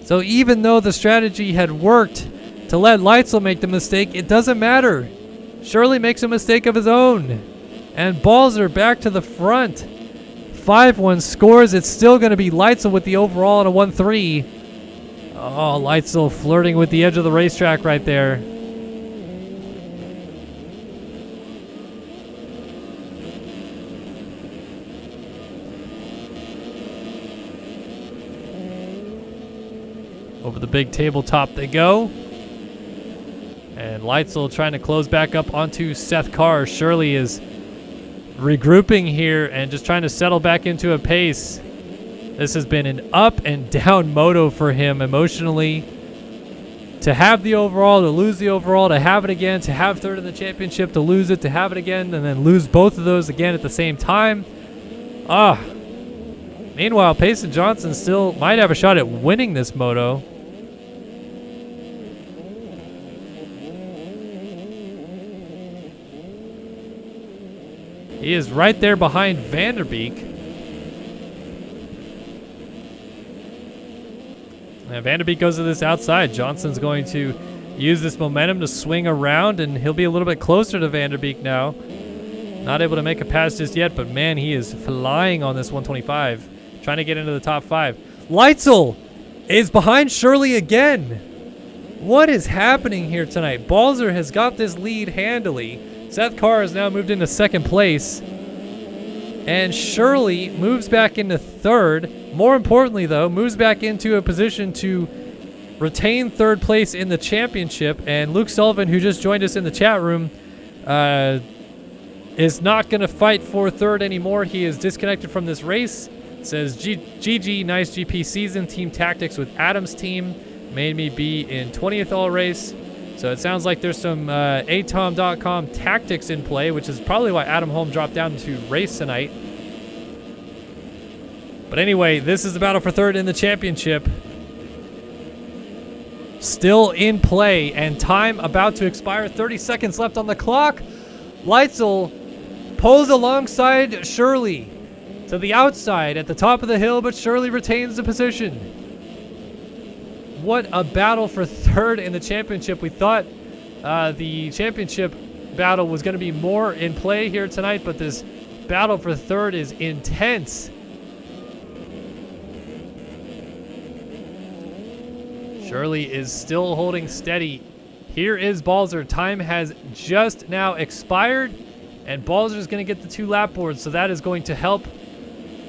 So even though the strategy had worked to let Leitzel make the mistake, it doesn't matter. Shirley makes a mistake of his own. And Balzer back to the front. 5-1 scores. It's still going to be Leitzel with the overall and a 1-3. Oh, Leitzel flirting with the edge of the racetrack right there. Over the big tabletop they go. And Leitzel trying to close back up onto Seth Carr. Shirley is regrouping here and just trying to settle back into a pace. This has been an up and down moto for him emotionally. To have the overall, to lose the overall, to have it again, to have third in the championship, to lose it, to have it again, and then lose both of those again at the same time. Meanwhile, Payson Johnson still might have a shot at winning this moto. He is right there behind Vanderbeek. Now Vanderbeek goes to this outside. Johnson's going to use this momentum to swing around, and he'll be a little bit closer to Vanderbeek now. Not able to make a pass just yet, but man, he is flying on this 125. Trying to get into the top 5. Leitzel is behind Shirley again. What is happening here tonight? Balzer has got this lead handily. Seth Carr has now moved into second place. And Shirley moves back into third. More importantly, though, moves back into a position to retain third place in the championship. And Luke Sullivan, who just joined us in the chat room, is not going to fight for third anymore. He is disconnected from this race. Says, GG, nice GP season. Team tactics with Adam's team made me be in 20th all race. So it sounds like there's some atom.com tactics in play, which is probably why Adam Holm dropped down to race tonight. But anyway, this is the battle for third in the championship. Still in play, and time about to expire. 30 seconds left on the clock. Leitzel pulls alongside Shirley to the outside at the top of the hill, but Shirley retains the position. What a battle for third in the championship. We thought the championship battle was going to be more in play here tonight, but this battle for third is intense. Shirley is still holding steady. Here is Balzer. Time has just now expired, and Balzer is going to get the 2 lap boards, so that is going to help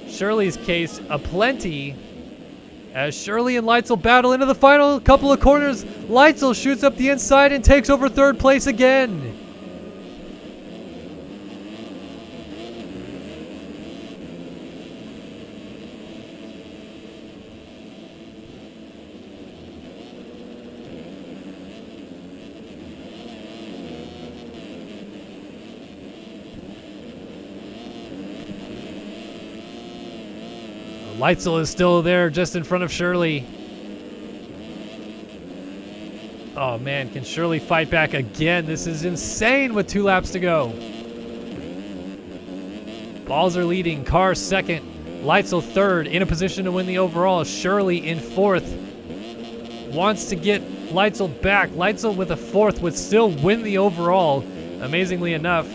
Shirley's case aplenty. As Shirley and Leitzel battle into the final couple of corners, Leitzel shoots up the inside and takes over third place again. Leitzel is still there just in front of Shirley. Oh man, can Shirley fight back again? This is insane with 2 laps to go. Balzer leading, Carr second, Leitzel third, in a position to win the overall. Shirley in fourth. Wants to get Leitzel back. Leitzel with a fourth would still win the overall, amazingly enough,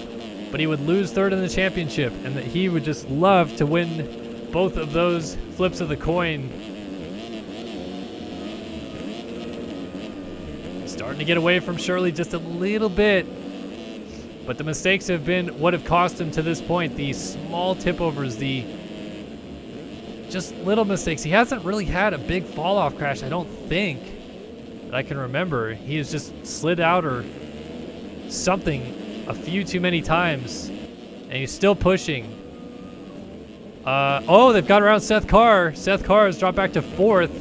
but he would lose third in the championship, and that he would just love to win both of those flips of the coin. Starting to get away from Shirley just a little bit, but the mistakes have been what have cost him to this point. The small tip overs, the just little mistakes. He hasn't really had a big fall off crash, I don't think, that I can remember. He has just slid out or something a few too many times, and he's still pushing. Oh, they've got around Seth Carr. Seth Carr has dropped back to fourth.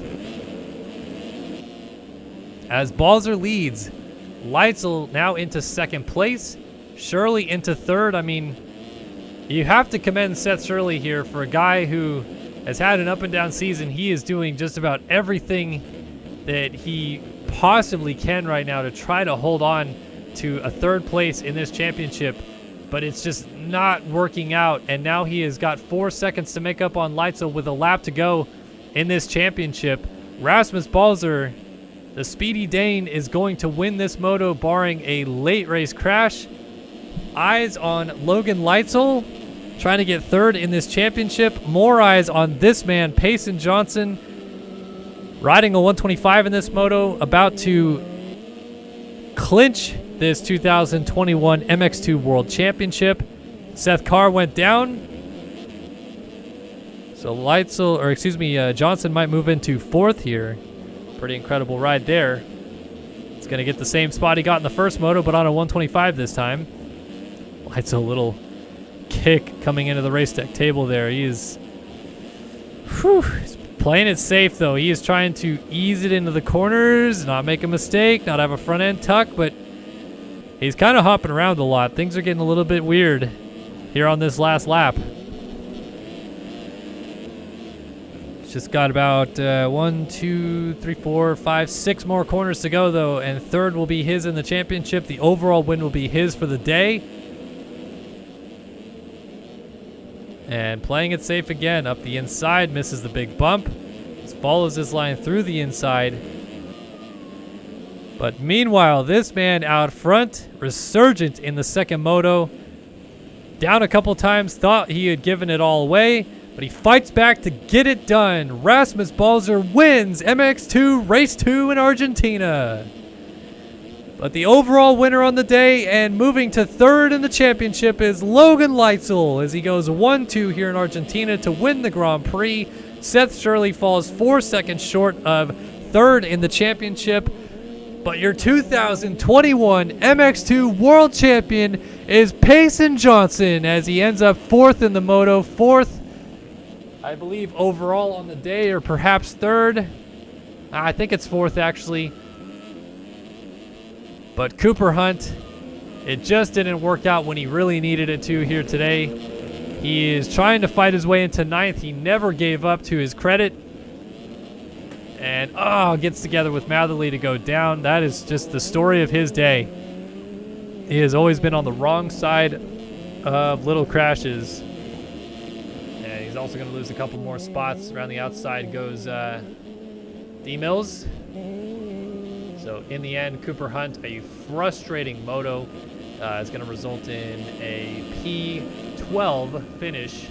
As Balzer leads, Leitzel now into second place, Shirley into third. I mean, you have to commend Seth Shirley here for a guy who has had an up and down season. He is doing just about everything that he possibly can right now to try to hold on to a third place in this championship, but it's just not working out, and now he has got 4 seconds to make up on Leitzel with a lap to go in this championship. Rasmus Balzer, the Speedy Dane, is going to win this moto barring a late race crash. Eyes on Logan Leitzel trying to get third in this championship. More eyes on this man, Payson Johnson, riding a 125 in this moto, about to clinch this 2021 MX2 World Championship. Seth Carr went down, so Johnson might move into fourth here. Pretty incredible ride there. It's going to get the same spot he got in the first moto, but on a 125 this time. Leitzel, a little kick coming into the race deck table there. He's playing it safe, though. He is trying to ease it into the corners, not make a mistake, not have a front end tuck, but he's kind of hopping around a lot. Things are getting a little bit weird here on this last lap. It's just got about 1, 2, 3, 4, 5, 6 more corners to go, though, and third will be his in the championship. The overall win will be his for the day. And playing it safe again, up the inside, misses the big bump. Just follows this line through the inside. But meanwhile, this man out front, resurgent in the second moto. Down a couple times, thought he had given it all away, but he fights back to get it done. Rasmus Balzer wins MX2 Race 2 in Argentina. But the overall winner on the day and moving to third in the championship is Logan Leitzel, as he goes 1-2 here in Argentina to win the Grand Prix. Seth Shirley falls 4 seconds short of third in the championship. But your 2021 MX2 World Champion is Payson Johnson, as he ends up fourth in the moto. Fourth, I believe, overall on the day, or perhaps third. I think it's fourth, actually. But Cooper Hunt, it just didn't work out when he really needed it to here today. He is trying to fight his way into ninth. He never gave up, to his credit. And, gets together with Matherly to go down. That is just the story of his day. He has always been on the wrong side of little crashes. And he's also going to lose a couple more spots. Around the outside goes D-Mills. So in the end, Cooper Hunt, a frustrating moto, is going to result in a P12 finish.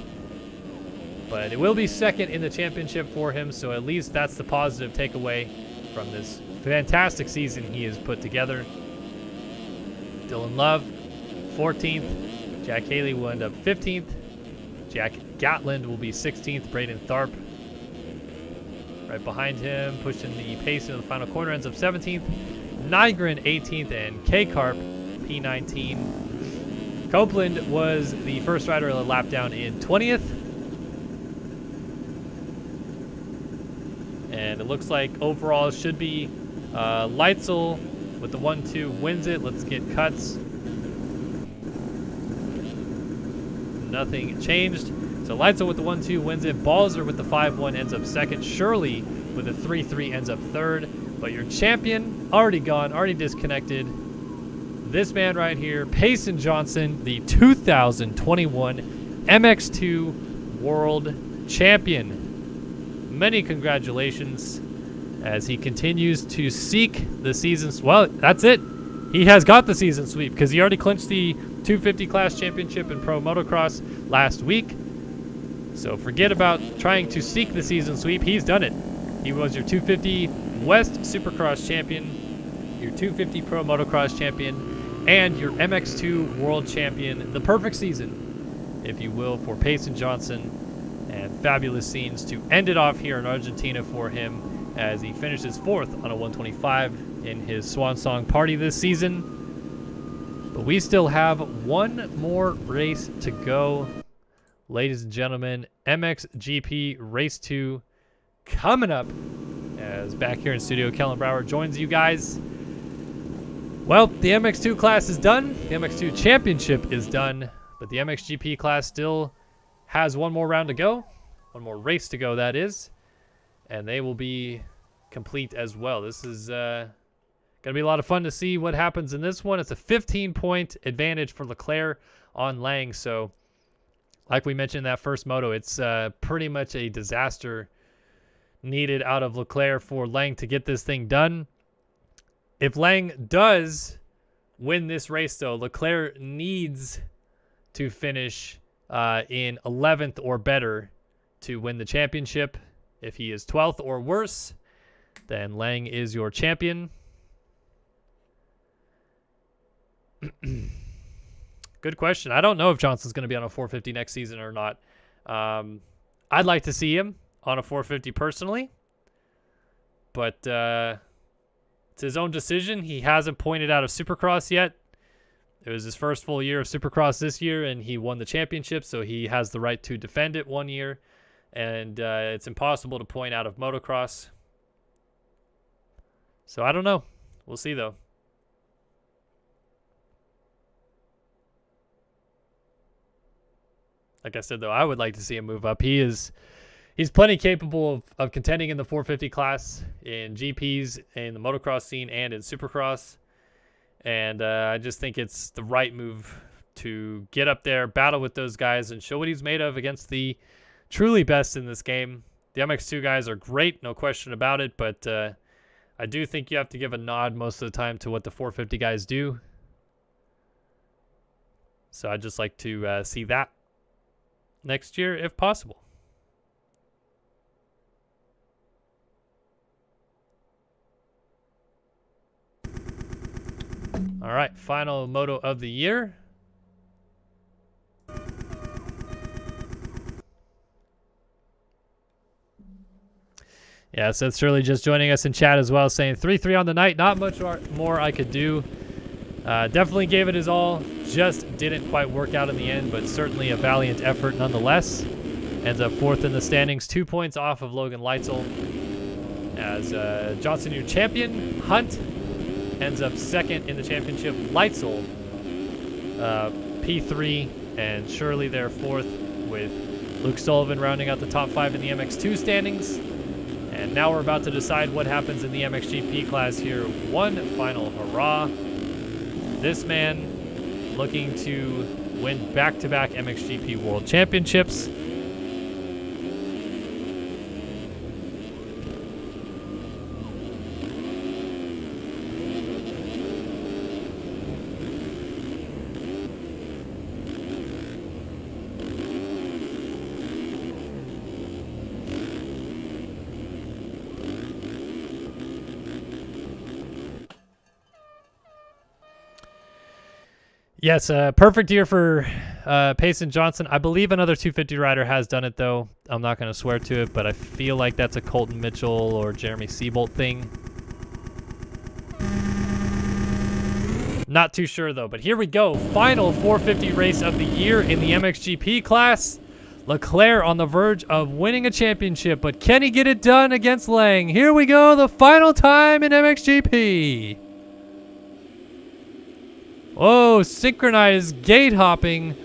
But it will be second in the championship for him, so at least that's the positive takeaway from this fantastic season he has put together. Dylan Love, 14th. Jack Haley will end up 15th. Jack Gatland will be 16th. Braden Tharp right behind him, pushing the pace into the final corner, ends up 17th. Nygren, 18th, and K-Carp, P19. Copeland was the first rider a lap down in 20th. And it looks like overall it should be Leitzel with the 1-2 wins it. Let's get cuts. Nothing changed. So Leitzel with the 1-2 wins it. Balzer with the 5-1 ends up second. Shirley with the 3-3 ends up third. But your champion, already gone, already disconnected. This man right here, Payson Johnson, the 2021 MX2 World Champion. Many congratulations as he continues to seek the season. Well, that's it. He has got the season sweep because he already clinched the 250 class championship in pro motocross last week. So forget about trying to seek the season sweep. He's done it. He was your 250 West Supercross champion, your 250 pro motocross champion, and your MX2 world champion. The perfect season, if you will, for Payson Johnson. And fabulous scenes to end it off here in Argentina for him as he finishes 4th on a 125 in his swan song party this season. But we still have one more race to go. Ladies and gentlemen, MXGP Race 2 coming up as back here in studio, Kellen Brower joins you guys. Well, the MX2 class is done. The MX2 championship is done, but the MXGP class still has one more round to go, one more race to go, that is, and they will be complete as well. This is going to be a lot of fun to see what happens in this one. It's a 15-point advantage for Leclerc on Lang, so like we mentioned in that first moto, it's pretty much a disaster needed out of Leclerc for Lang to get this thing done. If Lang does win this race, though, Leclerc needs to finish in 11th or better to win the championship. If he is 12th or worse, then Lang is your champion. Good question. I don't know if Johnson's going to be on a 450 next season or not. I'd like to see him on a 450 personally, but it's his own decision. He hasn't pointed out of Supercross yet. It was his first full year of Supercross this year, and he won the championship, so he has the right to defend it 1 year. And it's impossible to point out of motocross. So I don't know. We'll see, though. Like I said, though, I would like to see him move up. He's plenty capable of contending in the 450 class, in GPs, in the motocross scene, and in Supercross. And I just think it's the right move to get up there, battle with those guys, and show what he's made of against the truly best in this game. The MX2 guys are great, no question about it, but I do think you have to give a nod most of the time to what the 450 guys do. So I'd just like to see that next year if possible. All right, final moto of the year. Yeah, so it's Shirley just joining us in chat as well, saying 3-3 on the night. Not much more I could do. Definitely gave it his all. Just didn't quite work out in the end, but certainly a valiant effort nonetheless. Ends up 4th in the standings, 2 points off of Logan Leitzel. As Johnson, your champion, Hunt ends up 2nd in the championship. Leitzel, P3, and Shirley there 4th, with Luke Sullivan rounding out the top 5 in the MX2 standings. And now we're about to decide what happens in the MXGP class here. One final hurrah. This man looking to win back-to-back MXGP World Championships. Yes, perfect year for Payson Johnson. I believe another 250 rider has done it, though. I'm not going to swear to it, but I feel like that's a Colton Mitchell or Jeremy Seabolt thing. Not too sure, though. But here we go. Final 450 race of the year in the MXGP class. Leclerc on the verge of winning a championship, but can he get it done against Lang? Here we go, the final time in MXGP. Oh, synchronized gate hopping.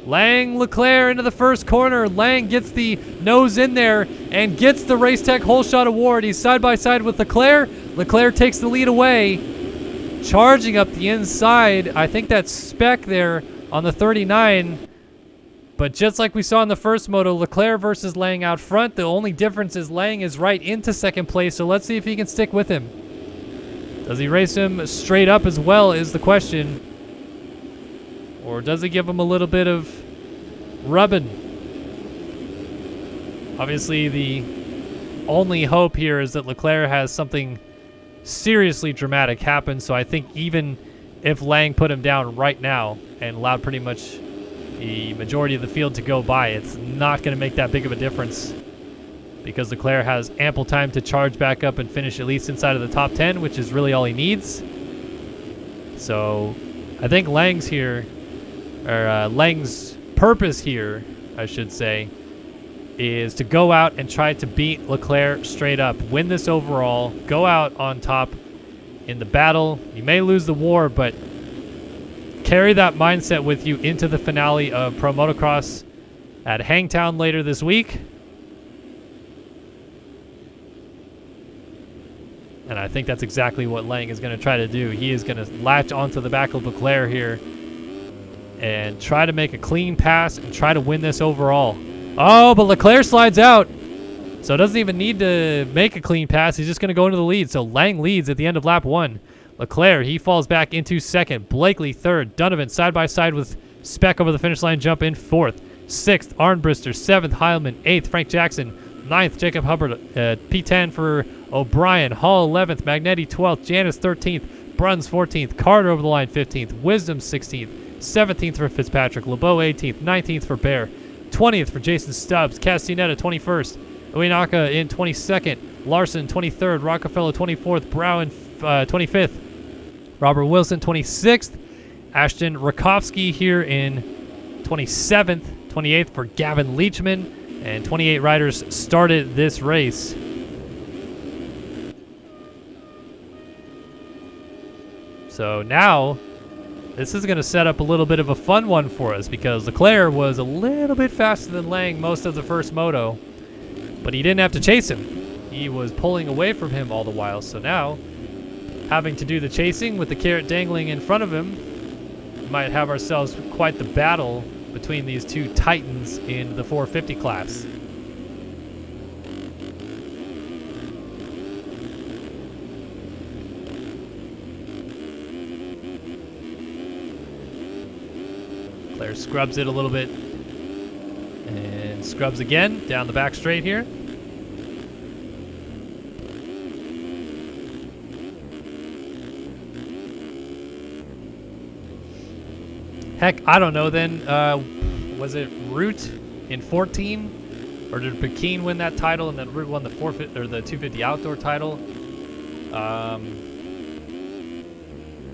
Lang, Leclerc into the first corner. Lang gets the nose in there and gets the Race Tech Whole Shot Award. He's side by side with Leclerc. Leclerc takes the lead away. Charging up the inside. I think that's Spec there on the 39. But just like we saw in the first moto, Leclerc versus Lang out front. The only difference is Lang is right into second place. So let's see if he can stick with him. Does he race him straight up as well is the question. Or does he give him a little bit of rubbing? Obviously, the only hope here is that Leclerc has something seriously dramatic happen. So I think even if Lang put him down right now and allowed pretty much the majority of the field to go by, it's not going to make that big of a difference, because Leclerc has ample time to charge back up and finish at least inside of the top 10, which is really all he needs. So I think Lang's here, or Lang's purpose here, I should say, is to go out and try to beat Leclerc straight up, win this overall, go out on top in the battle. You may lose the war, but carry that mindset with you into the finale of Pro Motocross at Hangtown later this week. And I think that's exactly what Lang is going to try to do. He is going to latch onto the back of Leclerc here and try to make a clean pass and try to win this overall. Oh, but Leclerc slides out. So it doesn't even need to make a clean pass. He's just going to go into the lead. So Lang leads at the end of lap 1. Leclerc, he falls back into second. Blakely third. Donovan side by side with Spec over the finish line jump in fourth. Sixth, Arnbrister. Seventh, Heilman. Eighth, Frank Jackson. Ninth, Jacob Hubbard. P10 for O'Brien. Hall 11th. Magnetti 12th. Janis 13th. Bruns 14th. Carter over the line 15th. Wisdom 16th. 17th for Fitzpatrick. LeBeau 18th. 19th for Bear. 20th for Jason Stubbs. Castaneda 21st. Uinaka in 22nd. Larson 23rd. Rockefeller 24th. Brown 25th. Robert Wilson 26th. Ashton Rakowski here in 27th. 28th for Gavin Leachman. And 28 riders started this race. So now, this is going to set up a little bit of a fun one for us, because Leclerc was a little bit faster than Lang most of the first moto, but he didn't have to chase him. He was pulling away from him all the while. So now, having to do the chasing with the carrot dangling in front of him, we might have ourselves quite the battle between these two titans in the 450 class. Leclerc scrubs it a little bit and scrubs again down the back straight here. Heck, I don't know then. Was it Root in 14? Or did Pekin win that title and then Root won the 450 or the 250 outdoor title?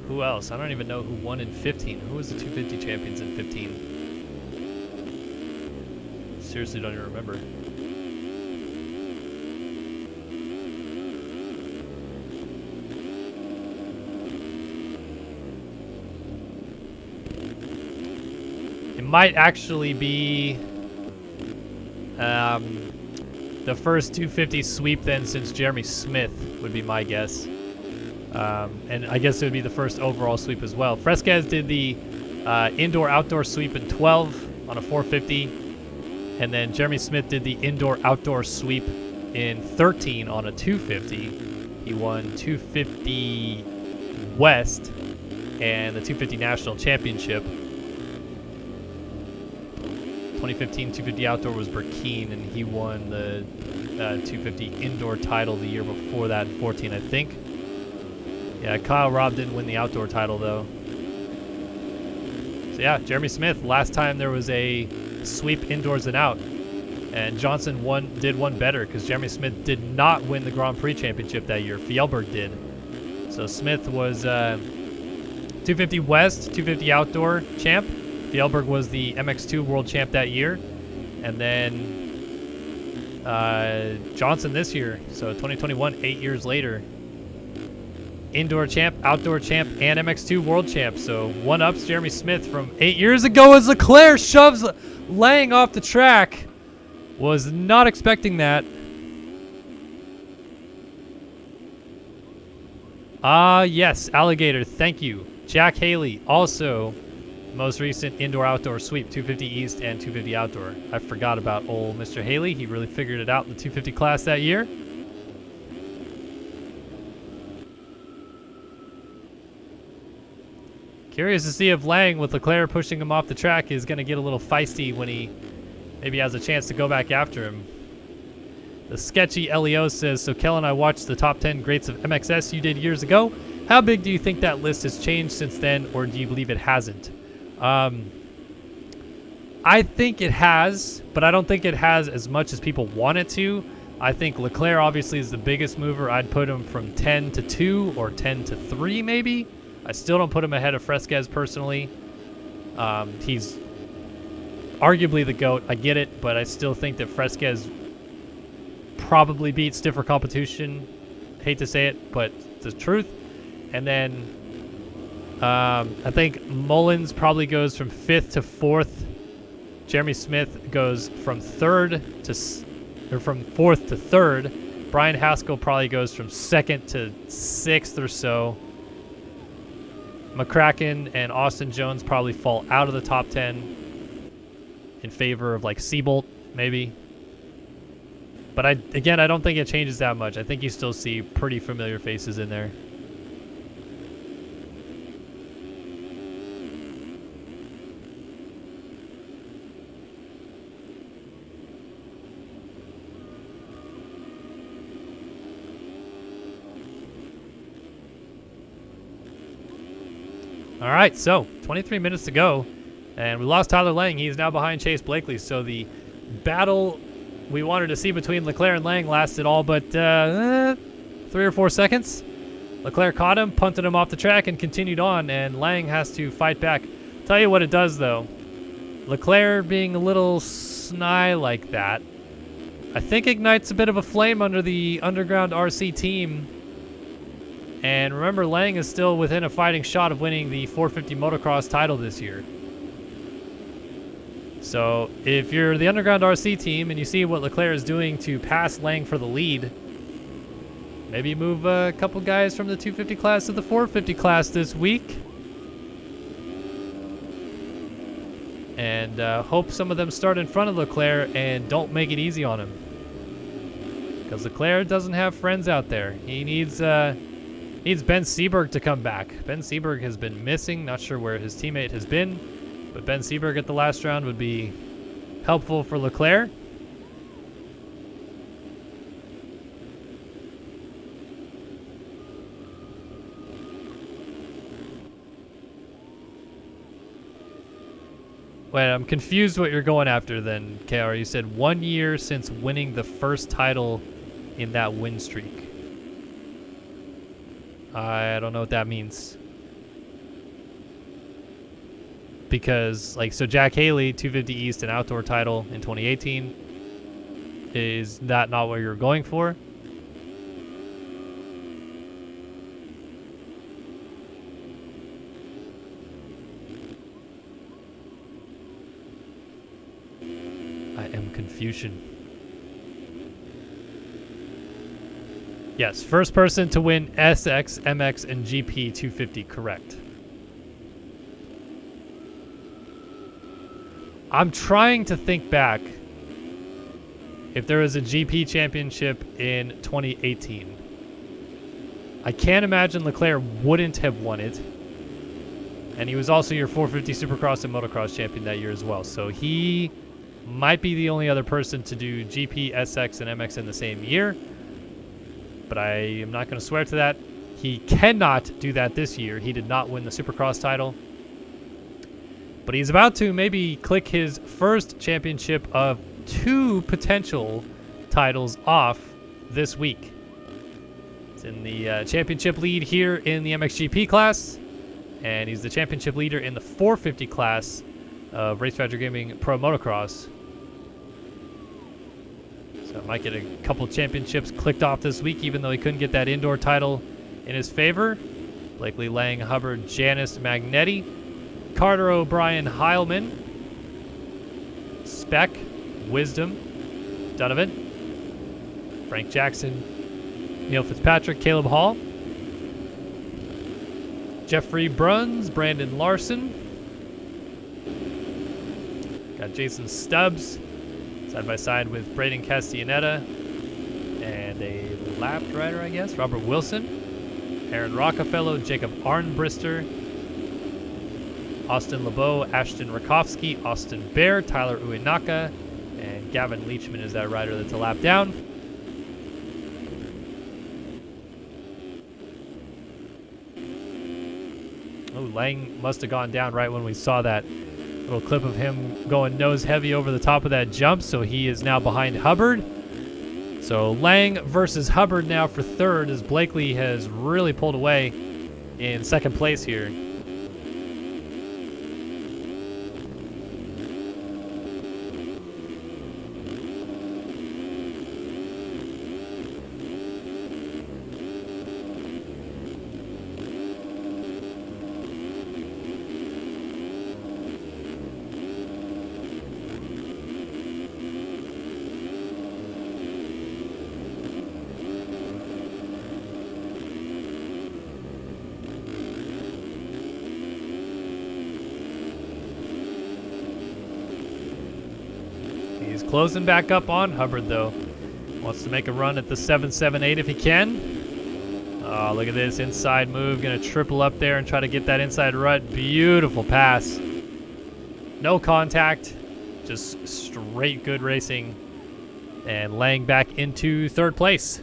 Who else? I don't even know who won in 15. Who was the 250 champions in 15? Seriously, don't even remember. Might actually be the first 250 sweep then since Jeremy Smith would be my guess. And I guess it would be the first overall sweep as well. Fresquez did the Indoor-outdoor sweep in 12 on a 450. And then Jeremy Smith did the indoor-outdoor sweep in 13 on a 250. He won 250 West and the 250 National Championship. 2015 250 outdoor was Burkeen, and he won the 250 indoor title the year before that in 14, I think. Yeah, Kyle Robb didn't win the outdoor title, though. So yeah, Jeremy Smith, last time there was a sweep indoors and out. And Johnson did one better because Jeremy Smith did not win the Grand Prix championship that year. Fjellberg did. So Smith was 250 West, 250 outdoor champ. Fjellberg was the MX2 world champ that year. And then Johnson this year, so 2021, 8 years later. Indoor champ, outdoor champ, and MX2 world champ. So one-ups Jeremy Smith from 8 years ago as Leclerc shoves Lang off the track. Was not expecting that. Yes, Alligator, thank you. Jack Haley, also most recent indoor-outdoor sweep, 250 East and 250 outdoor. I forgot about old Mr. Haley. He really figured it out in the 250 class that year. Curious to see if Lang, with Leclerc pushing him off the track, is going to get a little feisty when he maybe has a chance to go back after him. The sketchy LEO says, so Kel and I watched the top 10 greats of MXS you did years ago. How big do you think that list has changed since then, or do you believe it hasn't? I think it has, but I don't think it has as much as people want it to. I think Leclerc obviously is the biggest mover. I'd put him from 10 to 2 or 10 to 3 maybe. I still don't put him ahead of Fresquez personally. He's arguably the GOAT. I get it, but I still think that Fresquez probably beats stiffer competition. Hate to say it, but it's the truth. And then I think Mullins probably goes from 5th to 4th. Jeremy Smith goes from 4th to 3rd. Brian Haskell probably goes from 2nd to 6th or so. McCracken and Austin Jones probably fall out of the top 10 in favor of like Seabolt, maybe. But I don't think it changes that much. I think you still see pretty familiar faces in there. All right, so 23 minutes to go, and we lost Tyler Lang. He's now behind Chase Blakely. So the battle we wanted to see between Leclerc and Lang lasted all but 3 or 4 seconds. Leclerc caught him, punted him off the track, and continued on, and Lang has to fight back. Tell you what it does, though. Leclerc being a little sny like that, I think ignites a bit of a flame under the Underground RC team. And remember, Lang is still within a fighting shot of winning the 450 motocross title this year. So if you're the Underground RC team and you see what Leclerc is doing to pass Lang for the lead, maybe move a couple guys from the 250 class to the 450 class this week. And hope some of them start in front of Leclerc and don't make it easy on him. Because Leclerc doesn't have friends out there. He needs Ben Seberg to come back. Ben Seberg has been missing. Not sure where his teammate has been. But Ben Seberg at the last round would be helpful for Leclerc. Wait, I'm confused what you're going after then, KR. You said 1 year since winning the first title in that win streak. I don't know what that means. Because, like, so Jack Haley, 250 East and outdoor title in 2018. Is that not what you're going for? I am Confucian. Yes, first person to win SX, MX, and GP 250, correct. I'm trying to think back if there was a GP championship in 2018. I can't imagine Leclerc wouldn't have won it. And he was also your 450 Supercross and Motocross champion that year as well. So he might be the only other person to do GP, SX, and MX in the same year. But I am not going to swear to that. He cannot do that this year. He did not win the Supercross title. But he's about to maybe click his first championship of 2 potential titles off this week. He's in the championship lead here in the MXGP class, and he's the championship leader in the 450 class of Race Factory Gaming Pro Motocross. So might get a couple championships clicked off this week, even though he couldn't get that indoor title in his favor. Blakely, Lang, Hubbard, Janice, Magnetti, Carter, O'Brien, Heilman, Speck, Wisdom, Donovan, Frank Jackson, Neil Fitzpatrick, Caleb Hall, Jeffrey Bruns, Brandon Larson. Got Jason Stubbs side by side with Braden Castellaneta and a lapped rider, I guess, Robert Wilson, Aaron Rockefeller, Jacob Arnbrister, Austin LeBeau, Ashton Rakowski, Austin Bear, Tyler Uinaka, and Gavin Leachman is that rider that's a lap down. Oh, Lang must have gone down right when we saw that little clip of him going nose heavy over the top of that jump, so he is now behind Hubbard. So Lang versus Hubbard now for third, as Blakely has really pulled away in second place here. He's closing back up on Hubbard, though. Wants to make a run at the 778 if he can. Oh, look at this inside move. Going to triple up there and try to get that inside rut. Beautiful pass. No contact. Just straight good racing. And Lang back into third place.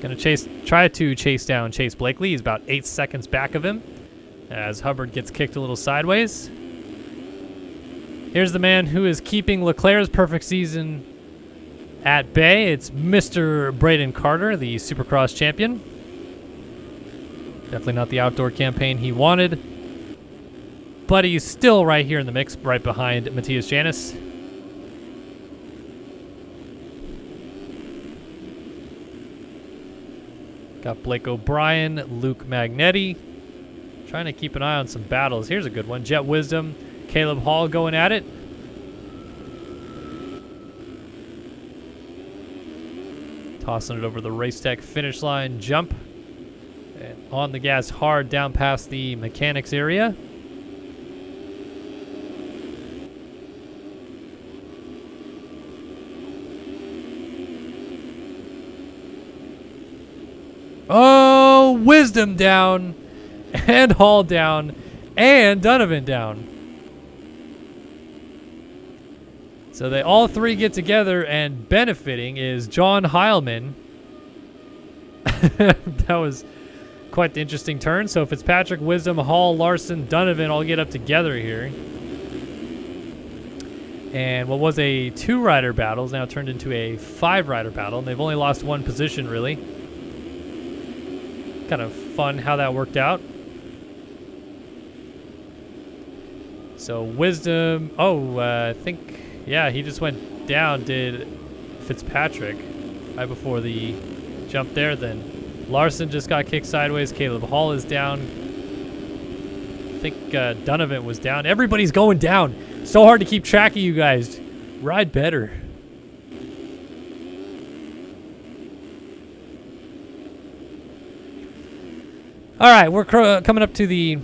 Going to try to chase down Chase Blakely. He's about 8 seconds back of him as Hubbard gets kicked a little sideways. Here's the man who is keeping Leclerc's perfect season at bay. It's Mr. Braden Carter, the Supercross champion. Definitely not the outdoor campaign he wanted, but he's still right here in the mix, right behind Matthias Janis. Got Blake O'Brien, Luke Magnetti. Trying to keep an eye on some battles. Here's a good one. Jet Wisdom, Caleb Hall going at it. Tossing it over the Race Tech finish line jump. And on the gas hard down past the mechanics area. Oh, Wisdom down. And Hall down. And Donovan down. So they all three get together, and benefiting is John Heilman. That was quite the interesting turn. So Fitzpatrick, Wisdom, Hall, Larson, Donovan all get up together here. And what was a 2-rider battle is now turned into a 5-rider battle, and they've only lost 1 position, really. Kind of fun how that worked out. So Wisdom, I think, yeah, he just went down, did Fitzpatrick right before the jump there. Then Larson just got kicked sideways. Caleb Hall is down. I think Donovan was down. Everybody's going down. So hard to keep track of you guys. Ride better. All right, we're coming up to the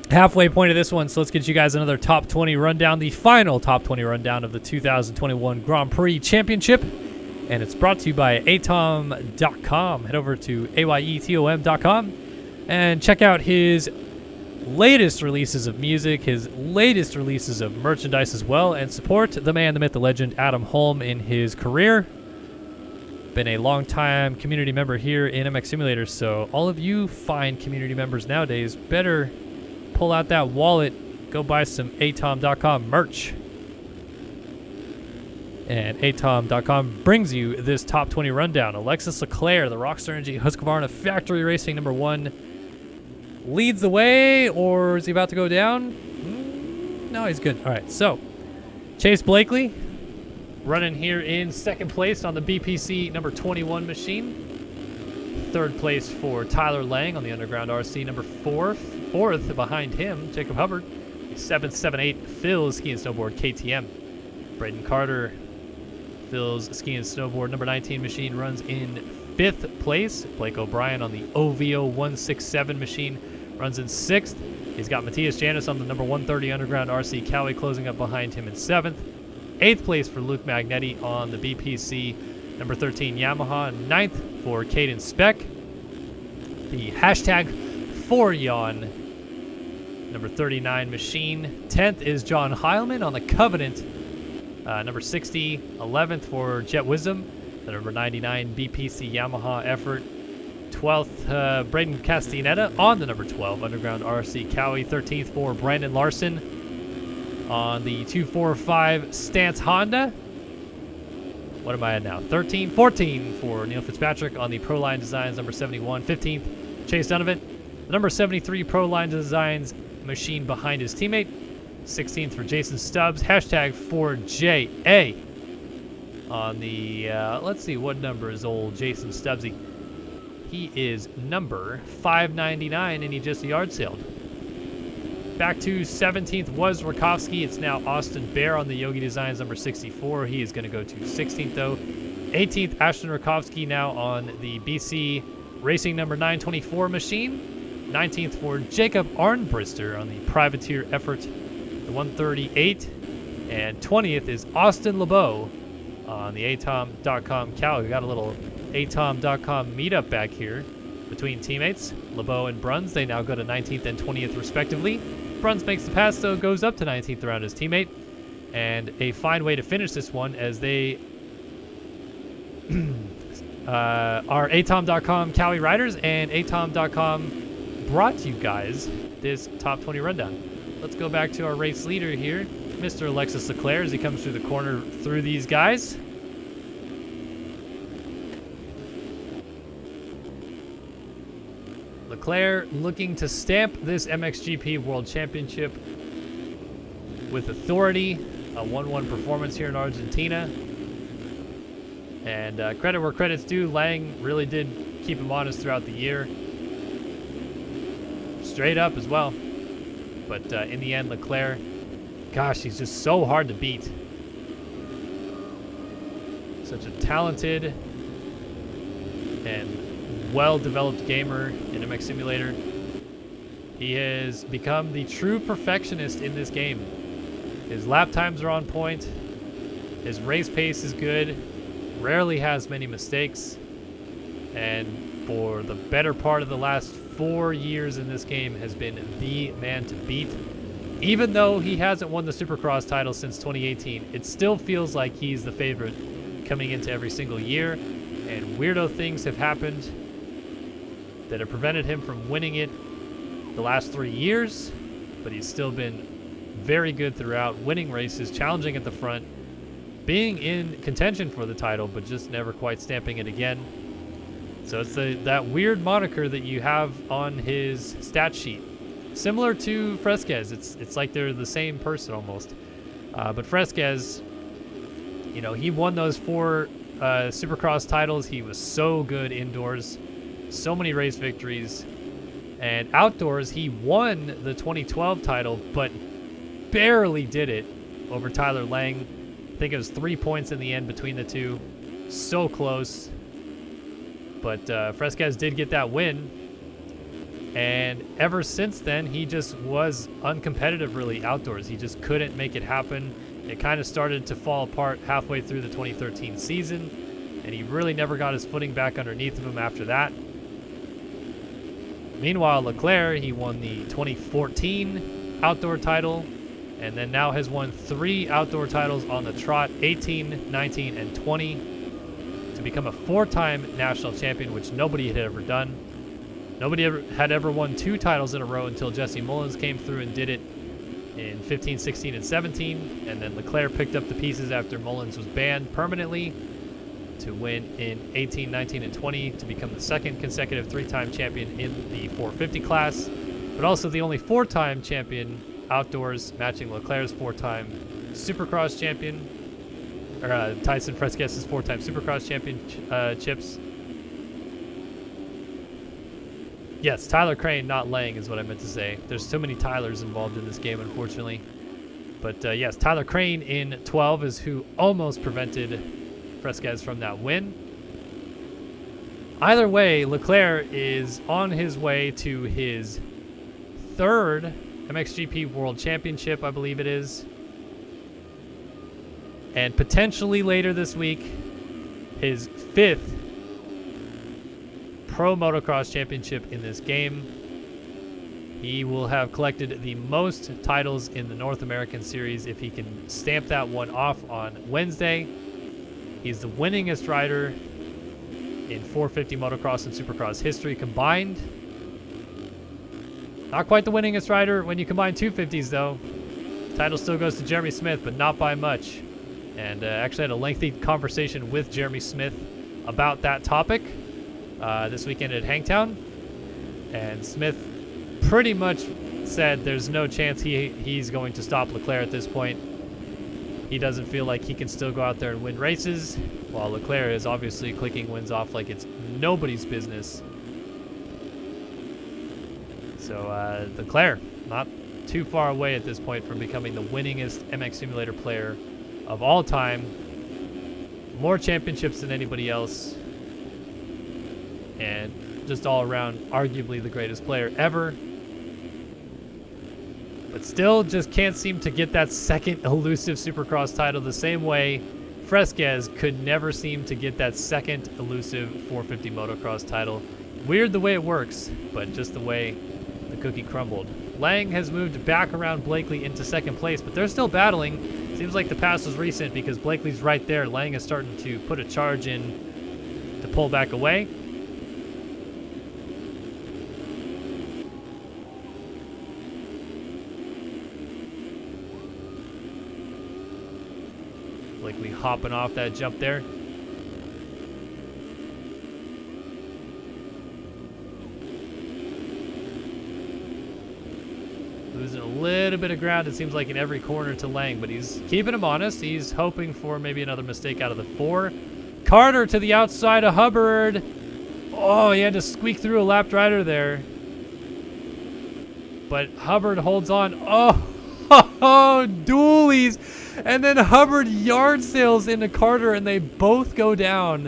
halfway point of this one, so let's get you guys another top 20 rundown, the final top 20 rundown of the 2021 Grand Prix Championship. And it's brought to you by atom.com. Head over to ayetom.com and check out his latest releases of music, his latest releases of merchandise as well, and support the man, the myth, the legend, Adam Holm in his career. Been a long-time community member here in MX Simulator, so all of you fine community members nowadays better pull out that wallet, go buy some atom.com merch. And atom.com brings you this top 20 rundown. Alexis Leclerc, the Rockstar Energy Husqvarna Factory Racing #1, leads the way, or is he about to go down? No, he's good. All right, so Chase Blakely running here in second place on the BPC number 21 machine. Third place for Tyler Lang on the Underground RC number 4. Fourth behind him, Jacob Hubbard. 7th, 7-8, Phil's Ski and Snowboard KTM. Braden Carter, Phil's Ski and Snowboard number 19 machine, runs in 5th place. Blake O'Brien on the OVO 167 machine runs in 6th. He's got Matthias Janis on the number 130 Underground RC Cowie closing up behind him in 7th. 8th place for Luke Magnetti on the BPC number 13 Yamaha. 9th for Caden Speck. The hashtag 4Yawn number 39 machine. 10th is John Heilman on the Covenant number 60. 11th for Jet Wisdom, the number 99 BPC Yamaha effort. 12th, Braden Castaneda on the number 12 Underground RC Cowie. 13th for Brandon Larson on the 245 Stance Honda. What am I at now? 13, 14 for Neil Fitzpatrick on the Proline Designs number 71. 15th, Chase Donovan, the number 73 Proline Designs machine behind his teammate. 16th for Jason Stubbs, hashtag 4JA on the, let's see, what number is old Jason Stubbsy? He is number 599, and he just yard sailed. Back to 17th was Rakowski. It's now Austin Bear on the Yogi Designs number 64. He is going to go to 16th, though. 18th, Ashton Rakowski now on the BC Racing number 924 machine. 19th for Jacob Arnbrister on the Privateer effort, the 138. And 20th is Austin LeBeau on the atom.com Cal. We got a little atom.com meetup back here between teammates. LeBeau and Bruns, they now go to 19th and 20th respectively. Bruns makes the pass, though, goes up to 19th around his teammate. And a fine way to finish this one, as they are atom.com Cowie Riders, and atom.com brought you guys this top 20 rundown. Let's go back to our race leader here, Mr. Alexis Leclerc, as he comes through the corner through these guys. Leclerc looking to stamp this MXGP World Championship with authority. A 1-1 performance here in Argentina. And credit where credit's due, Lang really did keep him honest throughout the year. Straight up as well. But in the end, Leclerc, gosh, he's just so hard to beat. Such a talented and well-developed gamer in MX Simulator. He has become the true perfectionist in this game. His lap times are on point. His race pace is good. Rarely has many mistakes. And for the better part of the last 4 years in this game has been the man to beat. Even though he hasn't won the Supercross title since 2018, it still feels like he's the favorite coming into every single year. And weirdo things have happened that have prevented him from winning it the last 3 years, but he's still been very good throughout, winning races, challenging at the front, being in contention for the title, but just never quite stamping it again. So it's that weird moniker that you have on his stat sheet. Similar to Fresquez, it's like they're the same person almost. But Fresquez, you know, he won those 4 Supercross titles. He was so good indoors, so many race victories, and outdoors he won the 2012 title, but barely did it over Tyler Lang. I think it was 3 points in the end between the two. So close. But Fresquez did get that win. And ever since then, he just was uncompetitive really outdoors. He just couldn't make it happen. It kind of started to fall apart halfway through the 2013 season, and he really never got his footing back underneath of him after that. Meanwhile, Leclerc, he won the 2014 outdoor title, and then now has won 3 outdoor titles on the trot, 18, 19, and 20, to become a 4-time national champion, which nobody had ever done. Nobody had ever won 2 titles in a row until Jesse Mullins came through and did it in 15, 16, and 17. And then Leclerc picked up the pieces after Mullins was banned permanently to win in 18, 19, and 20 to become the 2nd consecutive 3-time champion in the 450 class, but also the only 4-time champion outdoors, matching Leclerc's 4-time Supercross champion, or Tyson Fresquez's 4-time Supercross championships. Yes, Tyler Crane, not Lang, is what I meant to say. There's so many Tylers involved in this game, unfortunately. But yes, Tyler Crane in 12 is who almost prevented Fresquez from that win. Either way, Leclerc is on his way to his 3rd MXGP World Championship, I believe it is. And potentially later this week, his 5th Pro Motocross Championship in this game. He will have collected the most titles in the North American Series if he can stamp that one off on Wednesday. He's the winningest rider in 450 motocross and supercross history combined. Not quite the winningest rider when you combine 250s, though. Title still goes to Jeremy Smith, but not by much. And actually had a lengthy conversation with Jeremy Smith about that topic this weekend at Hangtown. And Smith pretty much said there's no chance he's going to stop Leclerc at this point. He doesn't feel like he can still go out there and win races, while Leclerc is obviously clicking wins off like it's nobody's business. So Leclerc, not too far away at this point from becoming the winningest MX Simulator player of all time. More championships than anybody else. And just all around, arguably the greatest player ever. But still just can't seem to get that 2nd elusive Supercross title the same way Fresquez could never seem to get that 2nd elusive 450 motocross title. Weird the way it works, but just the way the cookie crumbled. Lang has moved back around Blakely into 2nd place, but they're still battling. Seems like the pass was recent because Blakely's right there. Lang is starting to put a charge in to pull back away. Blakely hopping off that jump there. Losing a little bit of ground, it seems like, in every corner to Lang, but he's keeping him honest. He's hoping for maybe another mistake out of the 4. Carter to the outside of Hubbard. Oh, he had to squeak through a lapped rider there. But Hubbard holds on. Oh, dualies. And then Hubbard yard sails into Carter, and they both go down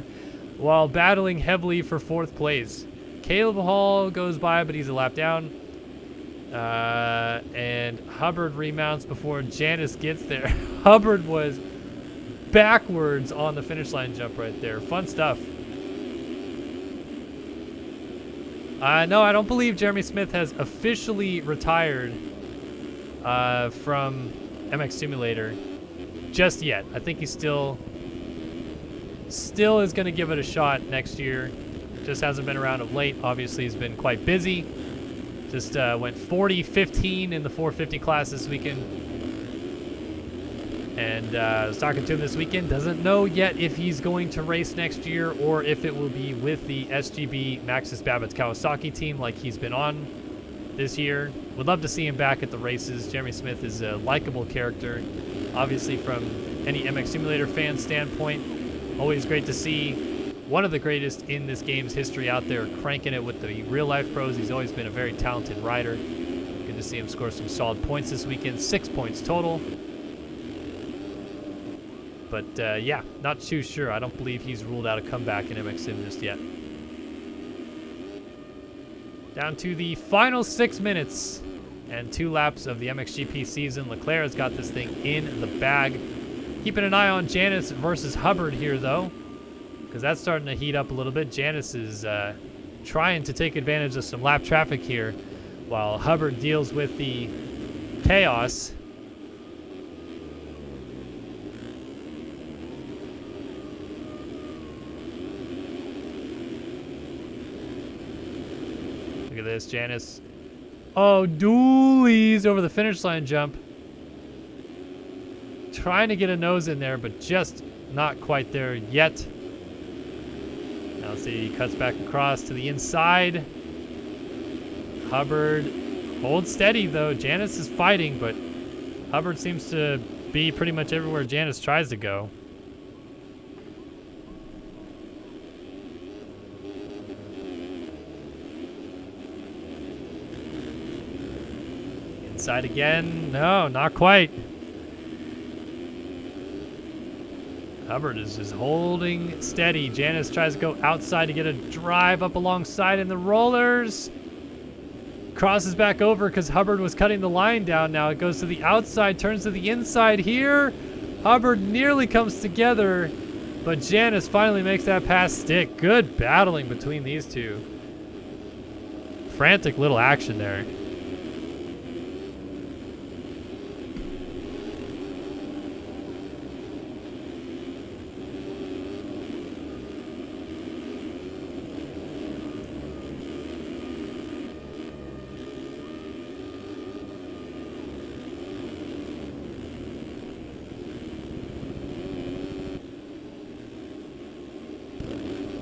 while battling heavily for 4th place. Caleb Hall goes by, but he's a lap down. And Hubbard remounts before Janice gets there. Hubbard was backwards on the finish line jump right there. Fun stuff. No, I don't believe Jeremy Smith has officially retired from MX Simulator just yet. I think he still is going to give it a shot next year. Just hasn't been around of late. Obviously, he's been quite busy. Just went 40-15 in the 450 class this weekend. And I was talking to him this weekend. Doesn't know yet if he's going to race next year or if it will be with the SGB Maxxis Babbitt's Kawasaki team like he's been on this year. Would love to see him back at the races. Jeremy Smith is a likable character. Obviously, from any MX Simulator fan standpoint, always great to see one of the greatest in this game's history out there cranking it with the real-life pros. He's always been a very talented rider. Good to see him score some solid points this weekend. 6 points total. But, yeah, not too sure. I don't believe he's ruled out a comeback in MX Sim just yet. Down to the final 6 minutes and 2 laps of the MXGP season. Leclerc has got this thing in the bag. Keeping an eye on Janice versus Hubbard here, though, because that's starting to heat up a little bit. Janice is trying to take advantage of some lap traffic here, while Hubbard deals with the chaos. Look at this, Janice. Oh, dualies over the finish line jump. Trying to get a nose in there, but just not quite there yet. Now let's see, he cuts back across to the inside. Hubbard holds steady, though. Janice is fighting, but Hubbard seems to be pretty much everywhere Janice tries to go. Inside again. No, not quite. Hubbard is just holding steady. Janice tries to go outside to get a drive up alongside in the rollers. Crosses back over because Hubbard was cutting the line down. Now it goes to the outside, turns to the inside here. Hubbard nearly comes together, but Janice finally makes that pass stick. Good battling between these two. Frantic little action there.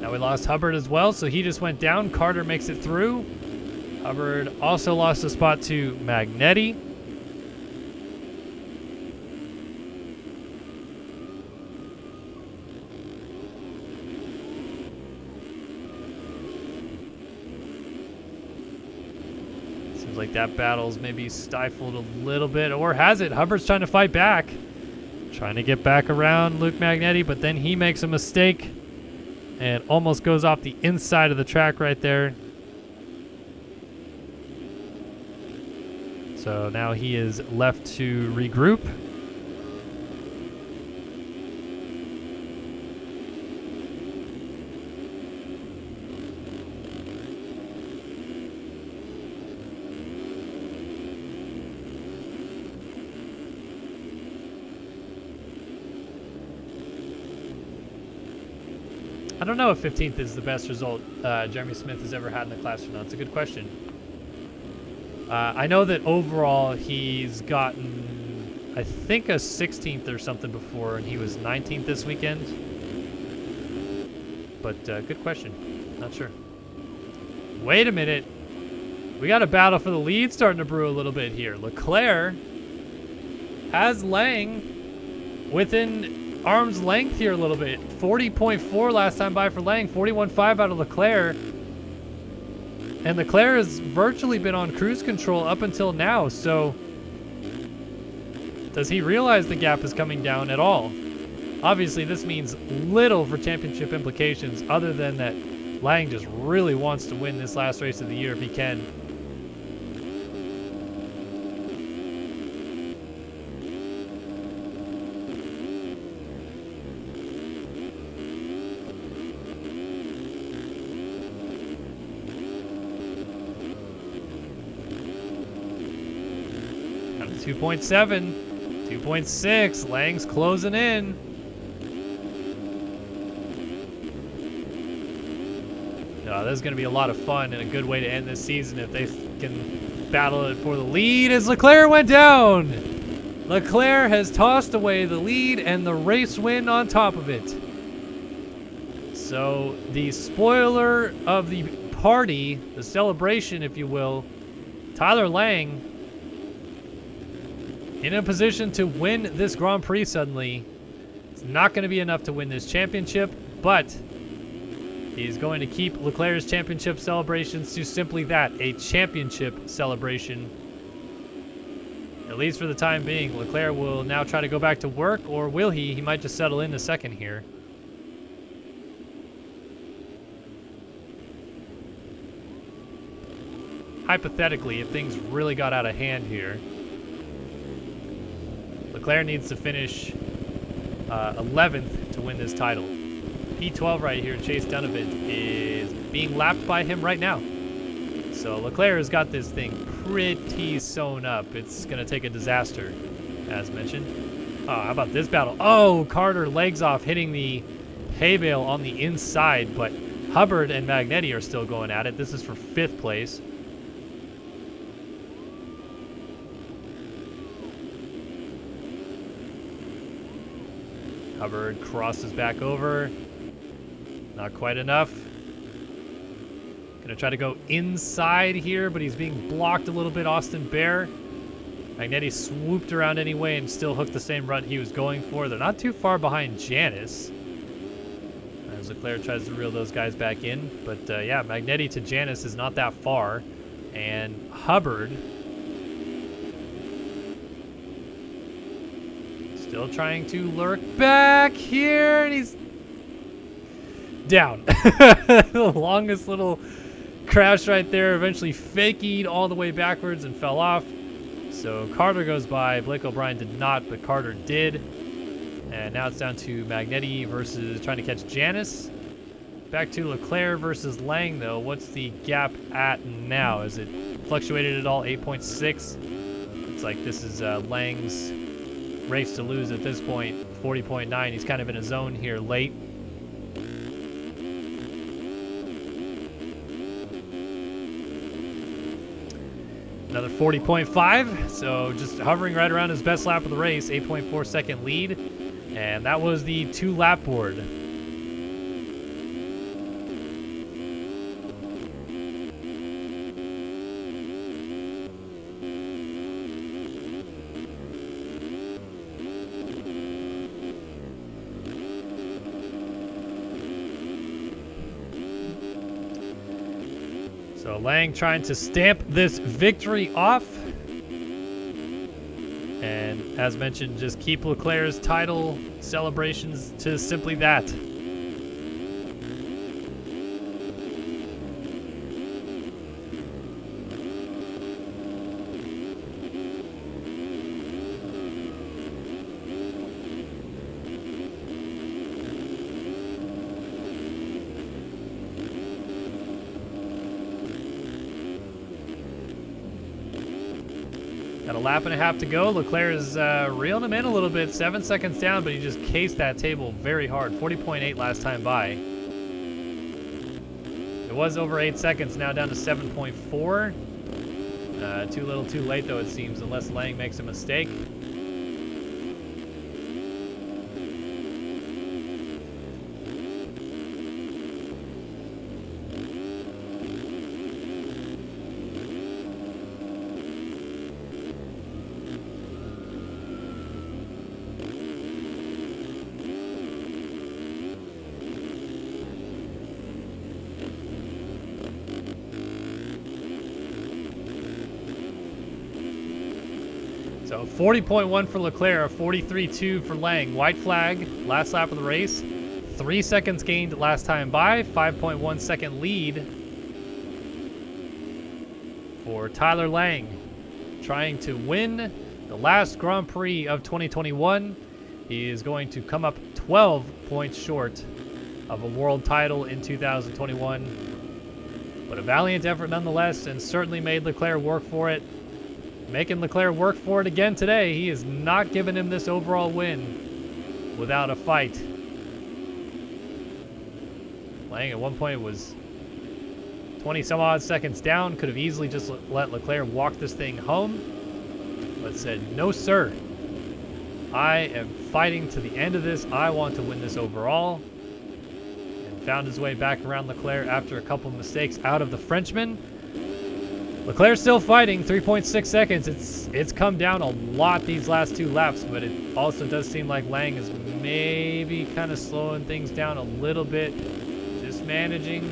Now we lost Hubbard as well, so he just went down. Carter makes it through. Hubbard also lost a spot to Magnetti. Seems like that battle's maybe stifled a little bit, or has it? Hubbard's trying to fight back. Trying to get back around Luke Magnetti, but then he makes a mistake and almost goes off the inside of the track right there. So now he is left to regroup. I don't know if 15th is the best result Jeremy Smith has ever had in the class or not. It's a good question. I know that overall he's gotten, I think, a 16th or something before, and he was 19th this weekend. But good question. Not sure. Wait a minute. We got a battle for the lead starting to brew a little bit here. Leclerc has Lang within arm's length here a little bit. 40.4 last time by for Lang, 41.5 out of Leclerc. And Leclerc has virtually been on cruise control up until now, so does he realize the gap is coming down at all? Obviously, this means little for championship implications other than that Lang just really wants to win this last race of the year if he can. Down to 2.7, 2.6, Lang's closing in. This is going to be a lot of fun and a good way to end this season if they can battle it for the lead as Leclerc went down. Leclerc has tossed away the lead and the race win on top of it. So the spoiler of the party, the celebration, if you will, Tyler Lang in a position to win this Grand Prix suddenly. It's not going to be enough to win this championship, but he's going to keep Leclerc's championship celebrations to simply that, a championship celebration. At least for the time being. Leclerc will now try to go back to work, or will he? He might just settle in a second here. hypothetically, if things really got out of hand here, Leclerc needs to finish 11th to win this title. P12 right here, Chase Donovan, is being lapped by him right now. So Leclerc has got this thing pretty sewn up. It's going to take a disaster, as mentioned. Oh, how about this battle? Oh, Carter legs off, hitting the hay bale on the inside, but Hubbard and Magnetti are still going at it. This is for 5th place. Hubbard crosses back over. Not quite enough. Gonna try to go inside here, but he's being blocked a little bit. Austin Bear. Magnetti swooped around anyway and still hooked the same run he was going for. They're not too far behind Janice, as Leclerc tries to reel those guys back in. But yeah, Magnetti to Janice is not that far. And Hubbard still trying to lurk back here, and he's down. The longest little crash right there, eventually faking all the way backwards and fell off. So Carter goes by. Blake O'Brien did not, but Carter did. And now it's down to Magnetti versus trying to catch Janice. Back to Leclerc versus Lang, though. What's the gap at now? Is it fluctuated at all? 8.6. It's like this is Lang's race to lose at this point. 40.9. He's kind of in a zone here late. Another 40.5, so just hovering right around his best lap of the race, 8.4 second lead, and that was the 2-lap board. So Lang trying to stamp this victory off. And as mentioned, just keep Leclerc's title celebrations to simply that. Got a lap and a half to go. Leclerc is reeling him in a little bit. 7 seconds down, but he just cased that table very hard. 40.8 last time by. It was over 8 seconds, now down to 7.4. Too little too late, though, it seems, unless Lang makes a mistake. So 40.1 for Leclerc, 43.2 for Lang. White flag, last lap of the race. 3 seconds gained last time by. 5.1 second lead for Tyler Lang, trying to win the last Grand Prix of 2021. He is going to come up 12 points short of a world title in 2021. But a valiant effort nonetheless, and certainly made Leclerc work for it. Making Leclerc work for it again today. He is not giving him this overall win without a fight. Lang at one point was 20 some odd seconds down. Could have easily just let Leclerc walk this thing home, but said, no sir. I am fighting to the end of this. I want to win this overall. And found his way back around Leclerc after a couple mistakes out of the Frenchman. Leclerc's still fighting, 3.6 seconds. It's come down a lot these last 2 laps, but it also does seem like Lang is maybe kind of slowing things down a little bit, just managing.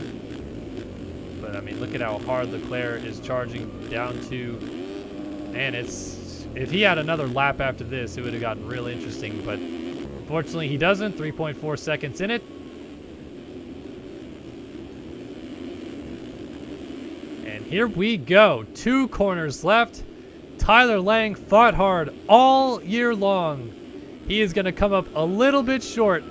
But I mean, look at how hard Leclerc is charging down to. Man, if he had another lap after this, it would have gotten real interesting, but unfortunately he doesn't. 3.4 seconds in it. Here we go. 2 corners left. Tyler Lang fought hard all year long. He is going to come up a little bit short,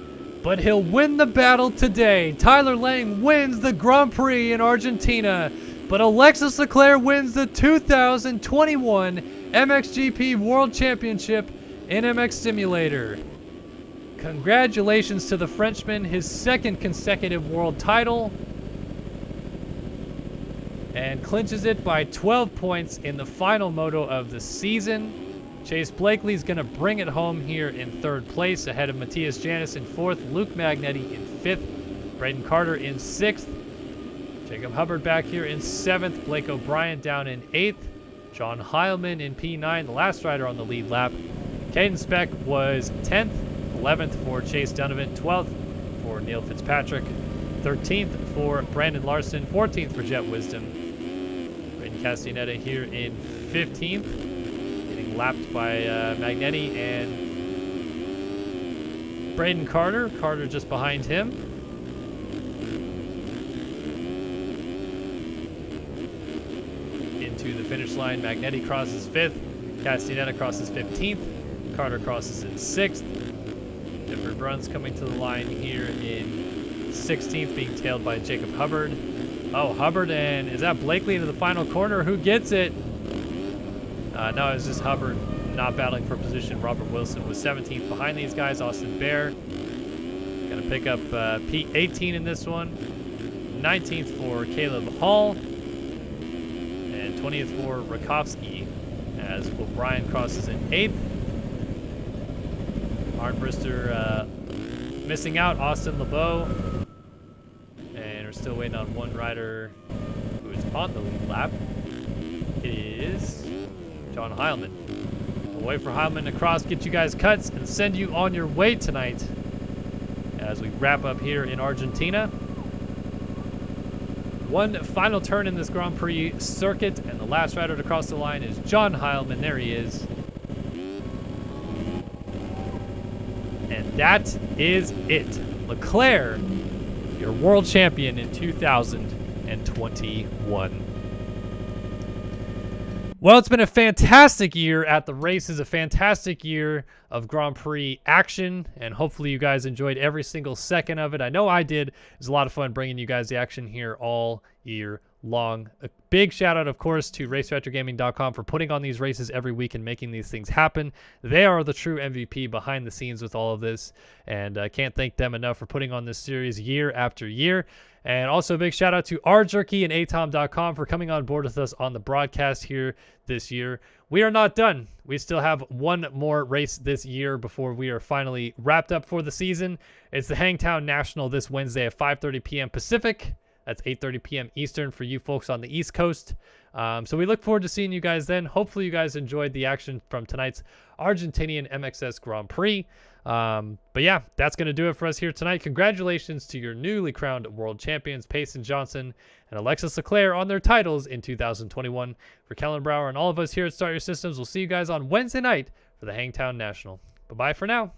but he'll win the battle today. Tyler Lang wins the Grand Prix in Argentina, but Alexis Leclerc wins the 2021 MXGP World Championship in MX Simulator. Congratulations to the Frenchman, his 2nd consecutive world title, and clinches it by 12 points in the final moto of the season. Chase Blakely's going to bring it home here in 3rd place, ahead of Matthias Janis in 4th, Luke Magnetti in 5th, Braden Carter in 6th, Jacob Hubbard back here in 7th, Blake O'Brien down in 8th, John Heilman in P9, the last rider on the lead lap. Caden Speck was 10th, 11th for Chase Donovan, 12th for Neil Fitzpatrick, 13th for Brandon Larson, 14th for Jet Wisdom. Braden Castaneda here in 15th, getting lapped by Magnetti and Braden Carter. Carter just behind him. Into the finish line, Magnetti crosses 5th, Castaneda crosses 15th, Carter crosses in 6th. Different runs coming to the line here in 16th, being tailed by Jacob Hubbard. Oh, Hubbard, and is that Blakely into the final corner? Who gets it? No, it's just Hubbard not battling for position. Robert Wilson was 17th behind these guys. Austin Bear gonna pick up P18 in this one. 19th for Caleb Hall. And 20th for Rakowski, as O'Brien crosses in 8th. Arnbrister missing out, Austin LeBeau. And we're still waiting on one rider who is on the lead lap. It is John Heilman. We'll wait for Heilman to cross, get you guys cuts, and send you on your way tonight as we wrap up here in Argentina. One final turn in this Grand Prix circuit, and the last rider to cross the line is John Heilman. There he is. And that is it. Leclerc, your world champion in 2021. Well, it's been a fantastic year at the races, a fantastic year of Grand Prix action, and hopefully you guys enjoyed every single second of it. I know I did. It was a lot of fun bringing you guys the action here all year long. A big shout out, of course, to RaceFactorGaming.com for putting on these races every week and making these things happen. They are the true MVP behind the scenes with all of this, and I can't thank them enough for putting on this series year after year. And also a big shout out to RJerky and atom.com for coming on board with us on the broadcast here this year. We are not done. We still have one more race this year before we are finally wrapped up for the season. It's the Hangtown National this Wednesday at 5:30 p.m. Pacific. That's 8:30 p.m. Eastern for you folks on the East Coast. So we look forward to seeing you guys then. Hopefully you guys enjoyed the action from tonight's Argentinian MXS Grand Prix. But yeah, that's going to do it for us here tonight. Congratulations to your newly crowned world champions, Payson Johnson and Alexis Leclerc, on their titles in 2021. For Kellen Brower and all of us here at Start Your Systems, we'll see you guys on Wednesday night for the Hangtown National. Bye-bye for now.